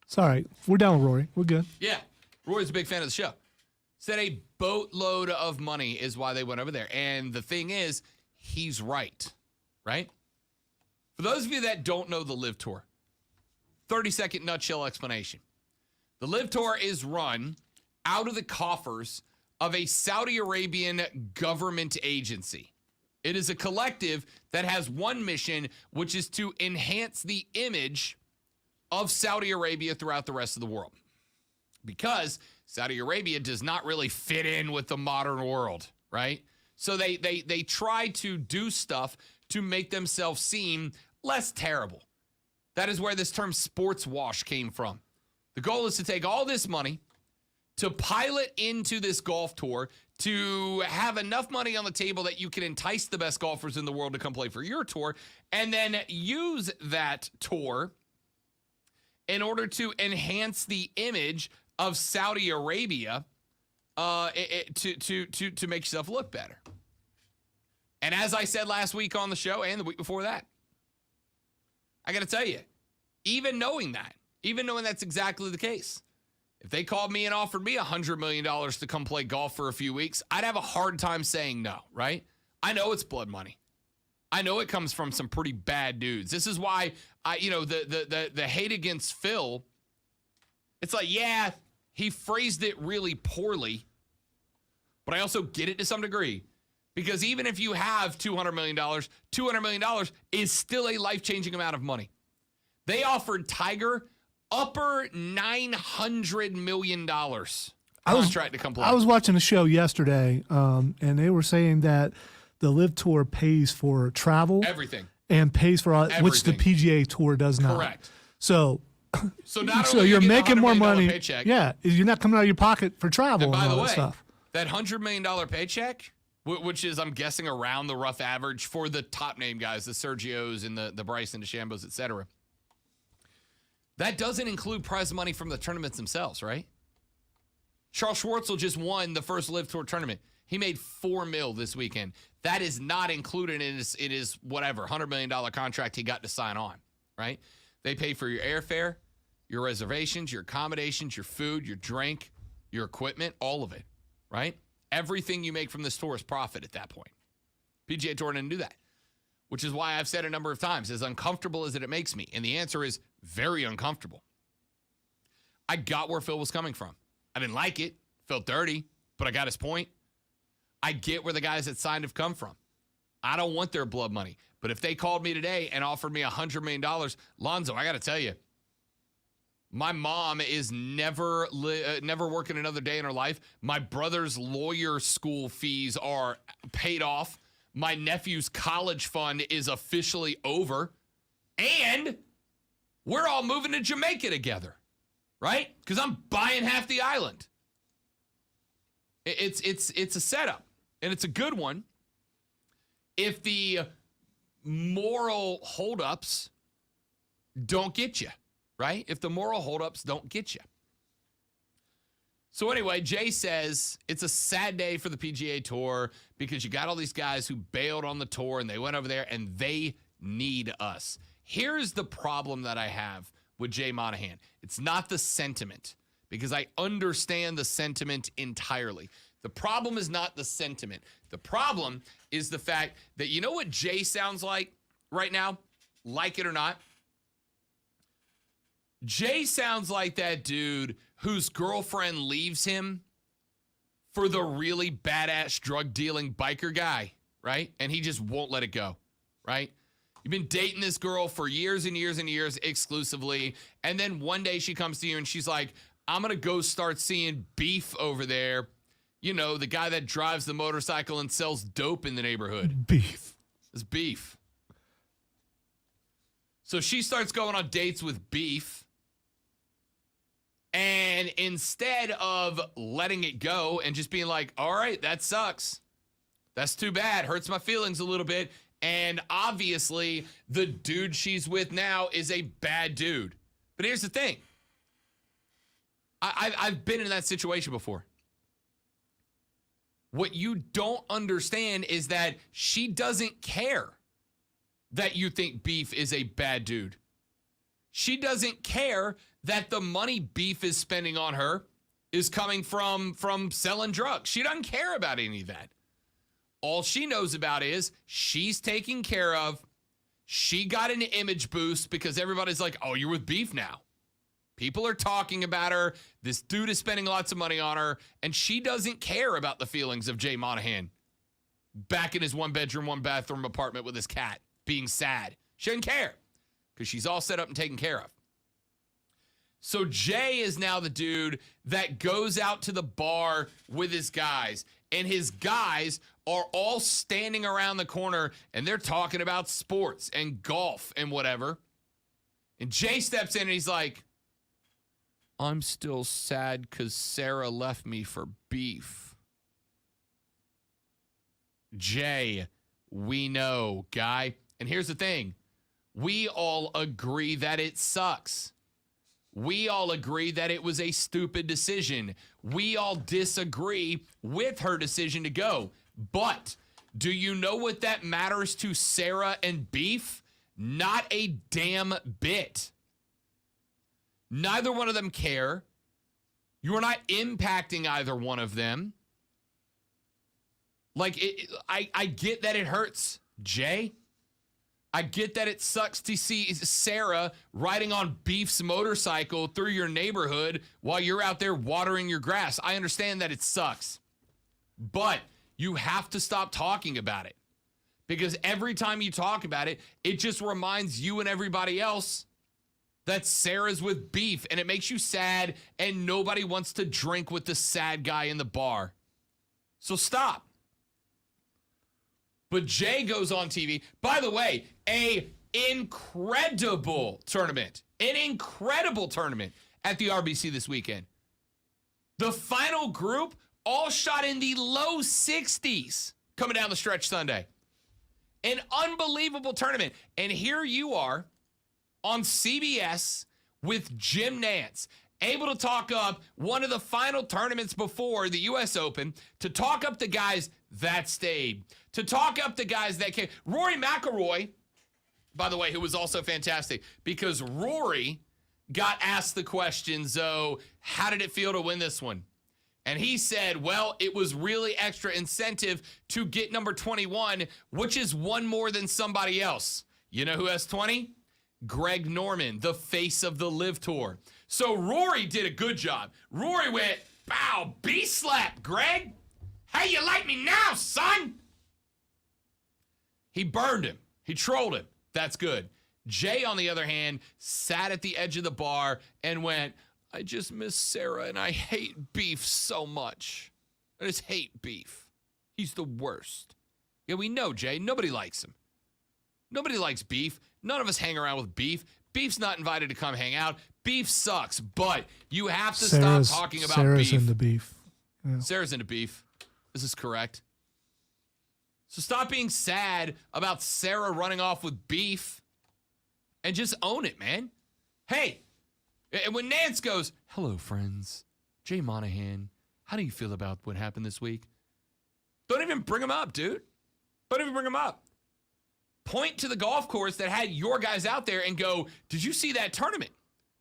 It's all right. We're down with Rory. We're good. Yeah. Roy's a big fan of the show. Said a boatload of money is why they went over there. And the thing is, he's right? For those of you that don't know the Live Tour, 30-second nutshell explanation. The Live Tour is run out of the coffers of a Saudi Arabian government agency. It is a collective that has one mission, which is to enhance the image of Saudi Arabia throughout the rest of the world. Because Saudi Arabia does not really fit in with the modern world, right? So they try to do stuff to make themselves seem less terrible. That is where this term sports wash came from. The goal is to take all this money, to pilot into this golf tour, to have enough money on the table that you can entice the best golfers in the world to come play for your tour, and then use that tour in order to enhance the image of Saudi Arabia to make yourself look better. And as I said last week on the show and the week before that, I got to tell you, even knowing that's exactly the case, if they called me and offered me $100 million to come play golf for a few weeks, I'd have a hard time saying no, right? I know it's blood money. I know it comes from some pretty bad dudes. This is why the hate against Phil, it's like, yeah, he phrased it really poorly, but I also get it to some degree. Because even if you have $200 million, $200 million is still a life-changing amount of money. They offered Tiger upper $900 million contract to come play. I was watching a show yesterday, and they were saying that the Live Tour pays for travel. Everything. And pays for all, which the PGA Tour does not. Correct. So you're making more money. Paycheck, yeah, you're not coming out of your pocket for travel and by all the way, that stuff. That $100 million paycheck, which is, I'm guessing, around the rough average for the top name guys, the Sergios and the Bryson DeChambos, et cetera. That doesn't include prize money from the tournaments themselves, right? Charles Schwartzel just won the first Live Tour tournament. He made $4 million this weekend. That is not included in his whatever $100 million contract he got to sign on, right? They pay for your airfare, your reservations, your accommodations, your food, your drink, your equipment, all of it, right? Everything you make from this tour is profit at that point. PGA Tour didn't do that, which is why I've said a number of times, as uncomfortable as it makes me, and the answer is very uncomfortable. I got where Phil was coming from. I didn't like it, felt dirty, but I got his point. I get where the guys that signed have come from. I don't want their blood money, but if they called me today and offered me $100 million, Lonzo, I got to tell you, my mom is never working another day in her life. My brother's lawyer school fees are paid off. My nephew's college fund is officially over. And we're all moving to Jamaica together, right? Because I'm buying half the island. It's a setup, and it's a good one. If the moral holdups don't get you, right? If the moral holdups don't get you. So anyway, Jay says it's a sad day for the PGA Tour because you got all these guys who bailed on the tour and they went over there and they need us. Here's the problem that I have with Jay Monahan. It's not the sentiment, because I understand the sentiment entirely. The problem is not the sentiment. The problem is the fact that, you know what Jay sounds like right now? Like it or not? Jay sounds like that dude whose girlfriend leaves him for the really badass drug dealing biker guy, right? And he just won't let it go, right? You've been dating this girl for years and years and years exclusively. And then one day she comes to you and she's like, I'm going to go start seeing Beef over there. You know, the guy that drives the motorcycle and sells dope in the neighborhood. Beef. It's Beef. So she starts going on dates with Beef. And instead of letting it go and just being like, all right, that sucks. That's too bad. Hurts my feelings a little bit. And obviously, the dude she's with now is a bad dude. But here's the thing. I've been in that situation before. What you don't understand is that she doesn't care that you think Beef is a bad dude. She doesn't care that the money Beef is spending on her is coming from selling drugs. She doesn't care about any of that. All she knows about is she's taken care of. She got an image boost because everybody's like, oh, you're with Beef now. People are talking about her. This dude is spending lots of money on her, and she doesn't care about the feelings of Jay Monahan back in his one-bedroom, one-bathroom apartment with his cat being sad. She doesn't care because she's all set up and taken care of. So Jay is now the dude that goes out to the bar with his guys, and his guys are all standing around the corner, and they're talking about sports and golf and whatever. And Jay steps in, and he's like, I'm still sad because Sarah left me for Beef. Jay, we know, guy. And here's the thing. We all agree that it sucks. We all agree that it was a stupid decision. We all disagree with her decision to go. But do you know what that matters to Sarah and Beef? Not a damn bit. Neither one of them care. You are not impacting either one of them. Like, I get that it hurts, Jay. I get that it sucks to see Sarah riding on Beef's motorcycle through your neighborhood while you're out there watering your grass. I understand that it sucks. But you have to stop talking about it. Because every time you talk about it, it just reminds you and everybody else that Sarah's with Beef, and it makes you sad, and nobody wants to drink with the sad guy in the bar. So stop. But Jay goes on TV. By the way, an incredible tournament at the RBC this weekend. The final group all shot in the low 60s coming down the stretch Sunday. An unbelievable tournament. And here you are on CBS with Jim Nantz, able to talk up one of the final tournaments before the U.S. Open, to talk up the guys that stayed, to talk up the guys that came. Rory McIlroy, by the way, who was also fantastic, because Rory got asked the question, Zoe, how did it feel to win this one? And he said, well, it was really extra incentive to get number 21, which is one more than somebody else. You know who has 20? Greg Norman, the face of the Live Tour. So Rory did a good job. Rory went, bow, B-slap, Greg. How you like me now, son? He burned him. He trolled him. That's good. Jay, on the other hand, sat at the edge of the bar and went, I just miss Sarah and I hate Beef so much. I just hate Beef. He's the worst. Yeah, we know, Jay. Nobody likes him. Nobody likes Beef. None of us hang around with Beef. Beef's not invited to come hang out. Beef sucks, but you have to stop talking about Sarah's Beef. into Beef. Yeah. Sarah's into Beef. This is correct. So stop being sad about Sarah running off with Beef and just own it, man. Hey, and when Nance goes, hello, friends, Jay Monahan, how do you feel about what happened this week? Don't even bring him up, dude. Don't even bring him up. Point to the golf course that had your guys out there and go, did you see that tournament?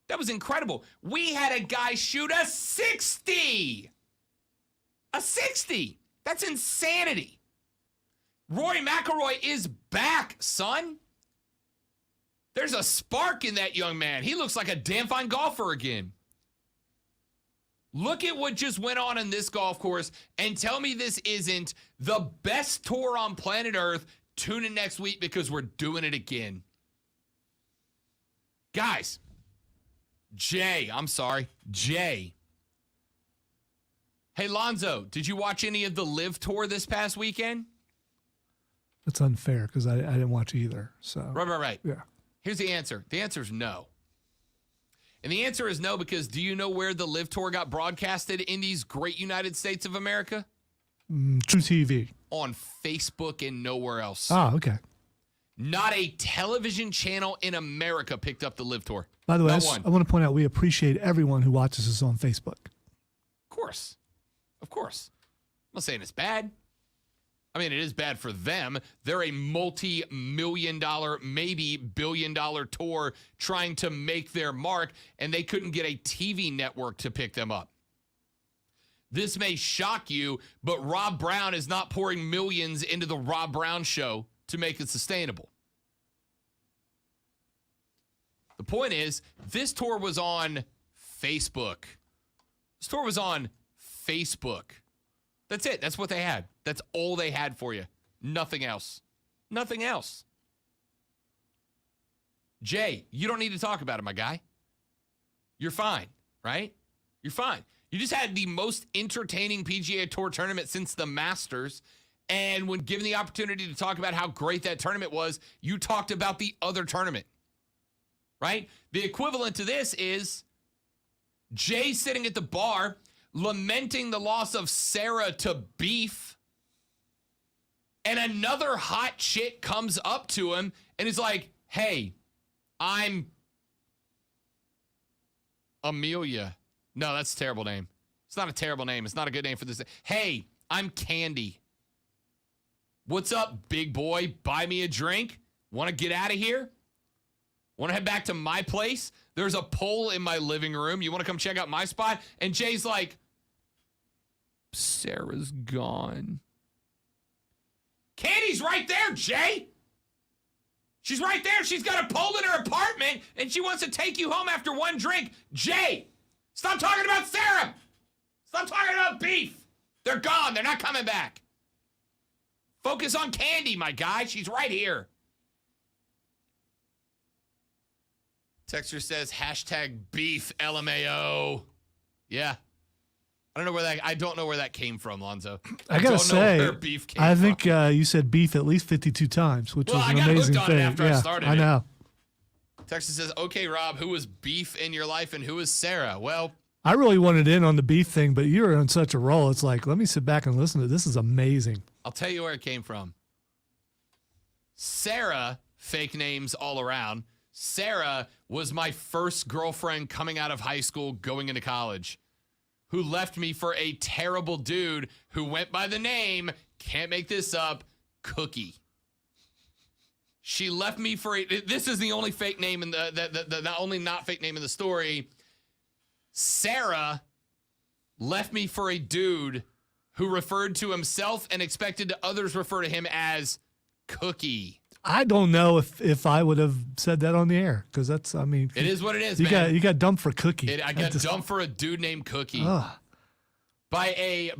That was incredible. We had a guy shoot a 60. A 60. That's insanity. Rory McIlroy is back, son. There's a spark in that young man. He looks like a damn fine golfer again. Look at what just went on in this golf course and tell me this isn't the best tour on planet Earth. Tune in next week because we're doing it again. Guys, Jay. Hey, Lonzo, did you watch any of the Live Tour this past weekend? That's unfair because I didn't watch either. So Right. Yeah. Here's the answer. The answer is no. And the answer is no because do you know where the Live Tour got broadcasted in these great United States of America? True TV. On Facebook and nowhere else. Ah, okay. Not a television channel in America picked up the Live Tour. By the way, Not one. I want to point out we appreciate everyone who watches us on Facebook. Of course. I'm not saying it's bad. I mean, it is bad for them. They're a multi-million-dollar, maybe billion-dollar tour trying to make their mark, and they couldn't get a TV network to pick them up. This may shock you, but Rob Brown is not pouring millions into the Rob Brown show to make it sustainable. The point is, this tour was on Facebook. This tour was on Facebook. That's it. That's what they had. That's all they had for you. Nothing else. Nothing else. Jay, you don't need to talk about it, my guy. You're fine, right? You're fine. You just had the most entertaining PGA Tour tournament since the Masters. And when given the opportunity to talk about how great that tournament was, you talked about the other tournament, right? The equivalent to this is Jay sitting at the bar lamenting the loss of Sarah to Beef, and another hot chick comes up to him and is like, hey, I'm Amelia. No, that's a terrible name. It's not a terrible name. It's not a good name for this. Hey, I'm Candy. What's up, big boy? Buy me a drink? Want to get out of here? Want to head back to my place? There's a pole in my living room. You want to come check out my spot? And Jay's like, Sarah's gone. Candy's right there, Jay. She's right there. She's got a pole in her apartment, and she wants to take you home after one drink. Jay, stop talking about Sarah. Stop talking about Beef. They're gone. They're not coming back. Focus on Candy, my guy. She's right here. Texter says, hashtag beef LMAO. Yeah. I don't know where that came from, Lonzo. I gotta say, where beef came I from. think you said beef at least 52 times, which was an amazing hooked on thing. it after I started I know. Texter says, okay, Rob, who was Beef in your life and who was Sarah? Well, I really wanted in on the beef thing, but you're on such a roll. It's like, let me sit back and listen to this. This is amazing. I'll tell you where it came from. Sarah, fake names all around. Sarah was my first girlfriend coming out of high school, going into college, who left me for a terrible dude who went by the name, can't make this up, Cookie. She left me for this is the only fake name in the only not fake name in the story. Sarah left me for a dude who referred to himself and expected others refer to him as Cookie. I don't know if I would have said that on the air because that's, I mean, It is what it is, you man. you got dumped for Cookie. I got dumped for a dude named Cookie by a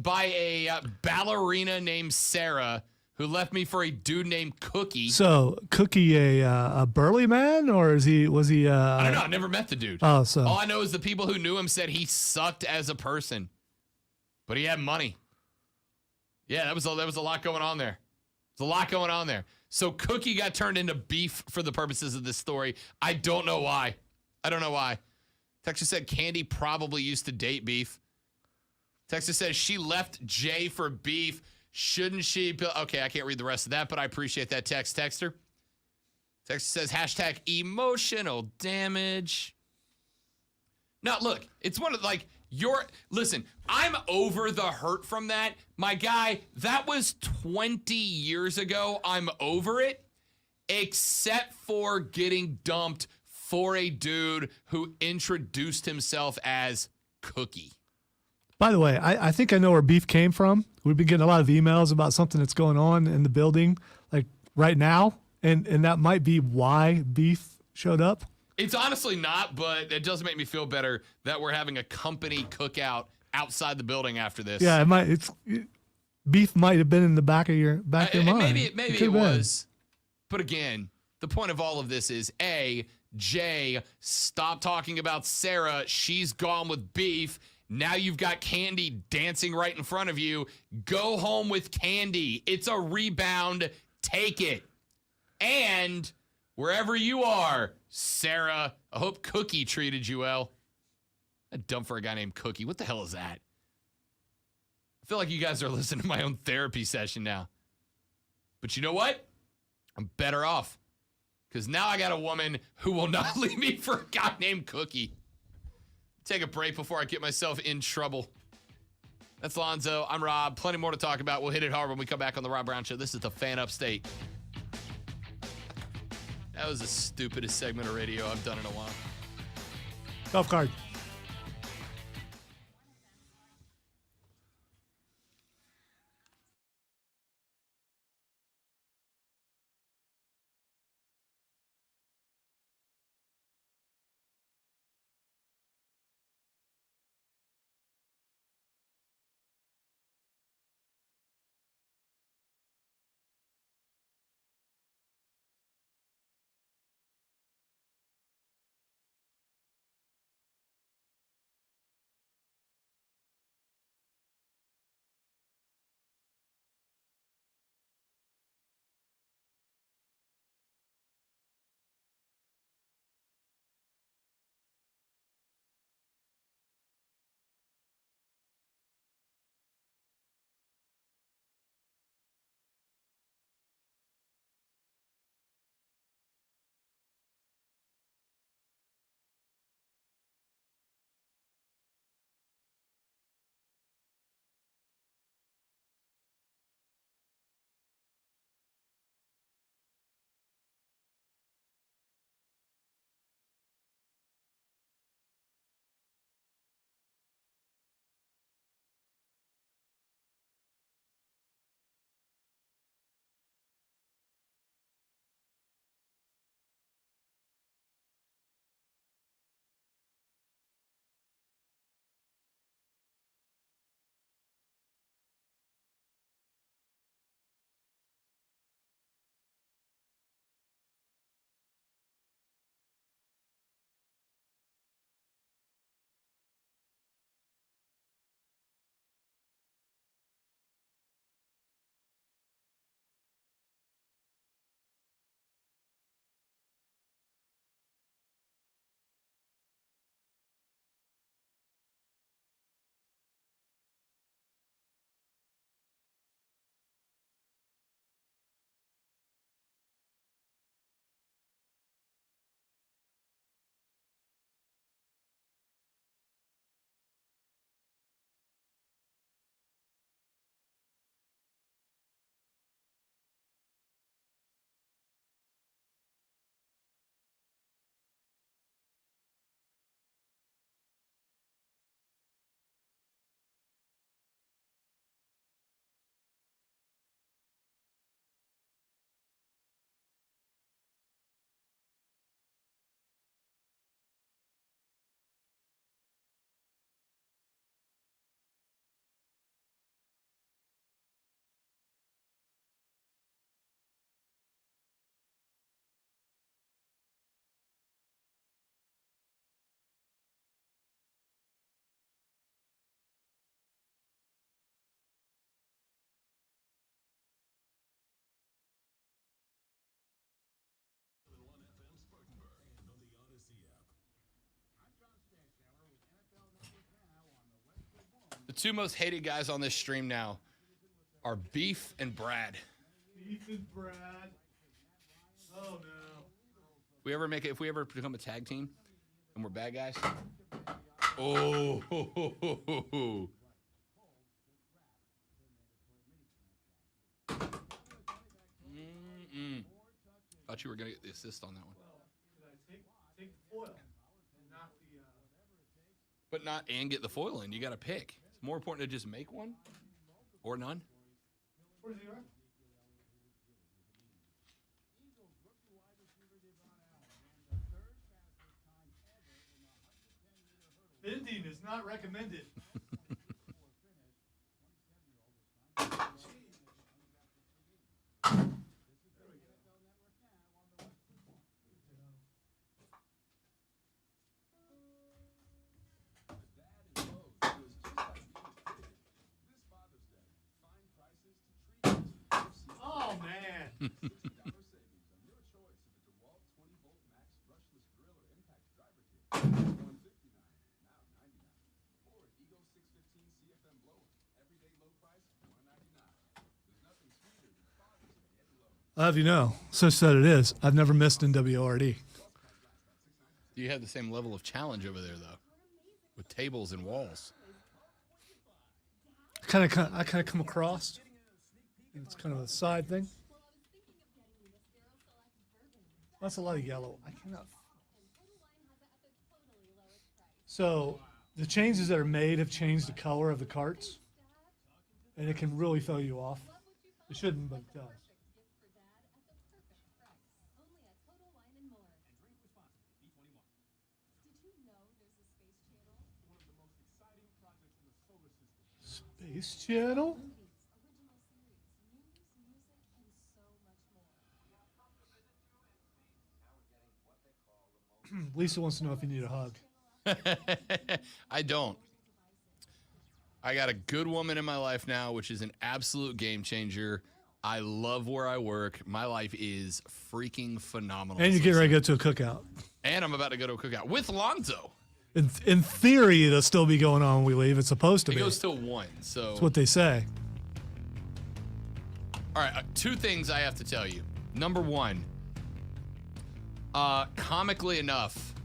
ballerina named Sarah who left me for a dude named Cookie. So Cookie a burly man or was he? I don't know. I never met the dude. Oh, so all I know is the people who knew him said he sucked as a person, but he had money. Yeah, that was a lot going on there. There's a lot going on there. So Cookie got turned into Beef for the purposes of this story. I don't know why. Texas said Candy probably used to date Beef. Texas says she left Jay for Beef. Shouldn't she? Okay, I can't read the rest of that, but I appreciate that texter. Texas says hashtag emotional damage. Now, look, it's one of listen, I'm over the hurt from that. My guy, that was 20 years ago. I'm over it, except for getting dumped for a dude who introduced himself as Cookie. By the way, I think I know where Beef came from. We've been getting a lot of emails about something that's going on in the building, like right now, and that might be why Beef showed up? It's honestly not, but it does make me feel better that we're having a company cookout outside the building after this. Yeah, beef might have been in the back of your mind. Maybe it could've been. was. But again, the point of all of this is Jay, stop talking about Sarah. She's gone with beef. Now you've got Candy dancing right in front of you. Go home with Candy. It's a rebound. Take it. And wherever you are, Sarah, I hope Cookie treated you well. That's dumb for a guy named Cookie. What the hell is that? I feel like you guys are listening to my own therapy session now. But you know what? I'm better off. Because now I got a woman who will not leave me for a guy named Cookie. Take a break before I get myself in trouble. That's Lonzo. I'm Rob. Plenty more to talk about. We'll hit it hard when we come back on the Rob Brown Show. This is the Fan Upstate. That was the stupidest segment of radio I've done in a while. Golf cart. The two most hated guys on this stream now are Beef and Brad. Beef and Brad. Oh no. If we ever become a tag team and we're bad guys. Oh. Thought you were gonna get the assist on that one. Take the foil and not the. But not and get the foil in. You got to pick. It's more important to just make one or none. Where's he at? not recommended. Oh, man. I'll have you know, such that it is. I've never missed in WORD. You have the same level of challenge over there, though, with tables and walls. I kind of come across. It's kind of a side thing. That's a lot of yellow. I cannot. So the changes that are made have changed the color of the carts, and it can really throw you off. It shouldn't, but it does. Space Channel? Lisa wants to know if you need a hug. I don't. I got a good woman in my life now, which is an absolute game changer. I love where I work. My life is freaking phenomenal. And you get ready to go to a cookout. And I'm about to go to a cookout with Lonzo. In theory, it'll still be going on when we leave. It's supposed to It be. goes till 1, so. That's what they say. All right, 2 things I have to tell you. Number 1, comically enough,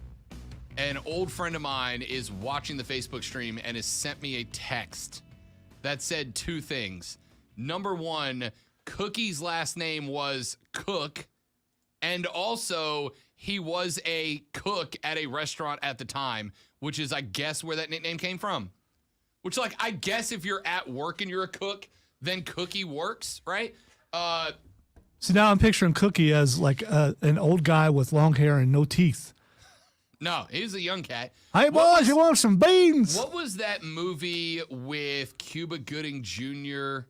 an old friend of mine is watching the Facebook stream and has sent me a text that said 2 things. Number 1, Cookie's last name was Cook, and also he was a cook at a restaurant at the time, which is, I guess, where that nickname came from. Which, like, I guess if you're at work and you're a cook, then Cookie works, right? So now I'm picturing Cookie as like an old guy with long hair and no teeth. No, he's a young cat. Hey, boys, you want some beans? What was that movie with Cuba Gooding Jr.?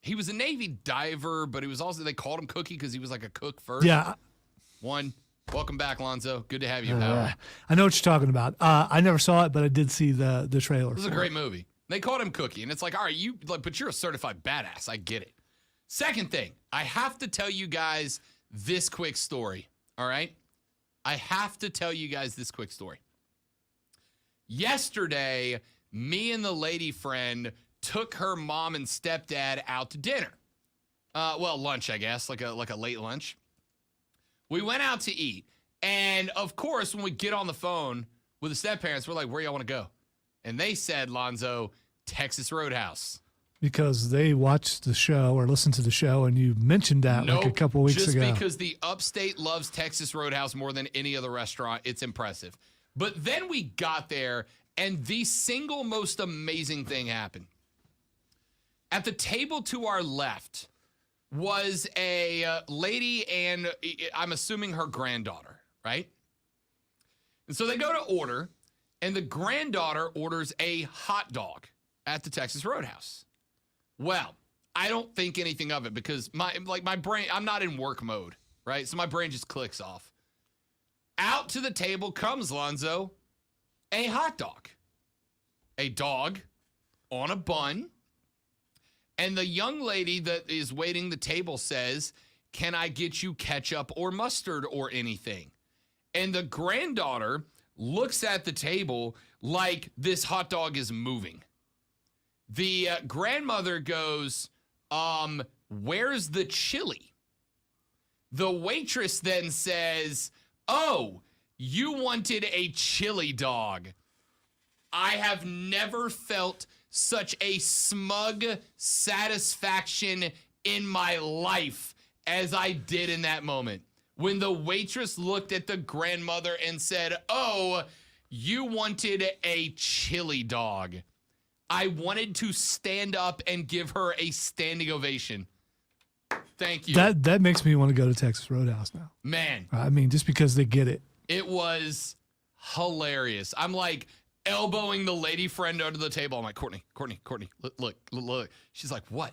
He was a Navy diver, but he was also, they called him Cookie because he was like a cook first. Yeah. 1, welcome back, Lonzo. Good to have you, pal. I know what you're talking about. I never saw it, but I did see the trailer. This is a great movie. They called him Cookie, and it's like, all right, but you're a certified badass. I get it. Second thing, I have to tell you guys this quick story, all right? I have to tell you guys this quick story. Yesterday, me and the lady friend took her mom and stepdad out to dinner. Lunch, I guess, like a late lunch. We went out to eat, and of course, when we get on the phone with the step-parents, we're like, where y'all want to go? And they said, Lonzo, Texas Roadhouse. Because they watched the show or listened to the show, and you mentioned that like a couple weeks ago. Just because the upstate loves Texas Roadhouse more than any other restaurant, it's impressive. But then we got there, and the single most amazing thing happened. At the table to our left was a lady, and I'm assuming her granddaughter, right? And so they go to order, and the granddaughter orders a hot dog at the Texas Roadhouse. Well, I don't think anything of it because my brain, I'm not in work mode, right? So my brain just clicks off. Out to the table comes, Lonzo, a hot dog. A dog on a bun. And the young lady that is waiting the table says, can I get you ketchup or mustard or anything? And the granddaughter looks at the table like this hot dog is moving. The grandmother goes, where's the chili? The waitress then says, oh, you wanted a chili dog. I have never felt such a smug satisfaction in my life as I did in that moment. When the waitress looked at the grandmother and said, oh, you wanted a chili dog. I wanted to stand up and give her a standing ovation. Thank you. That makes me want to go to Texas Roadhouse now. Man. I mean, just because they get it. It was hilarious. I'm like elbowing the lady friend under the table. I'm like, Courtney, look. She's like, what?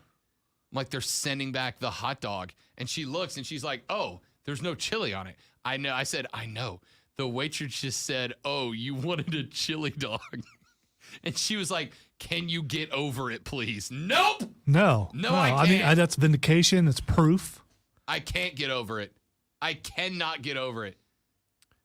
I'm like, they're sending back the hot dog. And she looks and she's like, oh, there's no chili on it. I know. I said, I know. The waitress just said, oh, you wanted a chili dog. And she was like, can you get over it, please? Nope. No, I can't. I mean, that's vindication. It's proof. I can't get over it. I cannot get over it.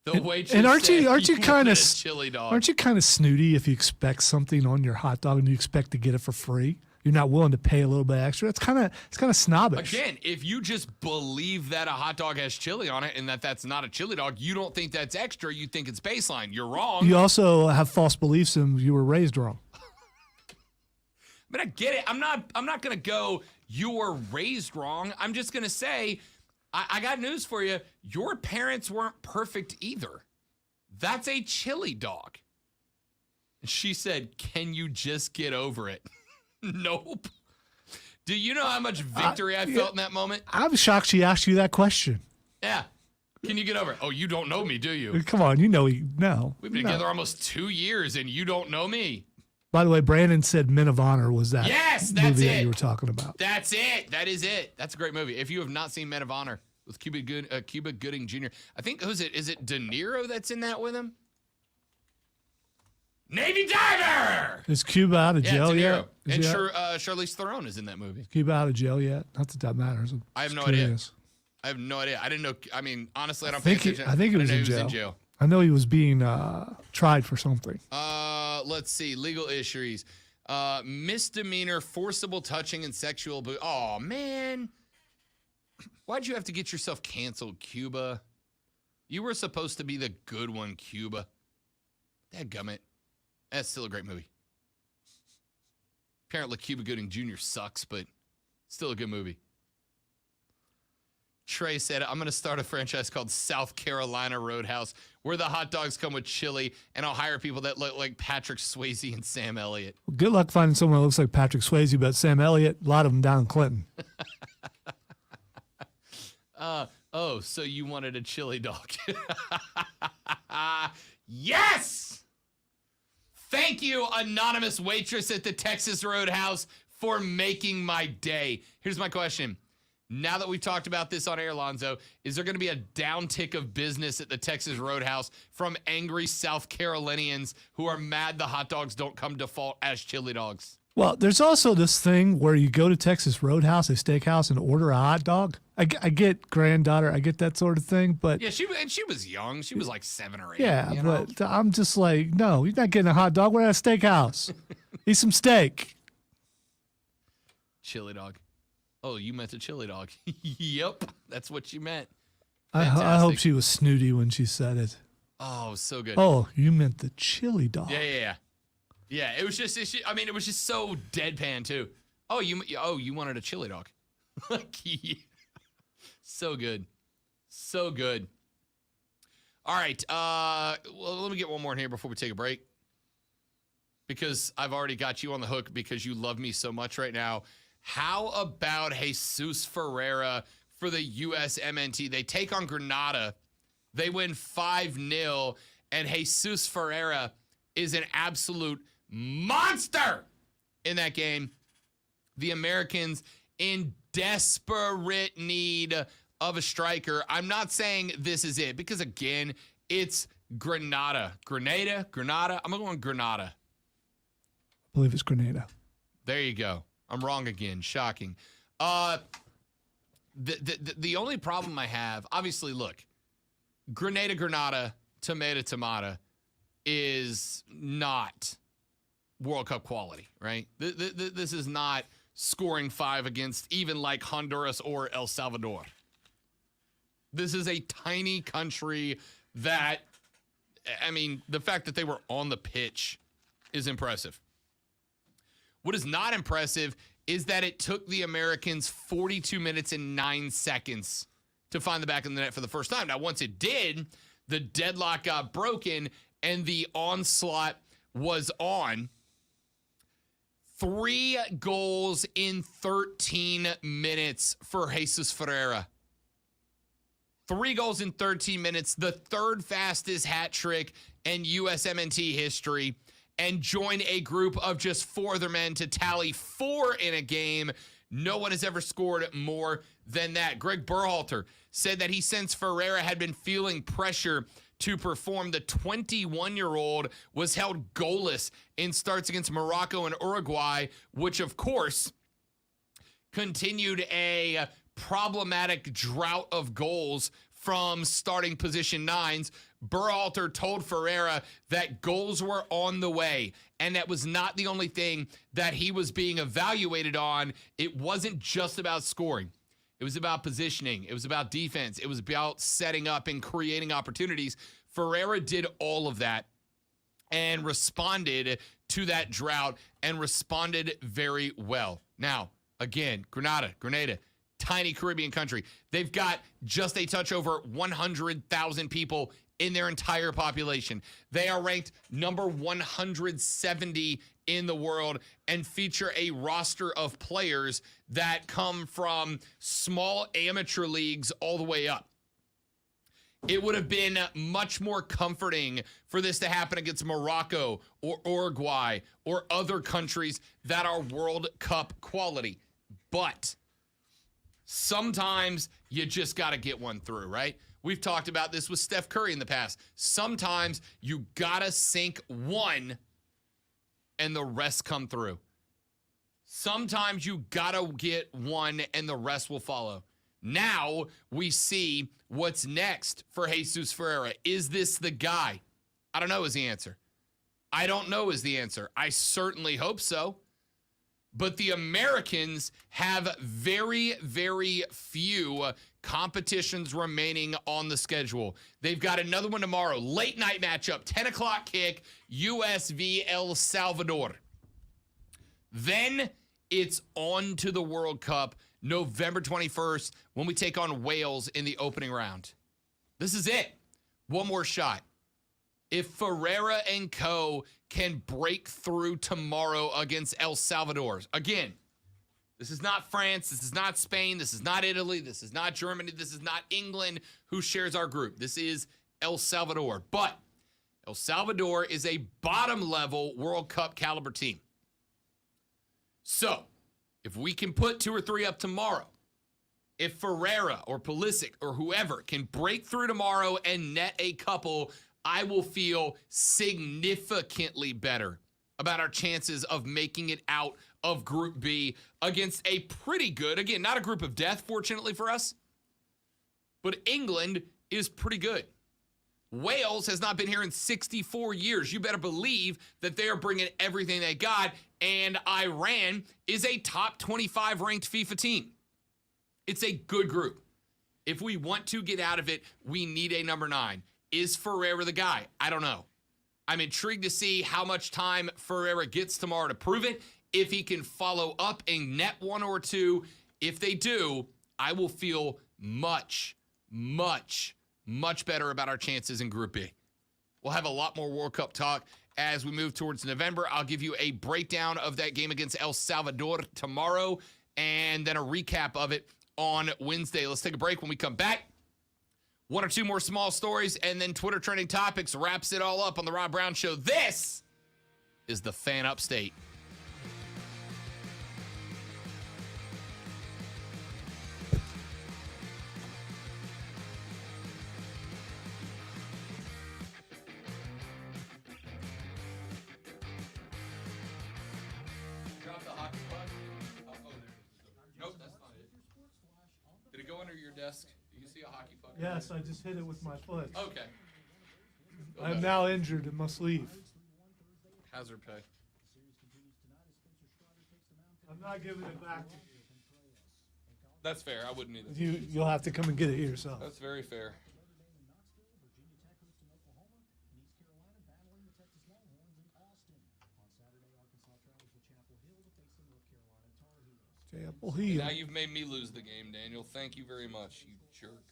The waitress and aren't said, you kind of chili dog? Aren't you kind of snooty if you expect something on your hot dog and you expect to get it for free? You're not willing to pay a little bit extra. It's kind of snobbish. Again, if you just believe that a hot dog has chili on it and that's not a chili dog, you don't think that's extra. You think it's baseline. You're wrong. You also have false beliefs and you were raised wrong. But I get it. I'm not gonna go, you were raised wrong. I'm just gonna say, I got news for you. Your parents weren't perfect either. That's a chili dog. And she said, can you just get over it? Nope. Do you know how much victory I felt in that moment? I'm shocked she asked you that question. Yeah. Can you get over it? Oh, you don't know me, do you? Come on, you know no. We've been together almost 2 years and you don't know me. By the way, Brandon said Men of Honor was that movie that you were talking about. That's it. That is it. That's a great movie. If you have not seen Men of Honor with Cuba Gooding Jr., I think, who's it? Is it De Niro that's in that with him? Navy diver! Is Cuba out of jail yet? And Charlize Theron is in that movie. Is Cuba out of jail yet? Not that matters. I have no idea. I have no idea. I didn't know. I mean, honestly, I don't think I think he was in jail. I know he was being tried for something. Let's see. Legal issues. Misdemeanor, forcible touching, and sexual abuse. Oh, man. Why'd you have to get yourself canceled, Cuba? You were supposed to be the good one, Cuba. Dadgummit. That's still a great movie. Apparently, Cuba Gooding Jr. sucks, but still a good movie. Trey said, I'm going to start a franchise called South Carolina Roadhouse, where the hot dogs come with chili, and I'll hire people that look like Patrick Swayze and Sam Elliott. Well, good luck finding someone that looks like Patrick Swayze, but Sam Elliott, a lot of them down in Clinton. Oh, so you wanted a chili dog. Yes! Thank you, anonymous waitress at the Texas Roadhouse, for making my day. Here's my question. Now that we've talked about this on air, Lonzo, is there going to be a downtick of business at the Texas Roadhouse from angry South Carolinians who are mad the hot dogs don't come default as chili dogs? Well, there's also this thing where you go to Texas Roadhouse, a steakhouse, and order a hot dog. I get granddaughter, I get that sort of thing, but yeah, she was young. She was like 7 or 8. Yeah, you know? but I'm just like, no, you're not getting a hot dog. We're at a steakhouse. Eat some steak. Chili dog. Oh, you meant a chili dog. Yep, that's what you meant. I hope she was snooty when she said it. Oh, so good. Oh, you meant the chili dog. Yeah. Yeah, it was just so deadpan too. Oh, you wanted a chili dog. Like, so good. So good. All right. Well, let me get one more in here before we take a break. Because I've already got you on the hook because you love me so much right now. How about Jesus Ferreira for the USMNT? They take on Granada. They win 5-0. And Jesus Ferreira is an absolute monster in that game. The Americans in desperate need of a striker. I'm not saying this is it because, again, it's Granada. Grenada? I'm going to go on Granada. I believe it's Grenada. There you go. I'm wrong again. Shocking. The only problem I have, obviously, look, Granada, tomato is not World Cup quality, right? This is not scoring 5 against even like Honduras or El Salvador. This is a tiny country that, I mean, the fact that they were on the pitch is impressive. What is not impressive is that it took the Americans 42 minutes and 9 seconds to find the back of the net for the first time. Now, once it did, the deadlock got broken and the onslaught was on. 3 goals in 13 minutes for Jesus Ferreira. 3 goals in 13 minutes, the third fastest hat trick in USMNT history, and join a group of just 4 other men to tally 4 in a game. No one has ever scored more than that. Greg Berhalter said that he sensed Ferreira had been feeling pressure to perform. The 21-year-old was held goalless in starts against Morocco and Uruguay, which, of course, continued a problematic drought of goals from starting position 9s. Berhalter told Ferreira that goals were on the way, and that was not the only thing that he was being evaluated on. It wasn't just about scoring. It was about positioning. It was about defense. It was about setting up and creating opportunities. Ferreira did all of that and responded to that drought and responded very well. Now, again, Grenada, tiny Caribbean country. They've got just a touch over 100,000 people in their entire population. They are ranked number 170 in the world and feature a roster of players that come from small amateur leagues all the way up. It would have been much more comforting for this to happen against Morocco or Uruguay or other countries that are World Cup quality. But sometimes you just got to get one through, right? We've talked about this with Steph Curry in the past. Sometimes you got to sink one and the rest come through. Sometimes you got to get one and the rest will follow. Now we see what's next for Jesus Ferreira. Is this the guy? I don't know is the answer. I don't know is the answer. I certainly hope so. But the Americans have very, very few competitions remaining on the schedule. They've got another one tomorrow. Late night matchup, 10 o'clock kick, US v El Salvador. Then it's on to the World Cup, November 21st, when we take on Wales in the opening round. This is it. One more shot. If Ferreira and co. can break through tomorrow against El Salvador, again, this is not France, this is not Spain, this is not Italy, this is not Germany, this is not England who shares our group. This is El Salvador. But El Salvador is a bottom-level World Cup caliber team. So, if we can put 2 or 3 up tomorrow, if Ferreira or Pulisic or whoever can break through tomorrow and net a couple, I will feel significantly better about our chances of making it out of Group B against a pretty good, again, not a group of death, fortunately for us, but England is pretty good. Wales has not been here in 64 years. You better believe that they are bringing everything they got, and Iran is a top 25 ranked FIFA team. It's a good group. If we want to get out of it, we need a number 9. Is Ferreira the guy? I don't know. I'm intrigued to see how much time Ferreira gets tomorrow to prove it. If he can follow up and net 1 or 2, if they do, I will feel much, much, much better about our chances in Group B. We'll have a lot more World Cup talk as we move towards November. I'll give you a breakdown of that game against El Salvador tomorrow and then a recap of it on Wednesday. Let's take a break. When we come back, 1 or 2 more small stories, and then Twitter trending topics wraps it all up on the Rob Brown Show. This is the Fan Upstate. Drop the hockey puck. Oh, there it is. Nope, that's not it. Did it go under your desk? Do you see a hockey puck? Yes, I just hit it with my foot. Okay. I'm now injured and must leave. Hazard pay. I'm not giving it back to That's fair. I wouldn't either. you. You'll have to come and get it yourself. That's very fair. Chapel Hill. Now you've made me lose the game, Daniel. Thank you very much, you jerk.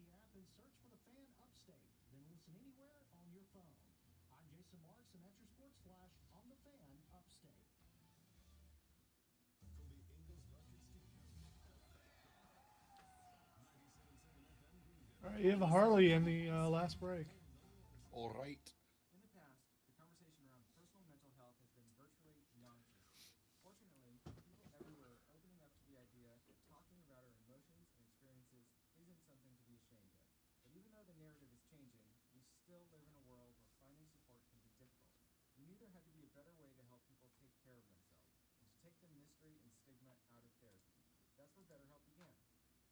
Odyssey app and search for the Fan Upstate. Then listen anywhere on your phone. I'm Jason Marks, and that's your Sports Flash on the Fan Upstate. All right, you have a Harley in the last break. All right. In the past, the conversation around personal mental health has been virtually non-existent. Fortunately, people everywhere are opening up to the idea that talking about our emotions and experiences isn't something to be ashamed of. But even though the narrative is changing, we still live in a world where finding support can be difficult. We knew there had to be a better way to help people take care of themselves and to take the mystery and stigma out of therapy. That's where BetterHelp began.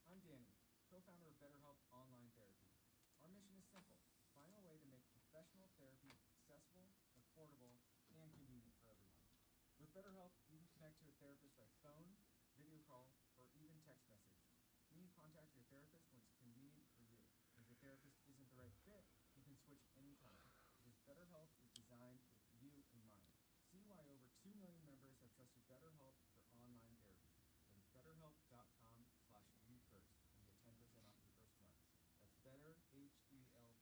I'm Danny, co-founder of BetterHelp Online Therapy. Our mission is simple. Find a way to make professional therapy accessible, affordable, and convenient for everyone. With BetterHelp, you can connect to a therapist by phone, video call, or even text message. You can contact your therapist when it's convenient for you. If your therapist isn't the right fit, you can switch anytime. Because BetterHelp is designed with you in mind. See why over 2 million members have trusted BetterHelp for online therapy. Go to betterhelp.com/youFirst and get 10% off your first month. That's betterhelp.com/youFirst.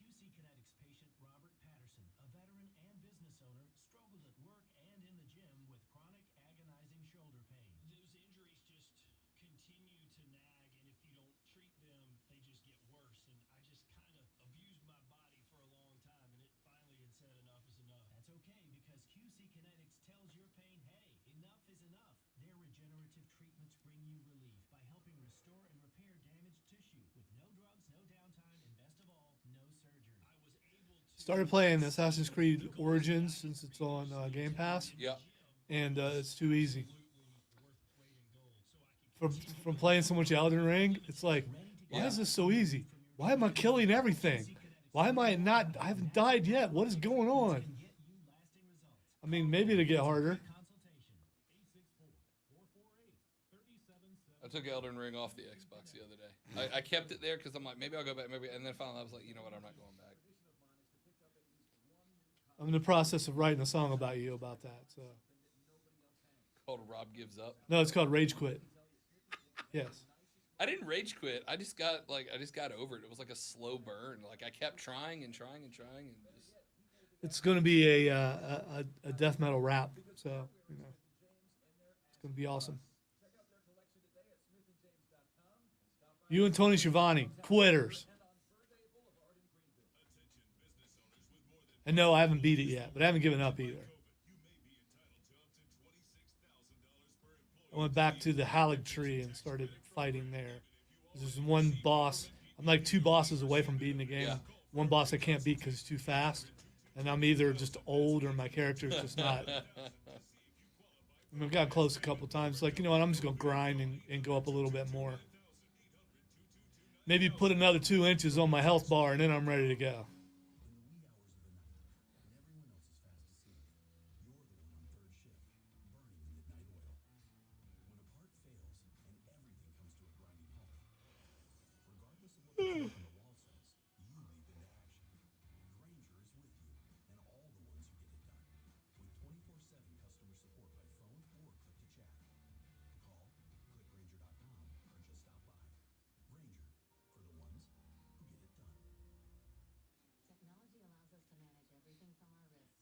QC Kinetics patient Robert Patterson, a veteran and business owner, struggled at work and in the gym with chronic agonizing shoulder pain. Those injuries just continue to nag, and if you don't treat them, they just get worse. And I just kind of abused my body for a long time, and it finally had said enough is enough. That's okay, because QC Kinetics tells your pain, hey, enough is enough. Their regenerative treatments bring you relief by helping restore and repair damaged tissue with no drugs, no downtime, and best of all, no surgery. I was able to Started playing Assassin's Creed Origins since it's on Game Pass, Yeah. and it's too easy. absolutely worth its weight in gold. So I can From playing so much Elden Ring, it's like, why is this so easy? Why am I killing everything? Why am I not? I haven't died yet. What is going on? Get you lasting results. I mean, maybe it'll get harder. Consultation. 864-448-3770. I took Elden Ring off the Xbox the other day. I kept it there because I'm like, maybe I'll go back, maybe, and then finally I was like, you know what, I'm not going back. I'm in the process of writing a song about you about that. So Called Rob Gives Up. no, it's called Rage Quit. Yes. I didn't rage quit. I just got over it. It was like a slow burn. Like I kept trying and trying and trying and just. It's going to be a death metal rap. So it's going to be awesome. You and Tony Schiavone, quitters. And no, I haven't beat it yet, but I haven't given up either. I went back to the Hallig tree and started fighting there. There's one boss. I'm like 2 bosses away from beating the game. Yeah. One boss I can't beat because he's too fast. And I'm either just old or my character's just not. I mean, I've gotten close a couple times. Like, you know what? I'm just going to grind and go up a little bit more. Maybe put another 2 inches on my health bar, and then I'm ready to go.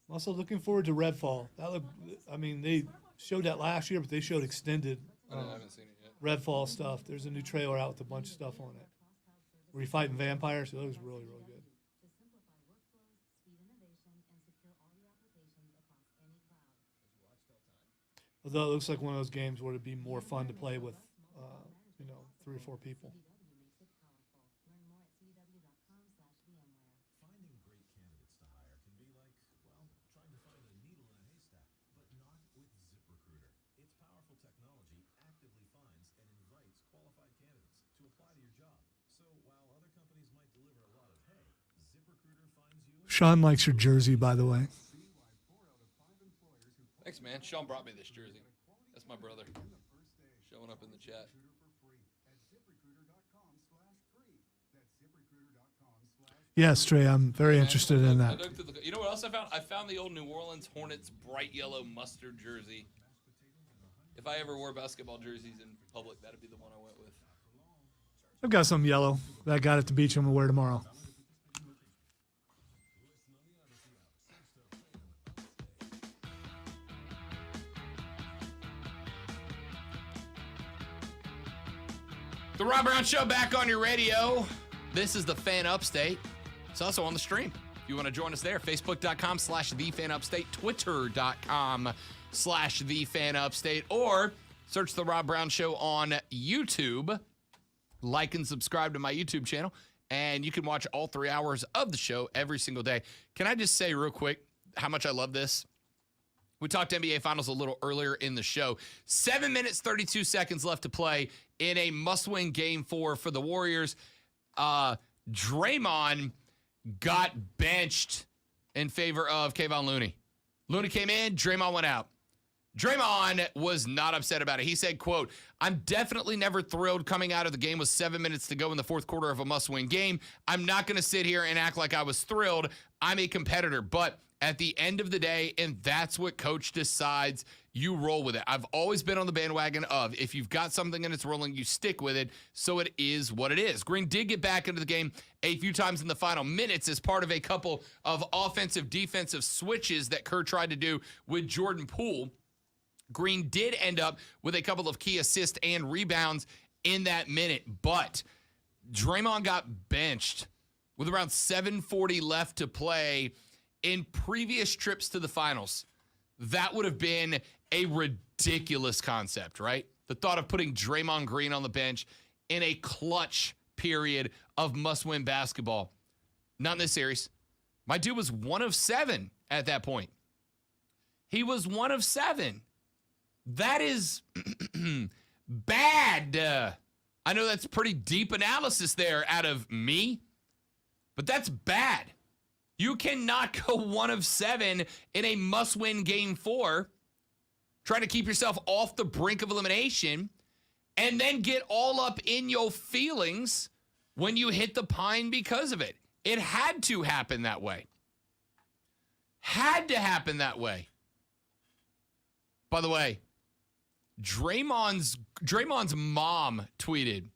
I'm also looking forward to Redfall. They showed that last year, but they showed extended I haven't seen it yet. Redfall stuff. There's a new trailer out with a bunch of stuff on it. Where you're fighting vampires, so it looks really, really good. To simplify workflows, speed innovation, and secure all your applications across any cloud. Although it looks like one of those games where it'd be more fun to play with, 3 or 4 people. CDW makes it powerful. Learn more at cdw.com/VMware. Finding great candidates to hire can be like, well, trying to find a needle in a haystack, but not with ZipRecruiter. Its powerful technology actively finds and invites qualified candidates to apply to your job. So while other companies might deliver a lot of hay, ZipRecruiter finds you. Sean likes your jersey, by the way. Thanks, man. Sean brought me this jersey. That's my brother. Showing up in the chat. Yes, Trey, I'm very interested in I that. looked at you know what else I found? I found the old New Orleans Hornets bright yellow mustard jersey. If I ever wore basketball jerseys in public, that'd be the one I went with. I've got some yellow that I got at the beach I'm going to wear tomorrow. The Rob Brown Show back on your radio. This is the Fan Upstate. It's also on the stream. If you want to join us there, Facebook.com/TheFanUpstate, Twitter.com/TheFanUpstate, or search the Rob Brown Show on YouTube. Like and subscribe to my YouTube channel, and you can watch all 3 hours of the show every single day. Can I just say real quick how much I love this? We talked NBA Finals a little earlier in the show. 7 minutes, 32 seconds left to play in a must-win Game 4 for the Warriors. Draymond got benched in favor of Kevon Looney. Looney came in, Draymond went out. Draymond was not upset about it. He said, quote, "I'm definitely never thrilled coming out of the game with 7 minutes to go in the fourth quarter of a must-win game. I'm not going to sit here and act like I was thrilled. I'm a competitor, but at the end of the day, and that's what coach decides, you roll with it. I've always been on the bandwagon of if you've got something and it's rolling, you stick with it. So it is what it is." Green did get back into the game a few times in the final minutes as part of a couple of offensive defensive switches that Kerr tried to do with Jordan Poole. Green did end up with a couple of key assists and rebounds in that minute, but Draymond got benched with around 7:40 left to play. In previous trips to the finals, that would have been a ridiculous concept, right? The thought of putting Draymond Green on the bench in a clutch period of must-win basketball. Not in this series. My dude was 1 of 7 at that point. He was 1 of 7. That is bad. I know that's pretty deep analysis there out of me, but that's bad. You cannot go 1 of 7 in a must-win Game 4, trying to keep yourself off the brink of elimination, and then get all up in your feelings when you hit the pine because of it. It had to happen that way. Had to happen that way. By the way, Draymond's mom tweeted.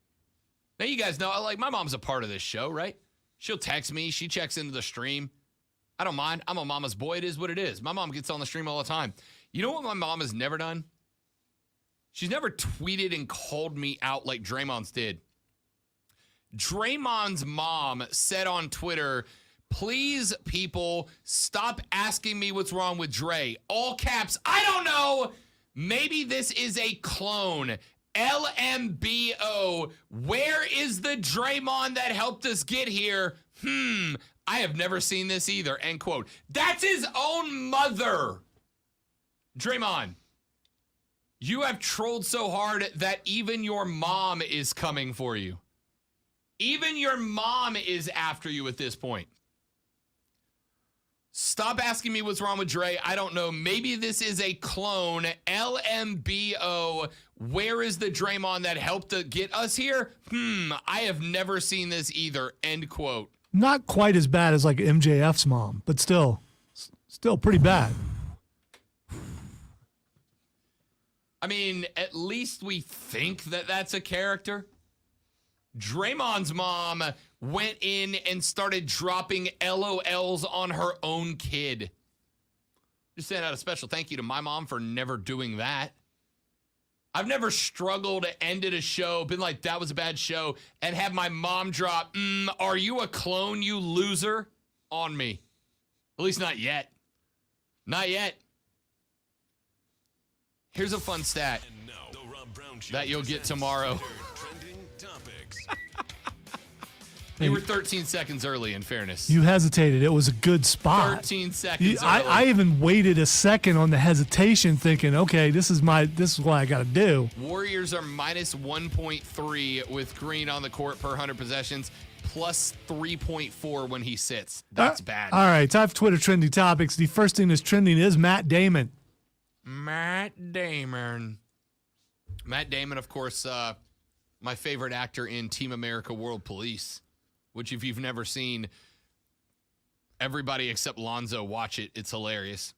Now you guys know, like, my mom's a part of this show, right? She'll text me. She checks into the stream. I don't mind. I'm a mama's boy. It is what it is. My mom gets on the stream all the time. You know what my mom has never done? She's never tweeted and called me out like Draymond's did. Draymond's mom said on Twitter, "Please, people, stop asking me what's wrong with Dre." All caps, "I don't know. Maybe this is a clone. LMBO. Where is the Draymond that helped us get here? I have never seen this either." End quote. That's his own mother. Draymond, you have trolled so hard that even your mom is coming for you. Even your mom is after you at this point. Stop asking me what's wrong with Dre. I don't know. Maybe this is a clone. LMBO. Where is the Draymond that helped to get us here? I have never seen this either. End quote. Not quite as bad as like MJF's mom, but still pretty bad. I mean, at least we think that that's a character. Draymond's mom went in and started dropping LOLs on her own kid. Just send out a special thank you to my mom for never doing that. I've never struggled, ended a show, been like, that was a bad show, and have my mom drop, "Are you a clone, you loser?" on me. At least not yet. Not yet. Here's a fun stat that you'll get tomorrow. You were 13 seconds early, in fairness. You hesitated. It was a good spot. 13 seconds early. I even waited a second on the hesitation, thinking, okay, this is what I got to do. Warriors are minus 1.3 with Green on the court per 100 possessions, plus 3.4 when he sits. That's bad. All right, time for Twitter trending topics. The first thing that's trending is Matt Damon. Matt Damon, of course, my favorite actor in Team America World Police, which if you've never seen, everybody except Lonzo watch it. It's hilarious.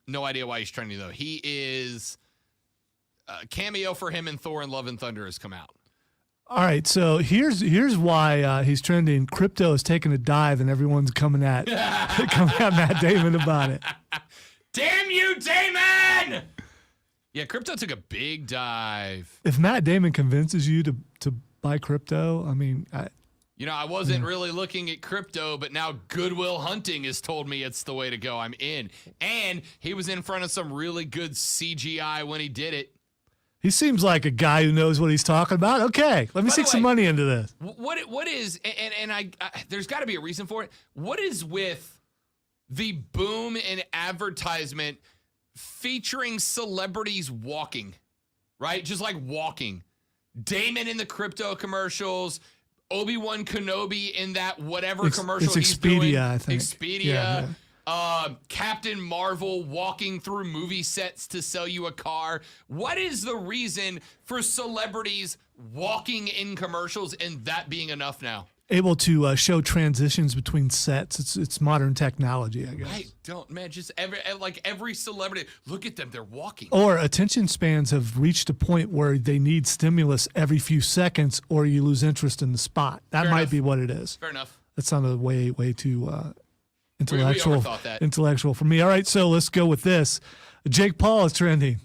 No idea why he's trending, though. He is a cameo for him in Thor and Love and Thunder has come out. All right, so here's why he's trending. Crypto is taking a dive, and everyone's coming at Matt Damon about it. Damn you, Damon! Yeah, crypto took a big dive. If Matt Damon convinces you to buy crypto, I mean, I wasn't really looking at crypto, but now Goodwill Hunting has told me it's the way to go. I'm in. And he was in front of some really good CGI when he did it. he seems like a guy who knows what he's talking about. Okay, let me sink some money into this. What is, and I there's got to be a reason for it. What is with the boom in advertisement featuring celebrities walking, right? Just like walking. Damon in the crypto commercials, Obi-Wan Kenobi in that whatever commercial it's he's Expedia, doing. I think. Expedia. Yeah. Captain Marvel walking through movie sets to sell you a car. What is the reason for celebrities walking in commercials and that being enough now? Able to show transitions between sets. It's modern technology, I guess. I don't, man. Just every celebrity, look at them. They're walking. Or attention spans have reached a point where they need stimulus every few seconds, or you lose interest in the spot. That Fair might enough. be what it is. Fair enough. That sounded way too We intellectual. overthought that. Intellectual for me. All right, so let's go with this. Jake Paul is trending.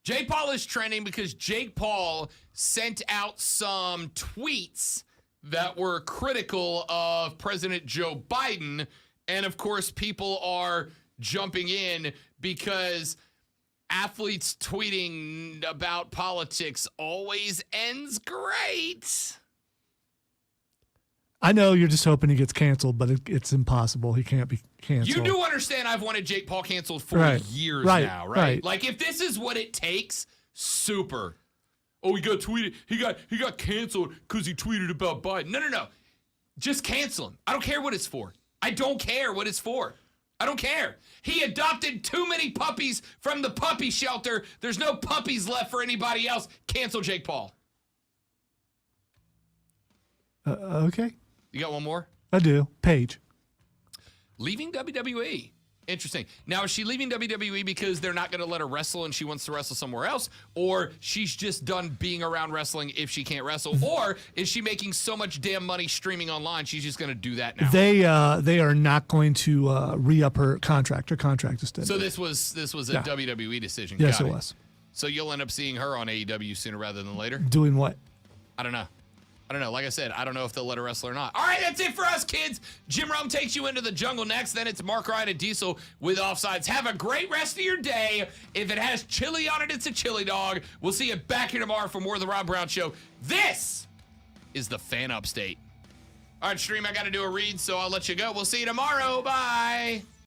Jake Paul is trending because Jake Paul sent out some tweets that were critical of President Joe Biden. And of course, people are jumping in because athletes tweeting about politics always ends great. I know you're just hoping he gets canceled, but it's impossible. He can't be canceled. You do understand I've wanted Jake Paul canceled for years now, right? Like if this is what it takes, super. Oh, he got tweeted. He got canceled because he tweeted about Biden. No. Just cancel him. I don't care what it's for. I don't care what it's for. I don't care. He adopted too many puppies from the puppy shelter. There's no puppies left for anybody else. Cancel Jake Paul. Okay. You got one more? I do. Paige. Leaving WWE. Interesting. Now, is she leaving WWE because they're not going to let her wrestle and she wants to wrestle somewhere else? Or she's just done being around wrestling if she can't wrestle? Or is she making so much damn money streaming online, she's just going to do that now? They are not going to re-up her contract. Her contract is dead. So this was a WWE decision. Yes, Got it was. So you'll end up seeing her on AEW sooner rather than later? Doing what? I don't know. Like I said, I don't know if they'll let her wrestle or not. All right, that's it for us, kids. Jim Rome takes you into the jungle next. Then it's Mark Ryan and Diesel with Offsides. Have a great rest of your day. If it has chili on it, it's a chili dog. We'll see you back here tomorrow for more of the Rob Brown Show. This is the Fan Upstate. All right, Stream, I got to do a read, so I'll let you go. We'll see you tomorrow. Bye.